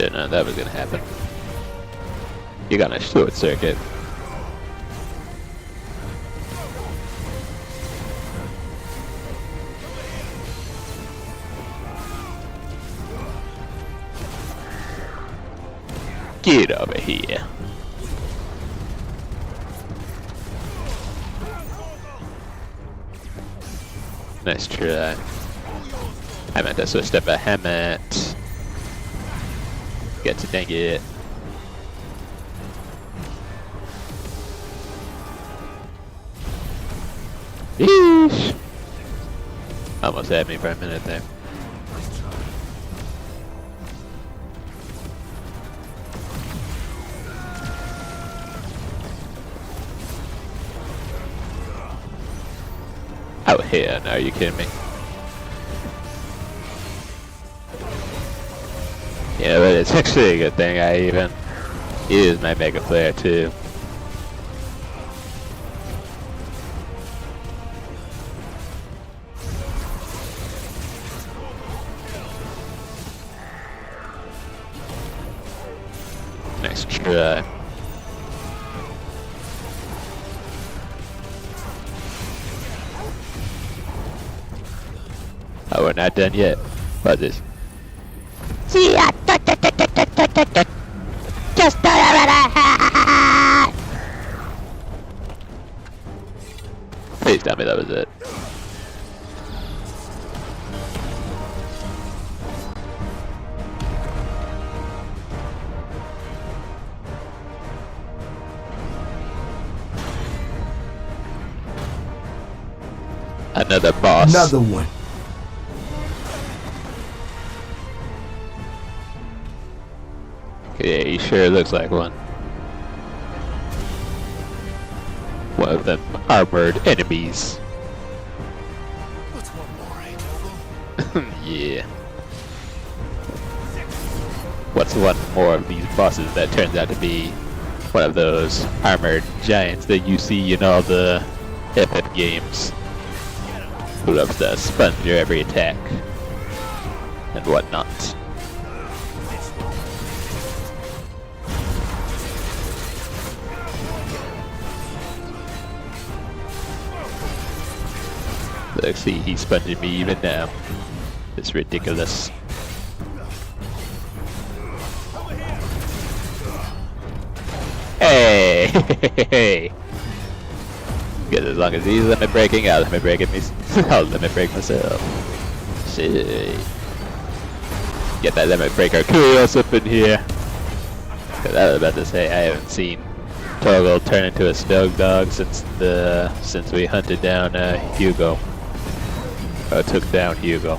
Speaker 1: Should've known that was gonna happen. You got a short circuit. Get over here. Nice try. I meant to switch up a helmet. Get to dang it. Yeesh. Almost had me for a minute there. Oh here, no, are you kidding me? Yeah, but it's actually a good thing I even use my Mega Flare too. Nice try. Oh, we're not done yet. What is this? Just please tell me that was it. Another boss.
Speaker 22: Another one.
Speaker 1: Yeah, he sure looks like one. One of them armored enemies.
Speaker 22: What's one more,
Speaker 1: Yeah. What's one more of these bosses that turns out to be one of those armored giants that you see in all the FF games? Who loves to sponge your every attack and whatnot. Let's see, he's sponging me even now. It's ridiculous. Hey! Because as long as he's limit breaking, I'll limit break I'll limit break myself. Shit. Get that limit breaker Curios up in here. Cause I was about to say I haven't seen Torgal turn into a snow dog since we hunted down Hugo. Took down Hugo.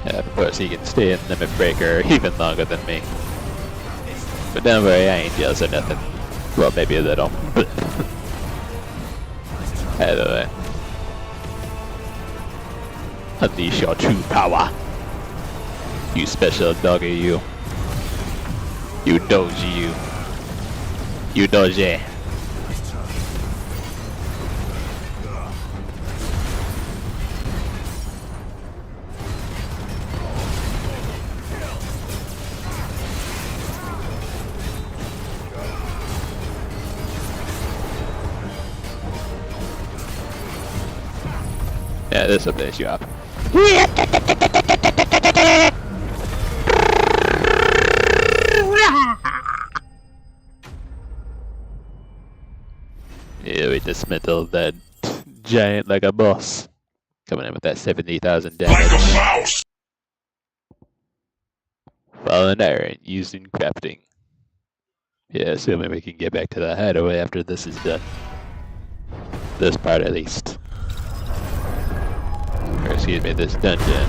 Speaker 1: Yeah, of course he can stay in Limit Breaker even longer than me. But don't worry, I ain't jealous or nothing. Well, maybe a little. Either way. Unleash your true power. You special doggy, you. You doji, you. You doji. Yeah, this will finish you up. Yeah, we dismantled that giant like a boss. Coming in with that 70,000 damage. Like a mouse! Fallen iron used in crafting. Yeah, assuming we can get back to the hideaway after this is done. This part at least. Or excuse me, this dungeon.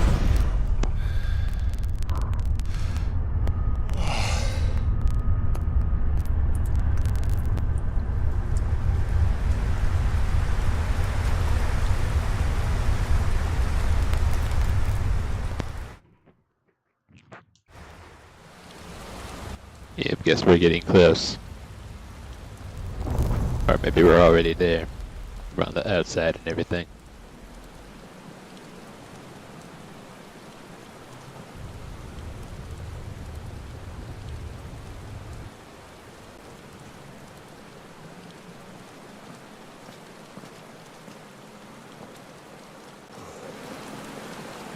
Speaker 1: Yep, guess we're getting close. Or maybe we're already there. We're on the outside and everything.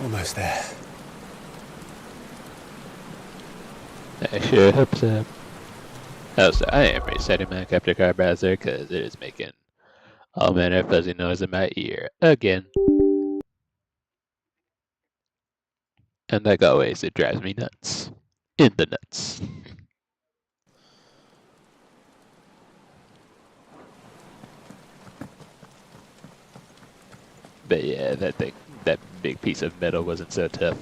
Speaker 22: Almost there.
Speaker 1: I sure hope so. Also, I am resetting my capture card browser because it is making all manner of fuzzy noise in my ear again. And like always, it drives me nuts. In the nuts. But yeah, that big piece of metal wasn't so tough.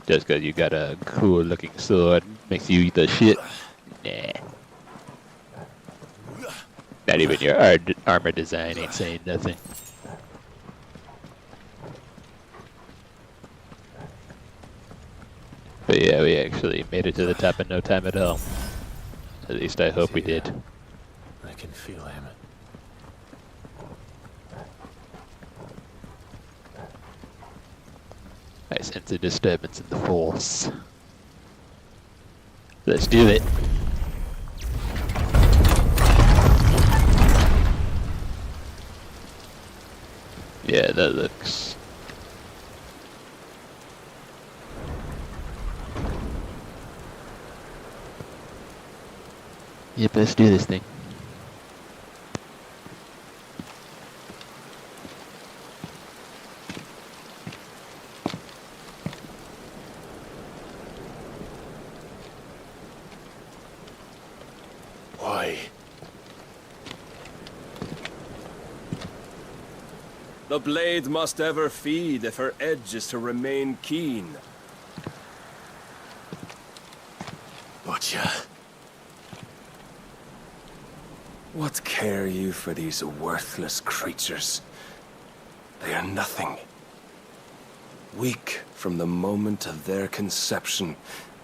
Speaker 1: Just because you got a cool looking sword makes you eat the shit? Nah. Not even your armor design ain't saying nothing. But yeah, we actually made it to the top in no time at all. At least I hope we did.
Speaker 3: I can feel him.
Speaker 1: I sense a disturbance in the force. Let's do it. Yeah, that looks... Yep, let's do this thing.
Speaker 3: Why?
Speaker 8: The blade must ever feed if her edge is to remain keen.
Speaker 3: Butcher.
Speaker 8: What care you for these worthless creatures? They are nothing. Weak from the moment of their conception,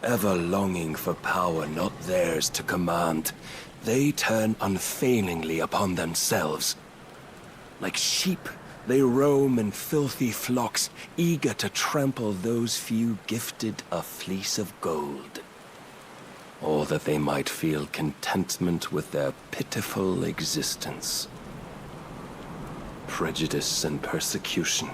Speaker 8: ever longing for power not theirs to command, they turn unfailingly upon themselves. Like sheep, they roam in filthy flocks, eager to trample those few gifted a fleece of gold. Or that they might feel contentment with their pitiful existence. Prejudice and persecution,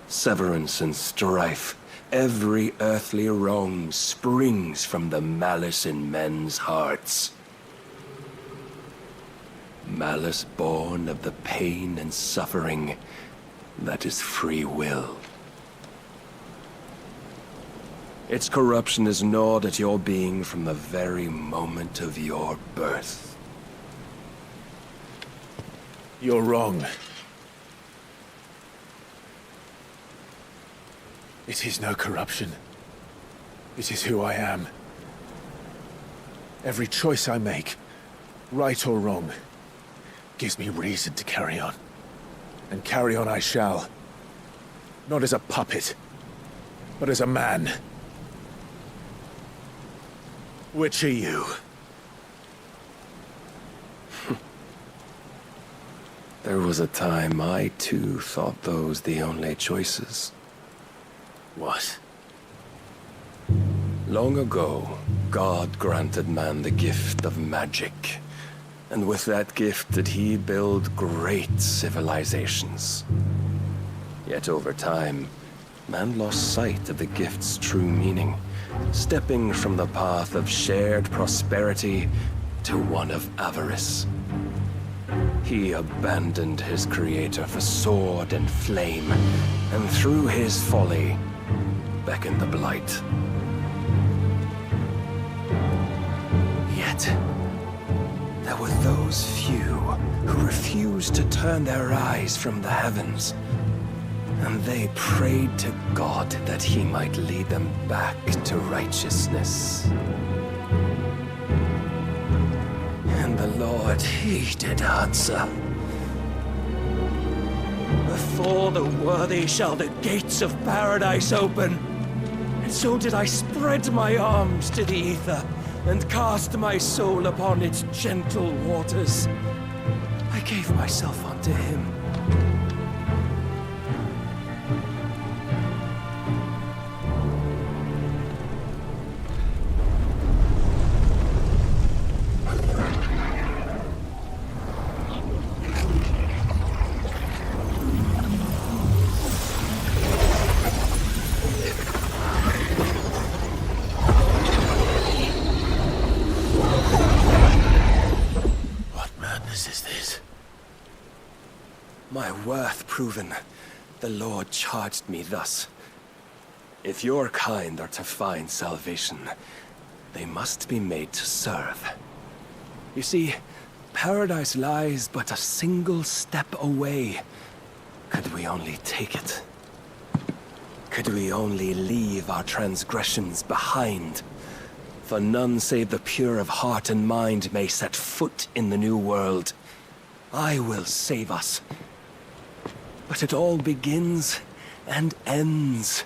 Speaker 8: severance and strife, every earthly wrong springs from the malice in men's hearts. Malice born of the pain and suffering that is free will. Its corruption is gnawed at your being from the very moment of your birth.
Speaker 3: You're wrong. It is no corruption. It is who I am. Every choice I make, right or wrong, gives me reason to carry on. And carry on I shall. Not as a puppet, but as a man. Which are you?
Speaker 8: There was a time I too thought those the only choices.
Speaker 3: What?
Speaker 8: Long ago, God granted man the gift of magic. And with that gift did he build great civilizations. Yet over time, man lost sight of the gift's true meaning, stepping from the path of shared prosperity to one of avarice. He abandoned his creator for sword and flame, and through his folly, beckoned the blight. Yet, there were those few who refused to turn their eyes from the heavens, and they prayed to God that he might lead them back to righteousness. And the Lord, he did answer. Before the worthy shall the gates of paradise open,
Speaker 21: And so did I spread my arms to the ether, and cast my soul upon its gentle waters. I gave myself unto him. My worth proven, the Lord charged me thus. If your kind are to find salvation, they must be made to serve. You see, paradise lies but a single step away. Could we only take it? Could we only leave our transgressions behind? For none save the pure of heart and mind may set foot in the new world. I will save us. But it all begins and ends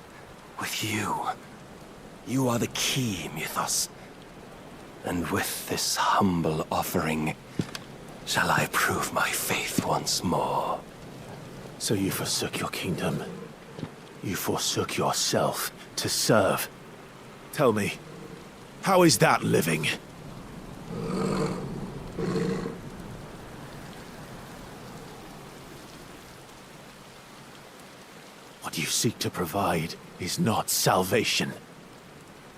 Speaker 21: with you. You are the key, Mythos. And with this humble offering, shall I prove my faith once more.
Speaker 3: So you forsook your kingdom. You forsook yourself to serve. Tell me, how is that living? What you seek to provide is not salvation.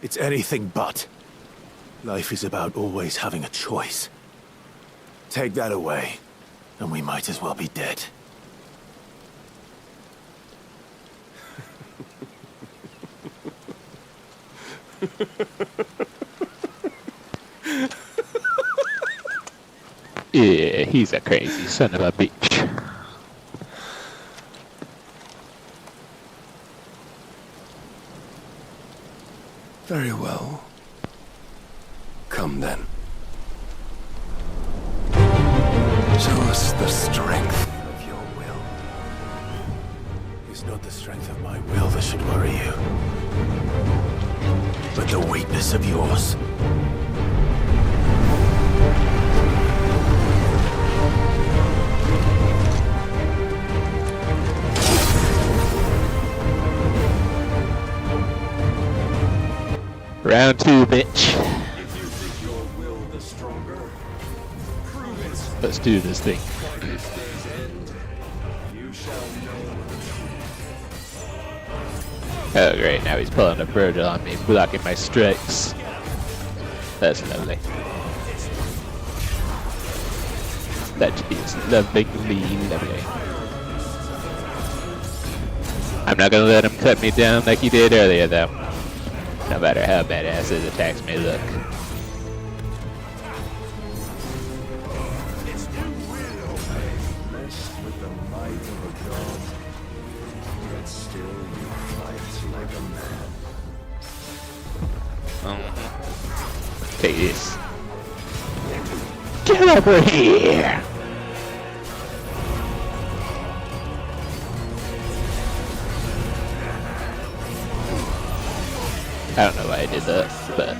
Speaker 3: It's anything but. Life is about always having a choice. Take that away, and we might as well be dead.
Speaker 1: Yeah, he's a crazy son of a bitch.
Speaker 8: Very well. Come then. Show us the strength of your will.
Speaker 3: It's not the strength of my will that should worry you, but the weakness of yours.
Speaker 1: Round two, bitch.
Speaker 6: If you think your will the stronger, prove it.
Speaker 1: Let's do this thing.
Speaker 6: For this day's end, you shall know the truth.
Speaker 1: Oh great, now he's pulling a bird on me, blocking my strikes. That's lovely. That is lovely. I'm not gonna let him cut me down like he did earlier though. No matter how badass his attacks may look.
Speaker 6: Blessed with the might of a god, yet still you fight like a man.
Speaker 1: Take this. Get over here! I don't know why I did that, but...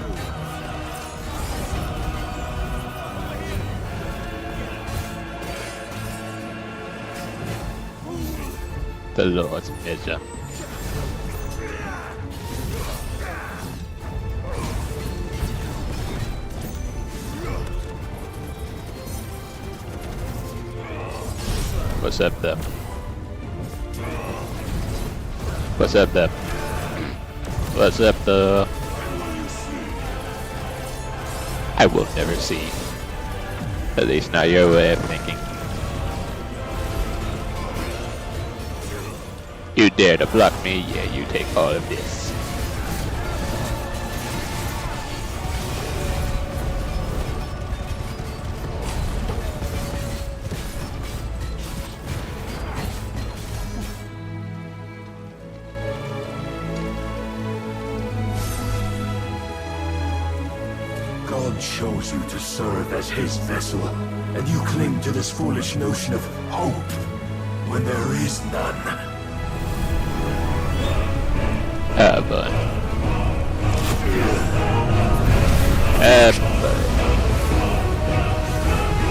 Speaker 1: The Lord's measure. What's up, though? What's up, though? What's up, though? I will never see. At least not your way of thinking. You dare to block me? Yeah, you take all of this.
Speaker 6: God chose you to serve as his vessel, and you cling to this foolish notion of hope when there is none.
Speaker 1: Oh boy.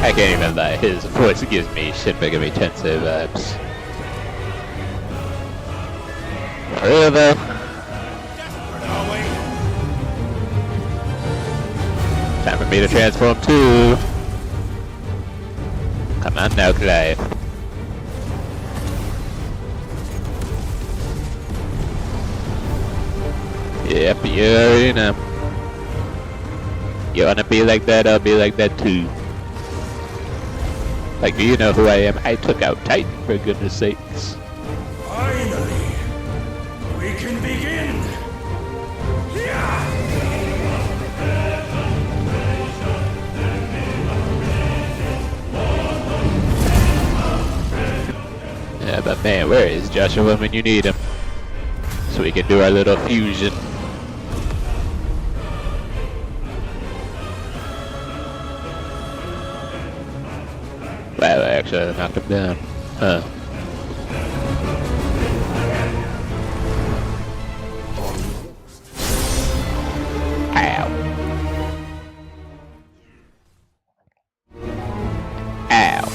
Speaker 1: I can't even lie, his voice gives me Shin Megami Tensei vibes. For real though? Time for me to transform too. Come on now, Clive. Yep, you already know. You wanna be like that, I'll be like that too. Like, do you know who I am? I took out Titan, for goodness sakes.
Speaker 6: Finally, we can begin.
Speaker 1: Yeah, but man, where is Joshua when you need him? So we can do our little fusion. Wow, actually, I knocked him down. Huh. Ow. Ow.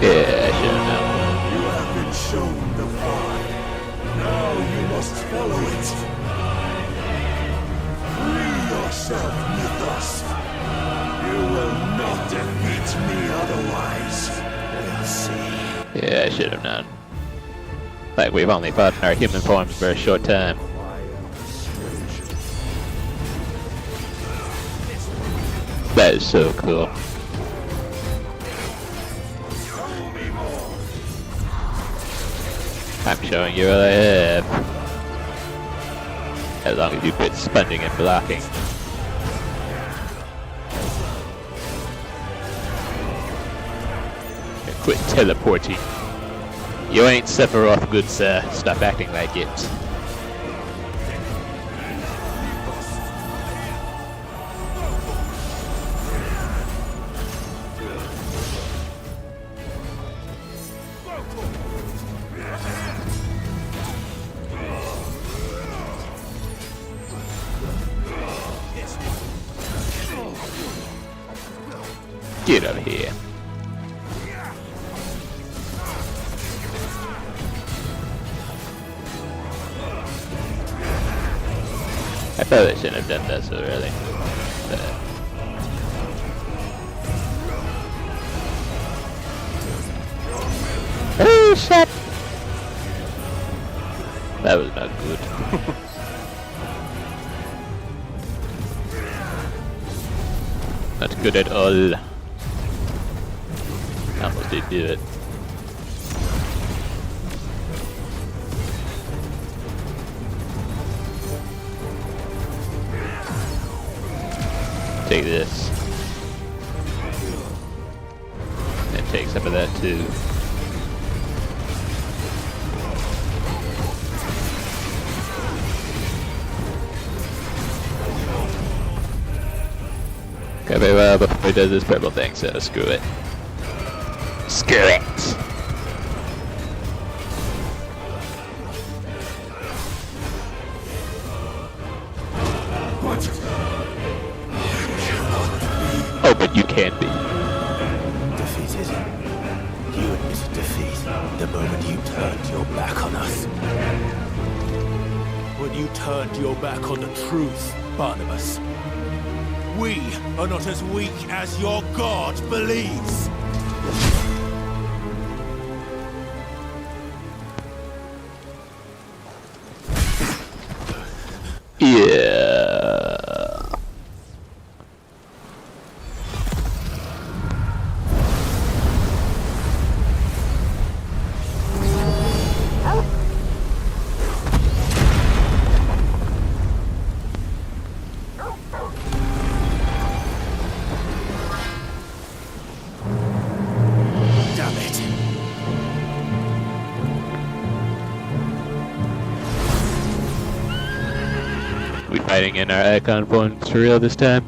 Speaker 1: Yeah, I should know.
Speaker 6: You have been shown the path. Now you must follow it. Free yourself with us. You will not defeat me otherwise. We'll see.
Speaker 1: Yeah, I should have known. Like, we've only fought in our human forms for a short time. That is so cool. I'm showing you what I have. As long as you quit sponging and blocking. And quit teleporting. You ain't Sephiroth, good sir. Stop acting like it. Get over here. I probably shouldn't have done that so early. Oh shit! That was not good. Not good at all. Almost did do it. Take this. And take some of that too. Okay, very well before he does this purple thing, so screw it. Screw it! Oh, but you can be.
Speaker 3: Defeated. You admitted defeat the moment you turned your back on us. When you turned your back on the truth, Barnabas. We are not as weak as your god believes.
Speaker 1: Yeah.
Speaker 3: Damn it.
Speaker 1: We fighting in our icon forms for real this time?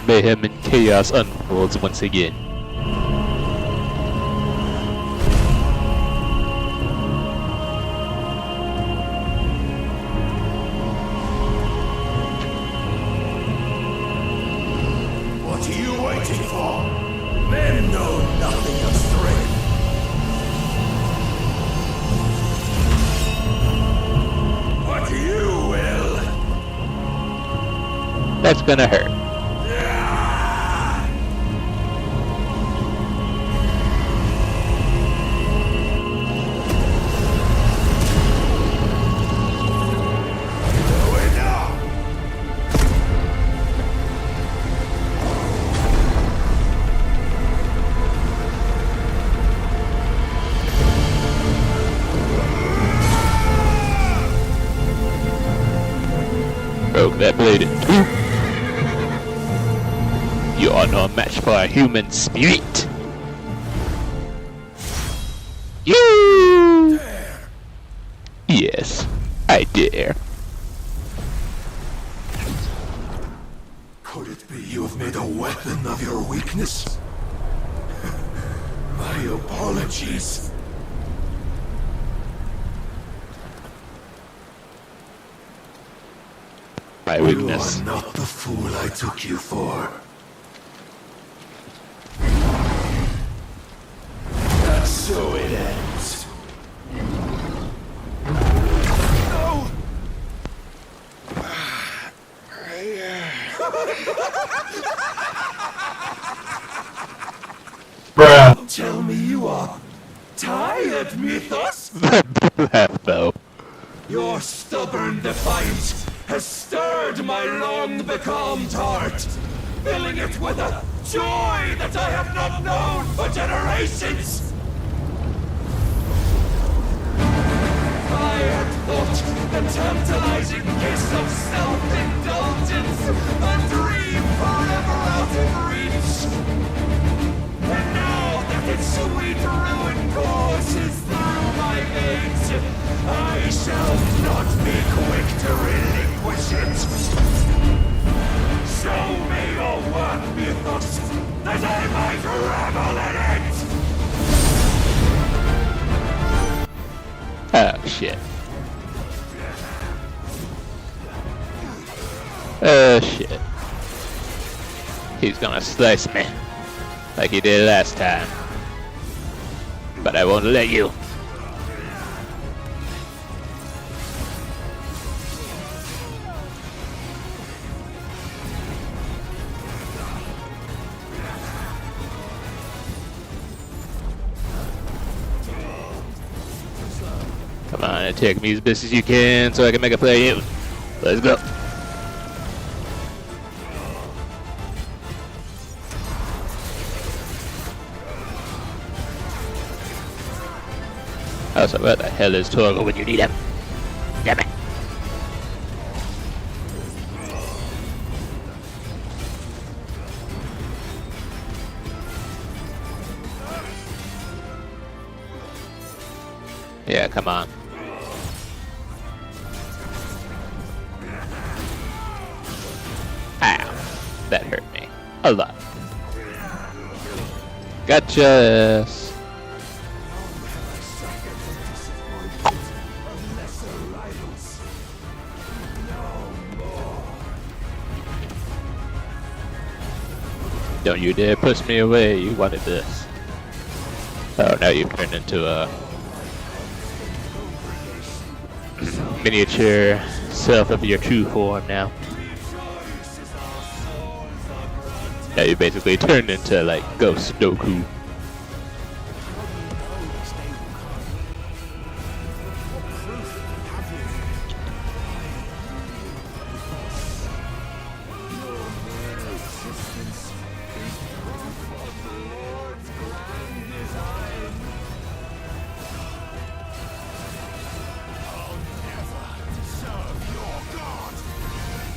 Speaker 1: mayhem and chaos unfolds once again.
Speaker 6: What are you waiting for? Men know nothing of strength. What you will.
Speaker 1: That's gonna hurt. Broke that blade in two. You are no match for a human spirit. You dare. Yes, I dare.
Speaker 6: Could it be you have made a weapon of your weakness? My apologies.
Speaker 1: My weakness.
Speaker 6: You are not the fool I took you for. And so it ends. No!
Speaker 1: Bruh.
Speaker 6: Tell me you are tired, Mythos?
Speaker 1: Laugh though.
Speaker 6: Your stubborn defiance has stirred my long-becalmed heart, filling it with a joy that I have not known for generations! I had thought the tantalizing kiss of self-indulgence a dream forever out of reach. And now that its sweet ruin courses through my veins, I shall not be quick to relinquish it. Show me your work, Mythos, that I might revel in it!
Speaker 1: Oh shit. Oh shit. He's gonna slice me. Like he did last time. But I won't let you. Come on, attack me as best as you can so I can make a play out. Let's go. Also, where the hell is Torgo when you need him? Damn it. Yeah, come on. Ow. That hurt me. A lot. Gotcha. Don't you dare push me away, you wanted this. Oh, now you've turned into a miniature self of your true form now. Now you basically turned into like Ghost Doku.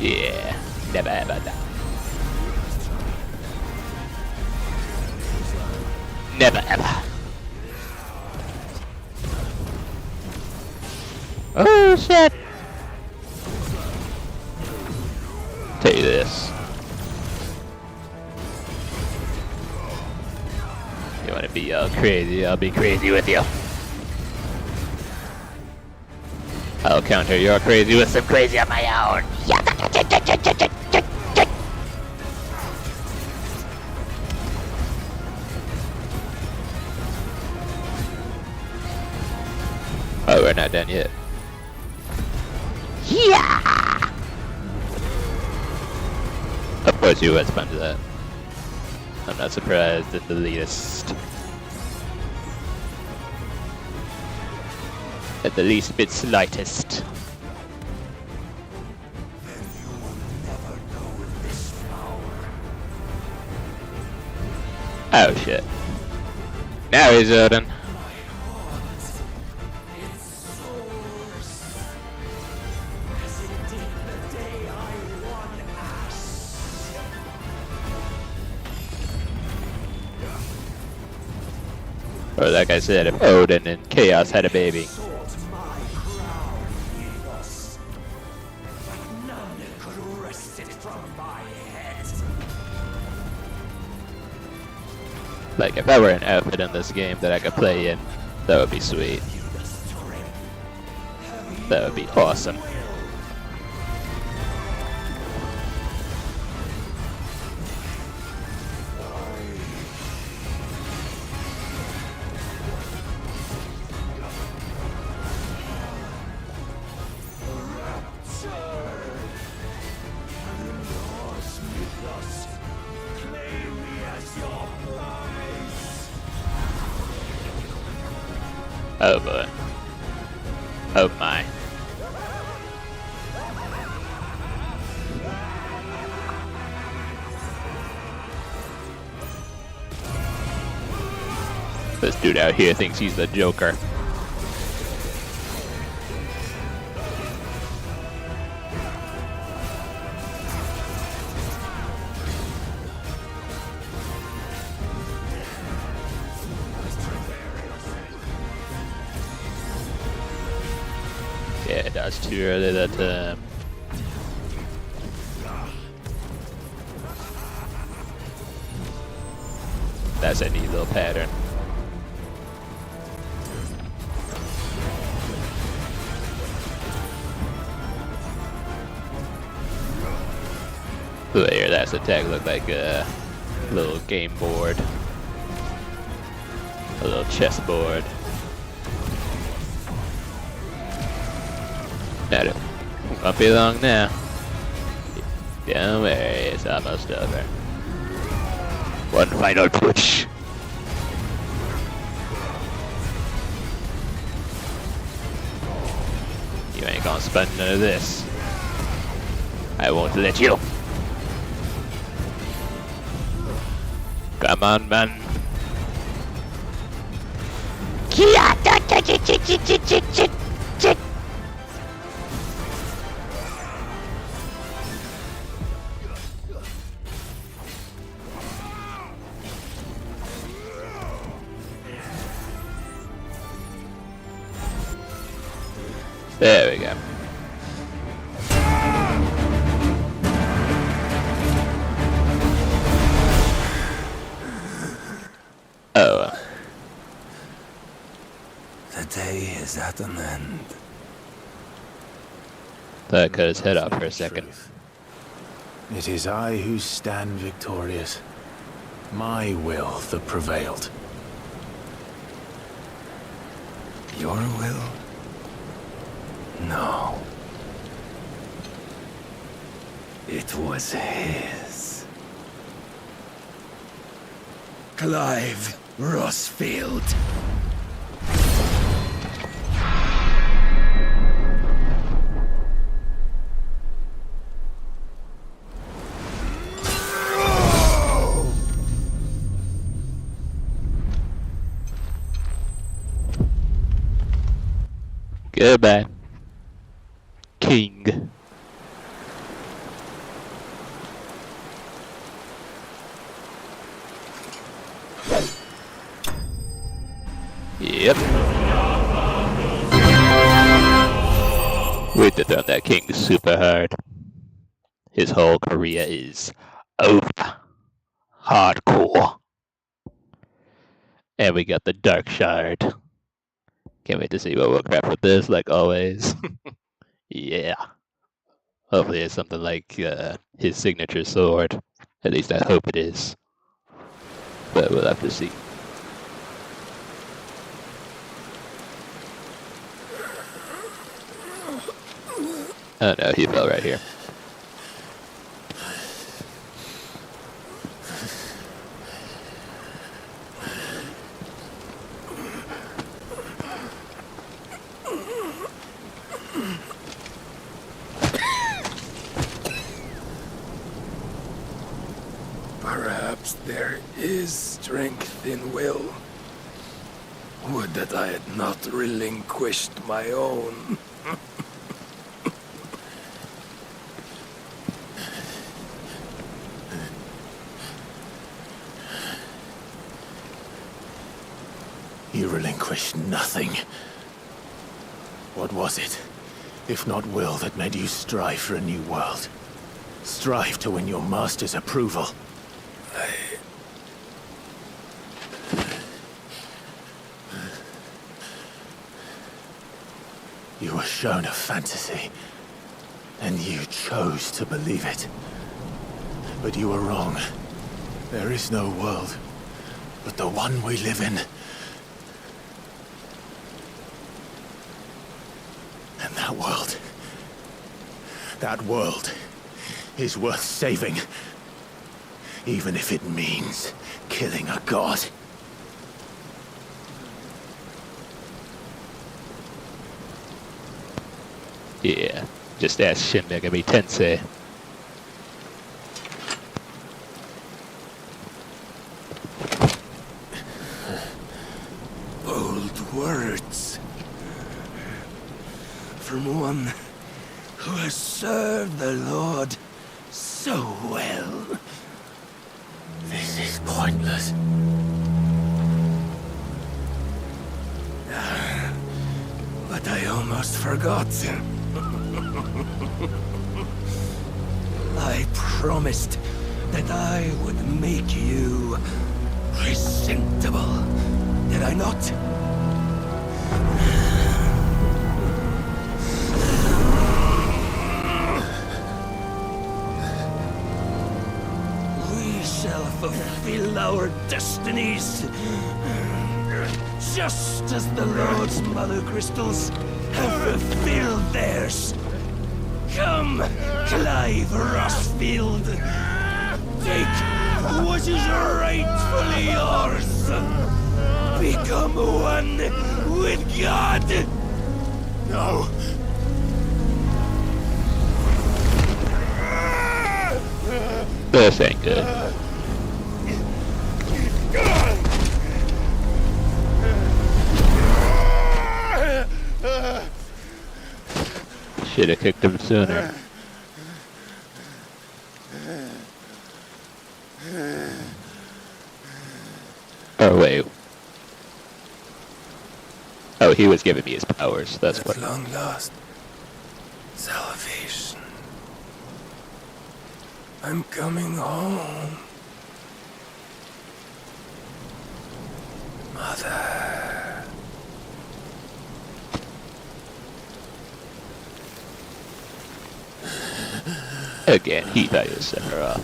Speaker 1: Yeah, never ever die. Never ever. Oh shit! Tell you this. You wanna be all crazy, I'll be crazy with you. I'll counter your crazy with some crazy of my own. Oh, we're not done yet. Yeah! Of course you would respond to that. I'm not surprised in the least. At the least bit slightest. Oh shit. Now he's Odin. Or like I said, if Odin and Chaos had a baby. Like if I were an outfit in this game that I could play in, that would be sweet. That would be awesome. Oh boy. Oh my. This dude out here thinks he's the Joker. Yeah, that's too early that time. That's a neat little pattern. There, that's attack looked like a little game board. A little chessboard. Not it won't be long now. Don't worry, it's almost over. One final push. You ain't gonna spend none of this. I won't let you. Come on, man. There we go. Oh.
Speaker 18: The day is at an end.
Speaker 1: Thought I cut his head off for a second.
Speaker 3: It is I who stand victorious. My will that prevailed.
Speaker 18: Your will? No. It was his. Clive Rossfield.
Speaker 1: Goodbye, King. Yep. We did on that king super hard. His whole career is over. Hardcore. And we got the Dark Shard. Can't wait to see what we'll craft with this, like always. Yeah. Hopefully it's something like his signature sword. At least I hope it is. But we'll have to see. Oh no, he fell right here.
Speaker 21: Perhaps there is strength in will. Would that I had not relinquished my own.
Speaker 3: You relinquished nothing. What was it, if not will, that made you strive for a new world? Strive to win your master's approval? You were shown a fantasy, and you chose to believe it. But you were wrong. There is no world, but the one we live in. And that world is worth saving, even if it means killing a god.
Speaker 1: Yeah, just ask Shin Megami Tensei.
Speaker 21: Bold words. From one who has served the Lord so well.
Speaker 3: This is pointless.
Speaker 21: But I almost forgot. I promised that I would make you presentable. Did I not? We shall fulfill our destinies. Just as the Lord's Mother Crystals have fulfilled theirs. Come, Clive Rossfield. Take what is rightfully yours. Become one with God.
Speaker 3: No.
Speaker 1: This ain't good. Should have kicked him sooner. Oh wait. Oh, he was giving me his powers. That's what.
Speaker 21: At long last, salvation. I'm coming home. Mother.
Speaker 1: Again, he thought he was setting her off.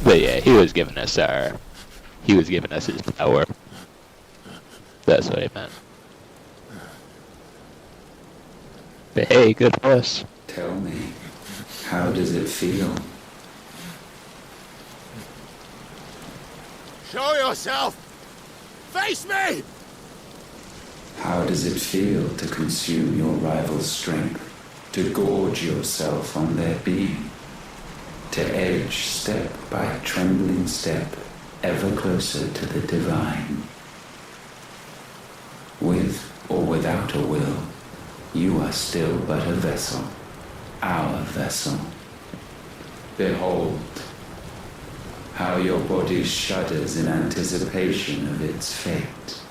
Speaker 1: But yeah, he was giving us his power. That's what he meant. But hey, good for us.
Speaker 16: Tell me, how does it feel?
Speaker 5: Show yourself! Face me!
Speaker 16: How does it feel to consume your rival's strength? To gorge yourself on their beam? To edge step by trembling step ever closer to the divine? With or without a will, you are still but a vessel, our vessel. Behold, how your body shudders in anticipation of its fate.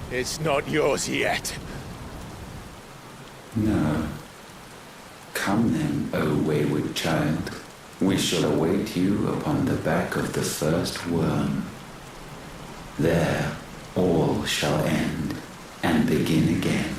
Speaker 18: It's not yours yet.
Speaker 16: No. Come then, O wayward child. We shall await you upon the back of the first worm. There, all shall end and begin again.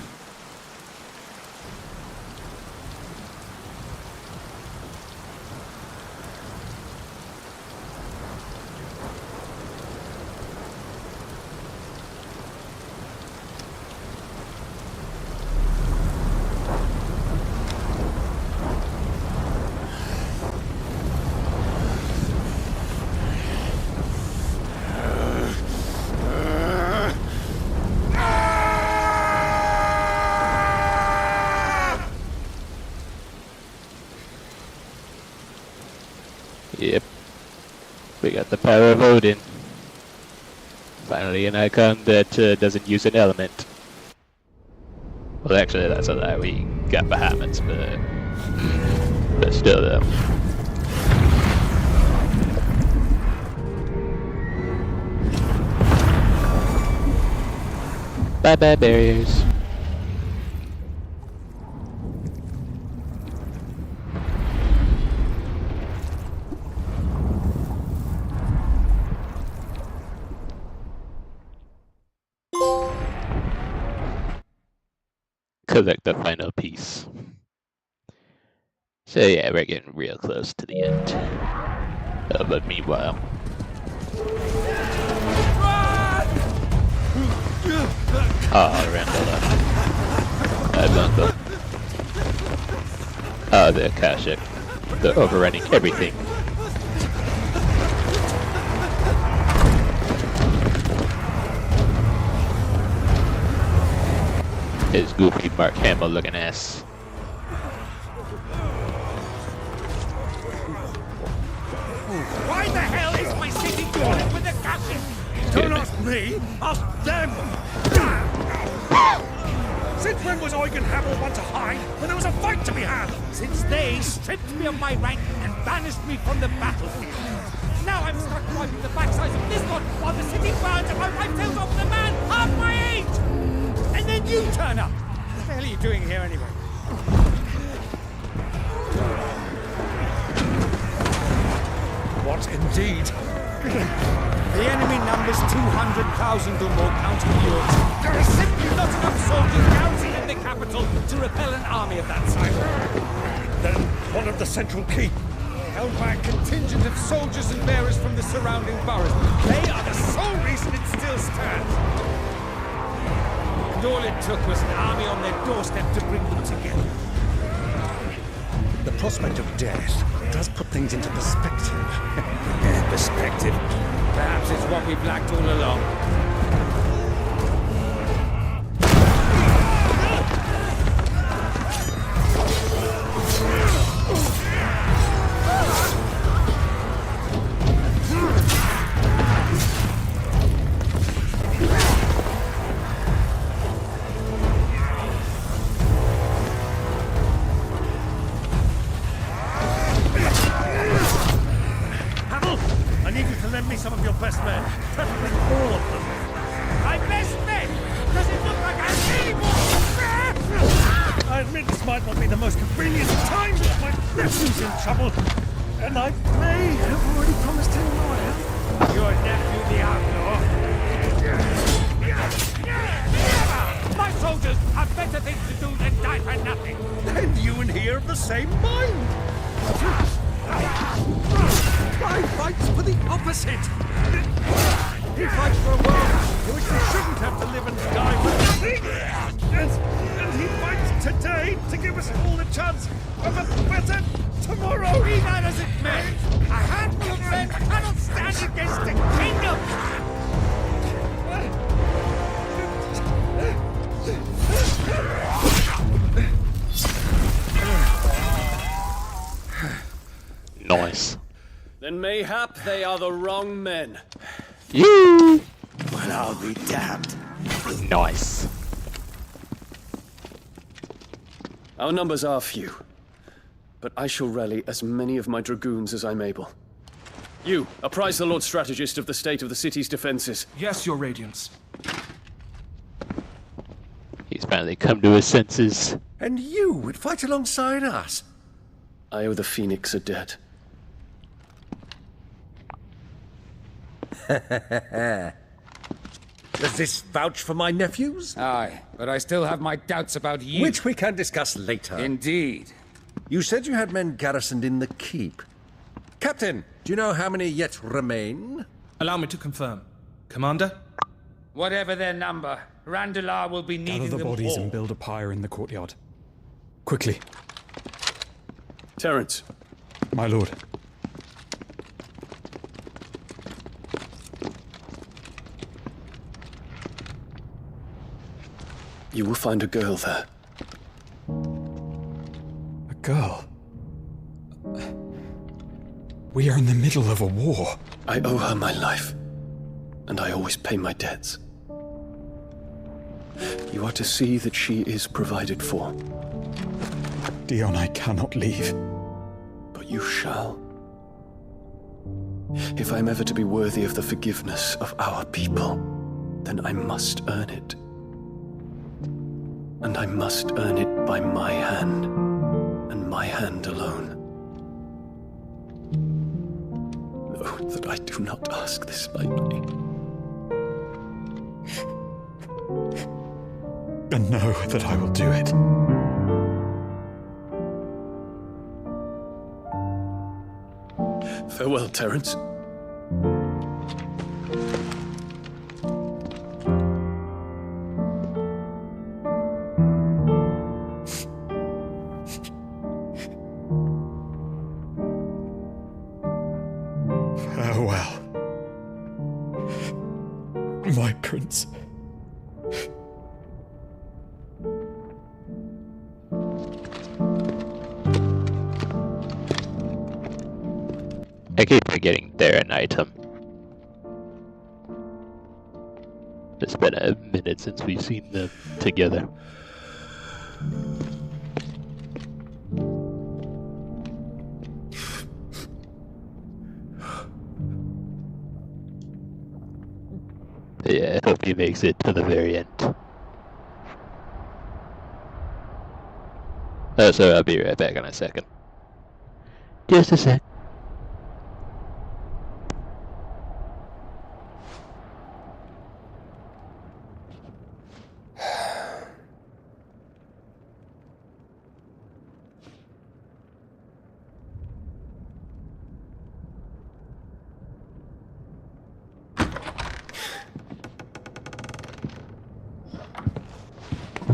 Speaker 1: Yep. We got the power of Odin. Finally an icon that doesn't use an element. Well, actually, that's a lie. We got Bahamut's, but still, though. Bye-bye, barriers. Collect the final piece. So yeah, we're getting real close to the end. But meanwhile... Oh, Randall. Uncle. Oh, the Akashic. They're overrunning everything. His goofy Mark Hamill looking ass.
Speaker 6: Why the hell is my city doing with the Akashic? Don't ask me, ask them! Since when was Eugen Hamel one to hide when there was a fight to be had? Since they stripped me of my rank and banished me from the battlefield. Now I'm stuck wiping the backsides of this lot while the city burns and my wife tells off the man half my age! And then you turn up! What the hell are you doing here anyway? What indeed? The enemy numbers 200,000 or more, counting yours. There are simply not enough soldiers garrisoned in the capital to repel an army of that size. Then one of the central keep, held by a contingent of soldiers and bearers from the surrounding boroughs. They are the sole reason it still stands. And all it took was an army on their doorstep to bring them together. The prospect of death does put things into perspective. Perspective? Perhaps it's what we've lacked all along. Some of your best men, preferably all of them. My best men? Does it look like I need more? I admit this might not be the most convenient time, but my nephew's in trouble, and I may have already promised him loyal. Your nephew, the outlaw? Never! My soldiers have better things to do than die for nothing. And you and he are of the same mind. I fights for the opposite! He fights for a world in which we shouldn't have to live and die for nothing! And he fights today to give us all the chance of a better tomorrow! Be that as it may, a handful of men cannot stand against a kingdom!
Speaker 1: Nice.
Speaker 2: Then mayhap they are the wrong men.
Speaker 1: You.
Speaker 2: Well, I'll be damned.
Speaker 1: Nice.
Speaker 2: Our numbers are few, but I shall rally as many of my dragoons as I'm able. You, apprise the Lord Strategist of the state of the city's defenses.
Speaker 19: Yes, Your Radiance.
Speaker 1: finally come to his senses.
Speaker 9: And you would fight alongside us?
Speaker 2: I owe the Phoenix a debt.
Speaker 9: Does this vouch for my nephews?
Speaker 19: Aye, but I still have my doubts about you.
Speaker 9: Which we can discuss later.
Speaker 19: Indeed.
Speaker 9: You said you had men garrisoned in the keep. Captain, do you know how many yet remain?
Speaker 23: Allow me to confirm. Commander?
Speaker 19: Whatever their number, Randalar will be needing
Speaker 24: Gather the
Speaker 19: them
Speaker 24: bodies
Speaker 19: all.
Speaker 24: and build a pyre in the courtyard. Quickly.
Speaker 2: Terence.
Speaker 24: My lord.
Speaker 2: You will find a girl there.
Speaker 24: A girl? We are in the middle of a war.
Speaker 2: I owe her my life, and I always pay my debts. You are to see that she is provided for.
Speaker 24: Dion, I cannot leave.
Speaker 2: But you shall. If I am ever to be worthy of the forgiveness of our people, then I must earn it. And I must earn it by my hand, and my hand alone. Know that I do not ask this lightly.
Speaker 24: And know that I will do it.
Speaker 2: Farewell, Terence.
Speaker 24: Farewell, my prince.
Speaker 1: I keep forgetting they're an item. It's been a minute since we've seen them together. Yeah, I hope he makes it to the very end. Oh, so I'll be right back in a second. Just a sec.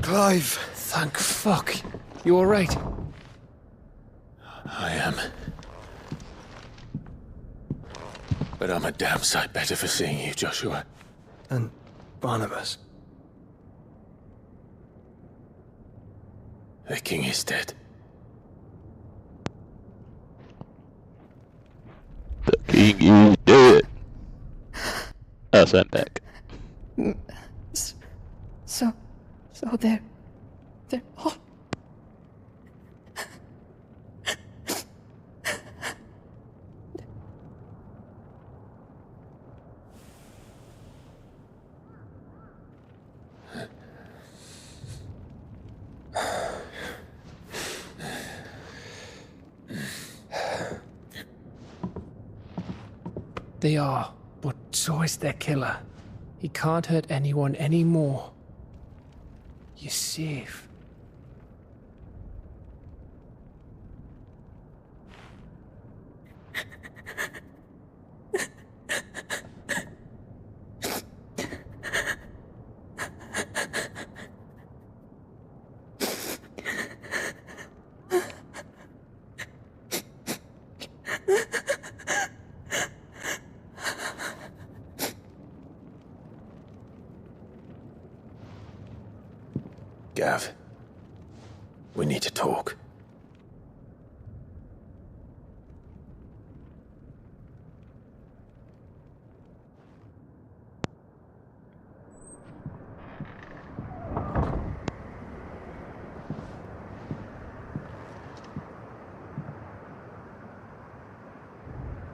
Speaker 3: Clive!
Speaker 2: Thank fuck. You alright?
Speaker 3: I am. But I'm a damn sight better for seeing you, Joshua.
Speaker 4: And Barnabas.
Speaker 3: The king is dead.
Speaker 1: The king is dead. Oh, so I'm back.
Speaker 7: So they're all...
Speaker 25: They are, but so is their killer. He can't hurt anyone anymore. You're safe.
Speaker 3: Gav, we need to talk.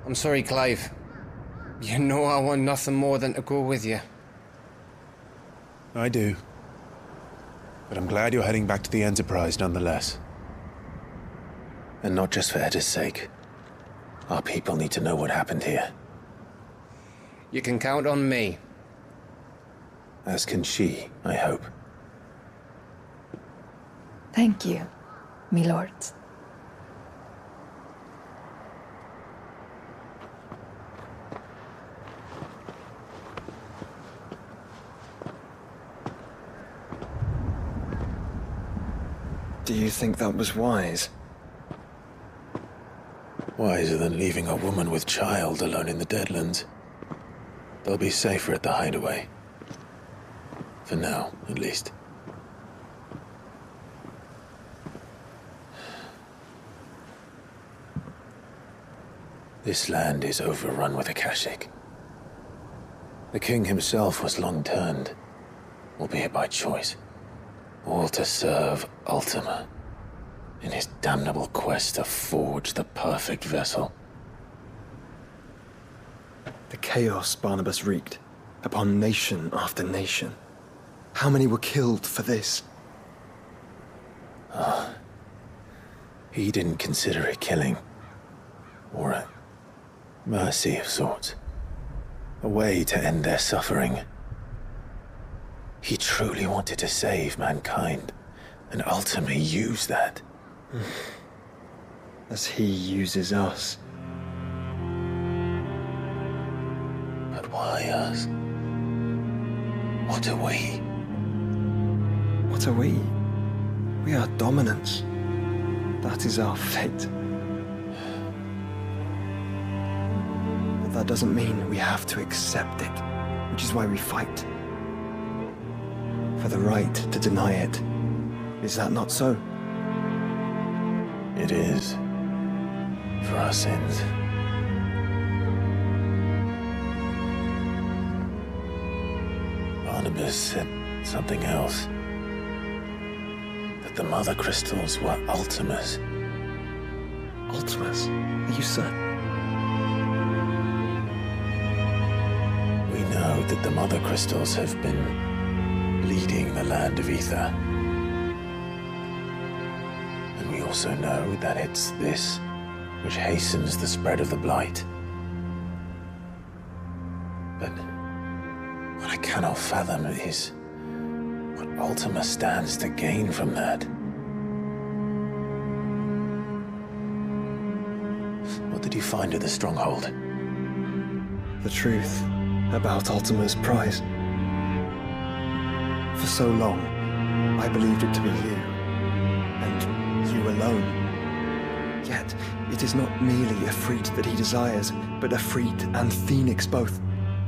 Speaker 19: I'm sorry, Clive. You know I want nothing more than to go with you.
Speaker 14: I do.
Speaker 3: But I'm glad you're heading back to the Enterprise nonetheless.
Speaker 10: And not just for Edda's sake. Our people need to know what happened here.
Speaker 19: You can count on me.
Speaker 10: As can she, I hope.
Speaker 7: Thank you, my lords.
Speaker 4: Do you think that was wise?
Speaker 3: Wiser than leaving a woman with child alone in the Deadlands. They'll be safer at the hideaway. For now, at least. This land is overrun with Akashic. The king himself was long turned, albeit by choice, all to serve Ultima in his damnable quest to forge the perfect vessel.
Speaker 4: The chaos Barnabas wreaked upon nation after nation. How many were killed for this?
Speaker 3: He didn't consider it killing, or a mercy of sorts. A way to end their suffering. He truly wanted to save mankind, and ultimately use that.
Speaker 4: As he uses us.
Speaker 3: But why us? What are we?
Speaker 4: What are we? We are dominance. That is our fate. But that doesn't mean we have to accept it, which is why we fight. For the right to deny it. Is that not so?
Speaker 3: It is. For our sins. Barnabas said something else. That the Mother Crystals were Ultimas.
Speaker 4: Ultimas? Are you certain?
Speaker 3: We know that the Mother Crystals have been leading the land of Ether. And we also know that it's this which hastens the spread of the Blight. But what I cannot fathom is what Ultima stands to gain from that. What did you find at the Stronghold?
Speaker 4: The truth about Ultima's prize. For so long, I believed it to be you, and you alone. Yet, it is not merely Efreet that he desires, but Efreet and Phoenix both.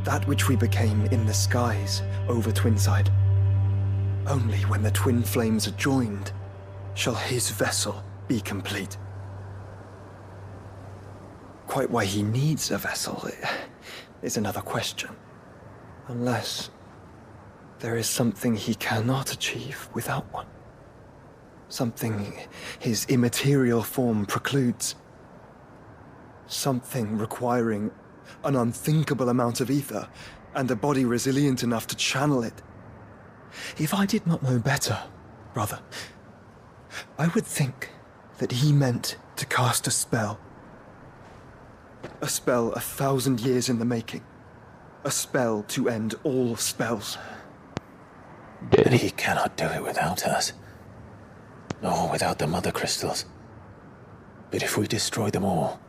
Speaker 4: That which we became in the skies over Twinside. Only when the twin flames are joined shall his vessel be complete. Quite why he needs a vessel is another question. Unless there is something he cannot achieve without one. Something his immaterial form precludes. Something requiring an unthinkable amount of ether and a body resilient enough to channel it. If I did not know better, brother, I would think that he meant to cast a spell. A spell 1,000 years in the making. A spell to end all spells.
Speaker 3: And he cannot do it without us. Nor without the Mother Crystals. But if we destroy them all,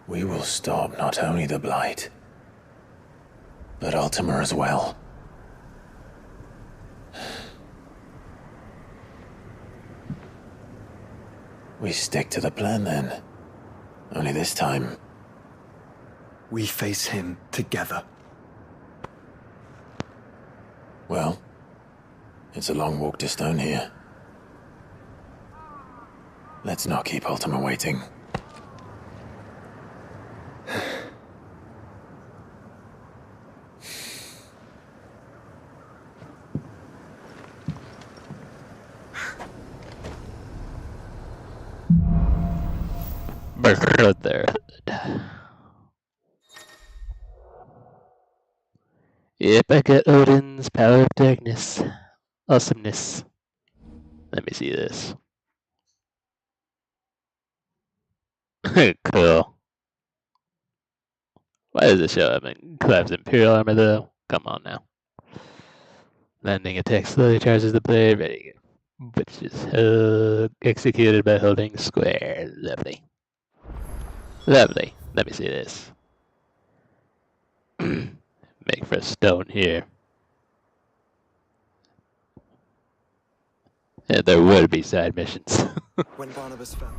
Speaker 3: we will stop not only the Blight, but Ultima as well. We stick to the plan then. Only this time,
Speaker 4: we face him together.
Speaker 3: Well, it's a long walk to Stone here. Let's not keep Ultima waiting.
Speaker 1: Brother. Yep, I got Odin's power of darkness. Awesomeness. Let me see this. Cool. Why does it show up in Clive's Imperial armor though? Come on now. Landing attack slowly charges the blade. Ready. Which is executed by holding square. Lovely. Lovely. Let me see this. Make for a stone here. Yeah, there would be side missions.
Speaker 4: When Barnabas fell,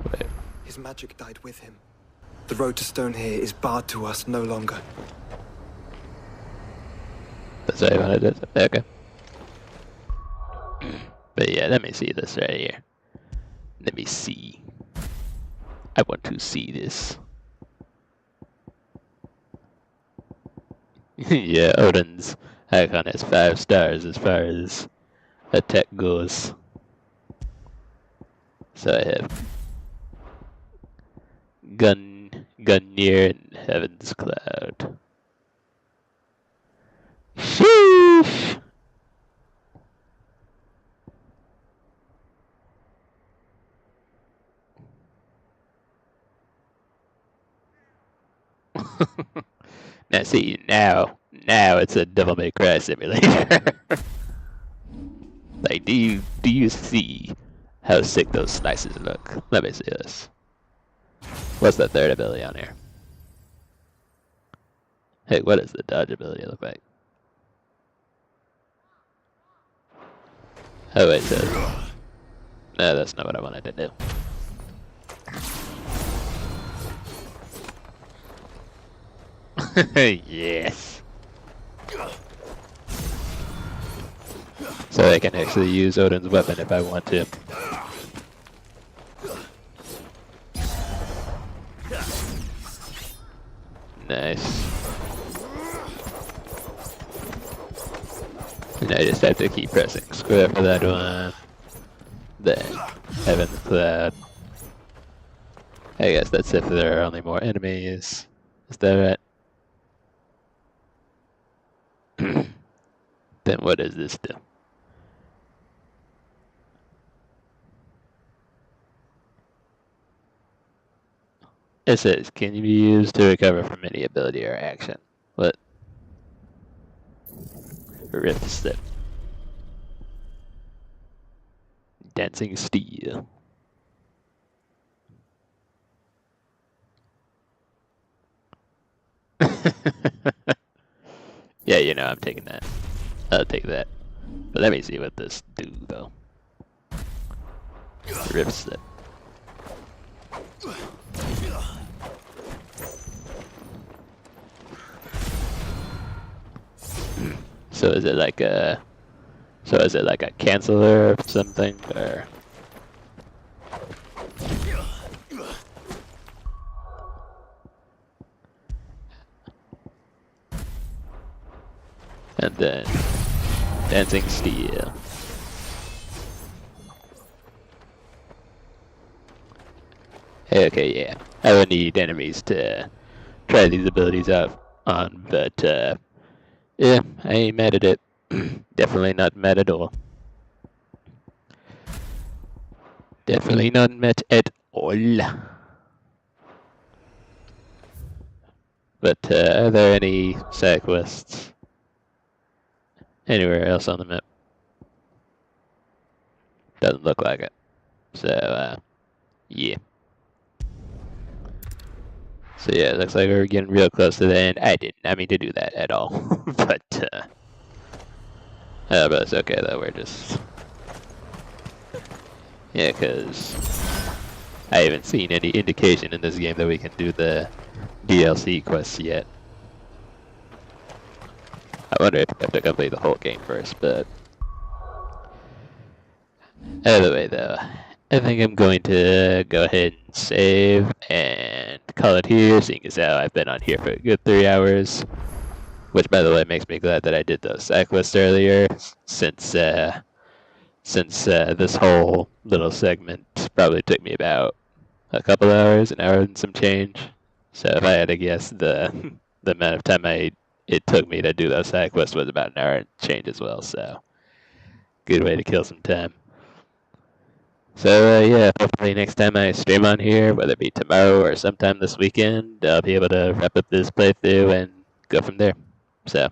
Speaker 1: Wait.
Speaker 4: his magic died with him. The road to stone here is barred to us no longer.
Speaker 1: That's what I wanted to say. Okay. But yeah, let me see this right here. Let me see. I want to see this. Yeah, Odin's icon has 5 stars as far as attack goes. So I have Gungnir and Heaven's Cloud. Sheesh! Now see, now it's a Devil May Cry simulator. Like, do you see how sick those slices look? Let me see this. What's the third ability on here? Hey, what does the dodge ability look like? Oh wait, so no, that's not what I wanted to do. Yes. So I can actually use Odin's weapon if I want to. Nice. And I just have to keep pressing square for that one. Then Heaven's Cloud. I guess that's if there are only more enemies. Is that right? Then what does this do? It says, can you be used to recover from any ability or action? What? Rift Step. Dancing Steel. Yeah, you know, I'm taking that. I'll take that. But let me see what this do, though. Rift Step. So is it like a... So is it like a canceller or something, or... And then... Dancing Steel. Okay, yeah. I would need enemies to try these abilities out on, but yeah, I ain't mad at it. Definitely not mad at all. Definitely not mad at all. But are there any side quests anywhere else on the map? Doesn't look like it. So, yeah. So yeah, it looks like we're getting real close to the end. I did not mean to do that at all. But it's okay though, we're just... Yeah, because I haven't seen any indication in this game that we can do the DLC quests yet. I wonder if I have to complete the whole game first, but... Either way though, I think I'm going to go ahead and save and call it here, seeing as how I've been on here for a good 3 hours. Which, by the way, makes me glad that I did those side quests earlier, since this whole little segment probably took me about a couple hours, an hour and some change. So if I had to guess, the amount of time it took me to do those side quests was about an hour and change as well. So good way to kill some time. So yeah, hopefully next time I stream on here, whether it be tomorrow or sometime this weekend, I'll be able to wrap up this playthrough and go from there. So,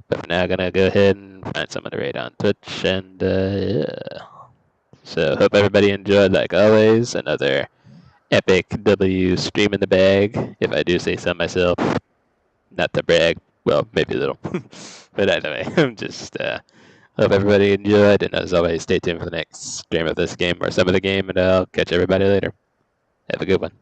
Speaker 1: but for now, I'm gonna go ahead and find someone to raid on Twitch, and yeah. So hope everybody enjoyed, like always, another epic W stream in the bag, if I do say so myself. Not to brag, well, maybe a little. But anyway, I'm just, hope everybody enjoyed, and as always, stay tuned for the next stream of this game or some of the game, and I'll catch everybody later. Have a good one.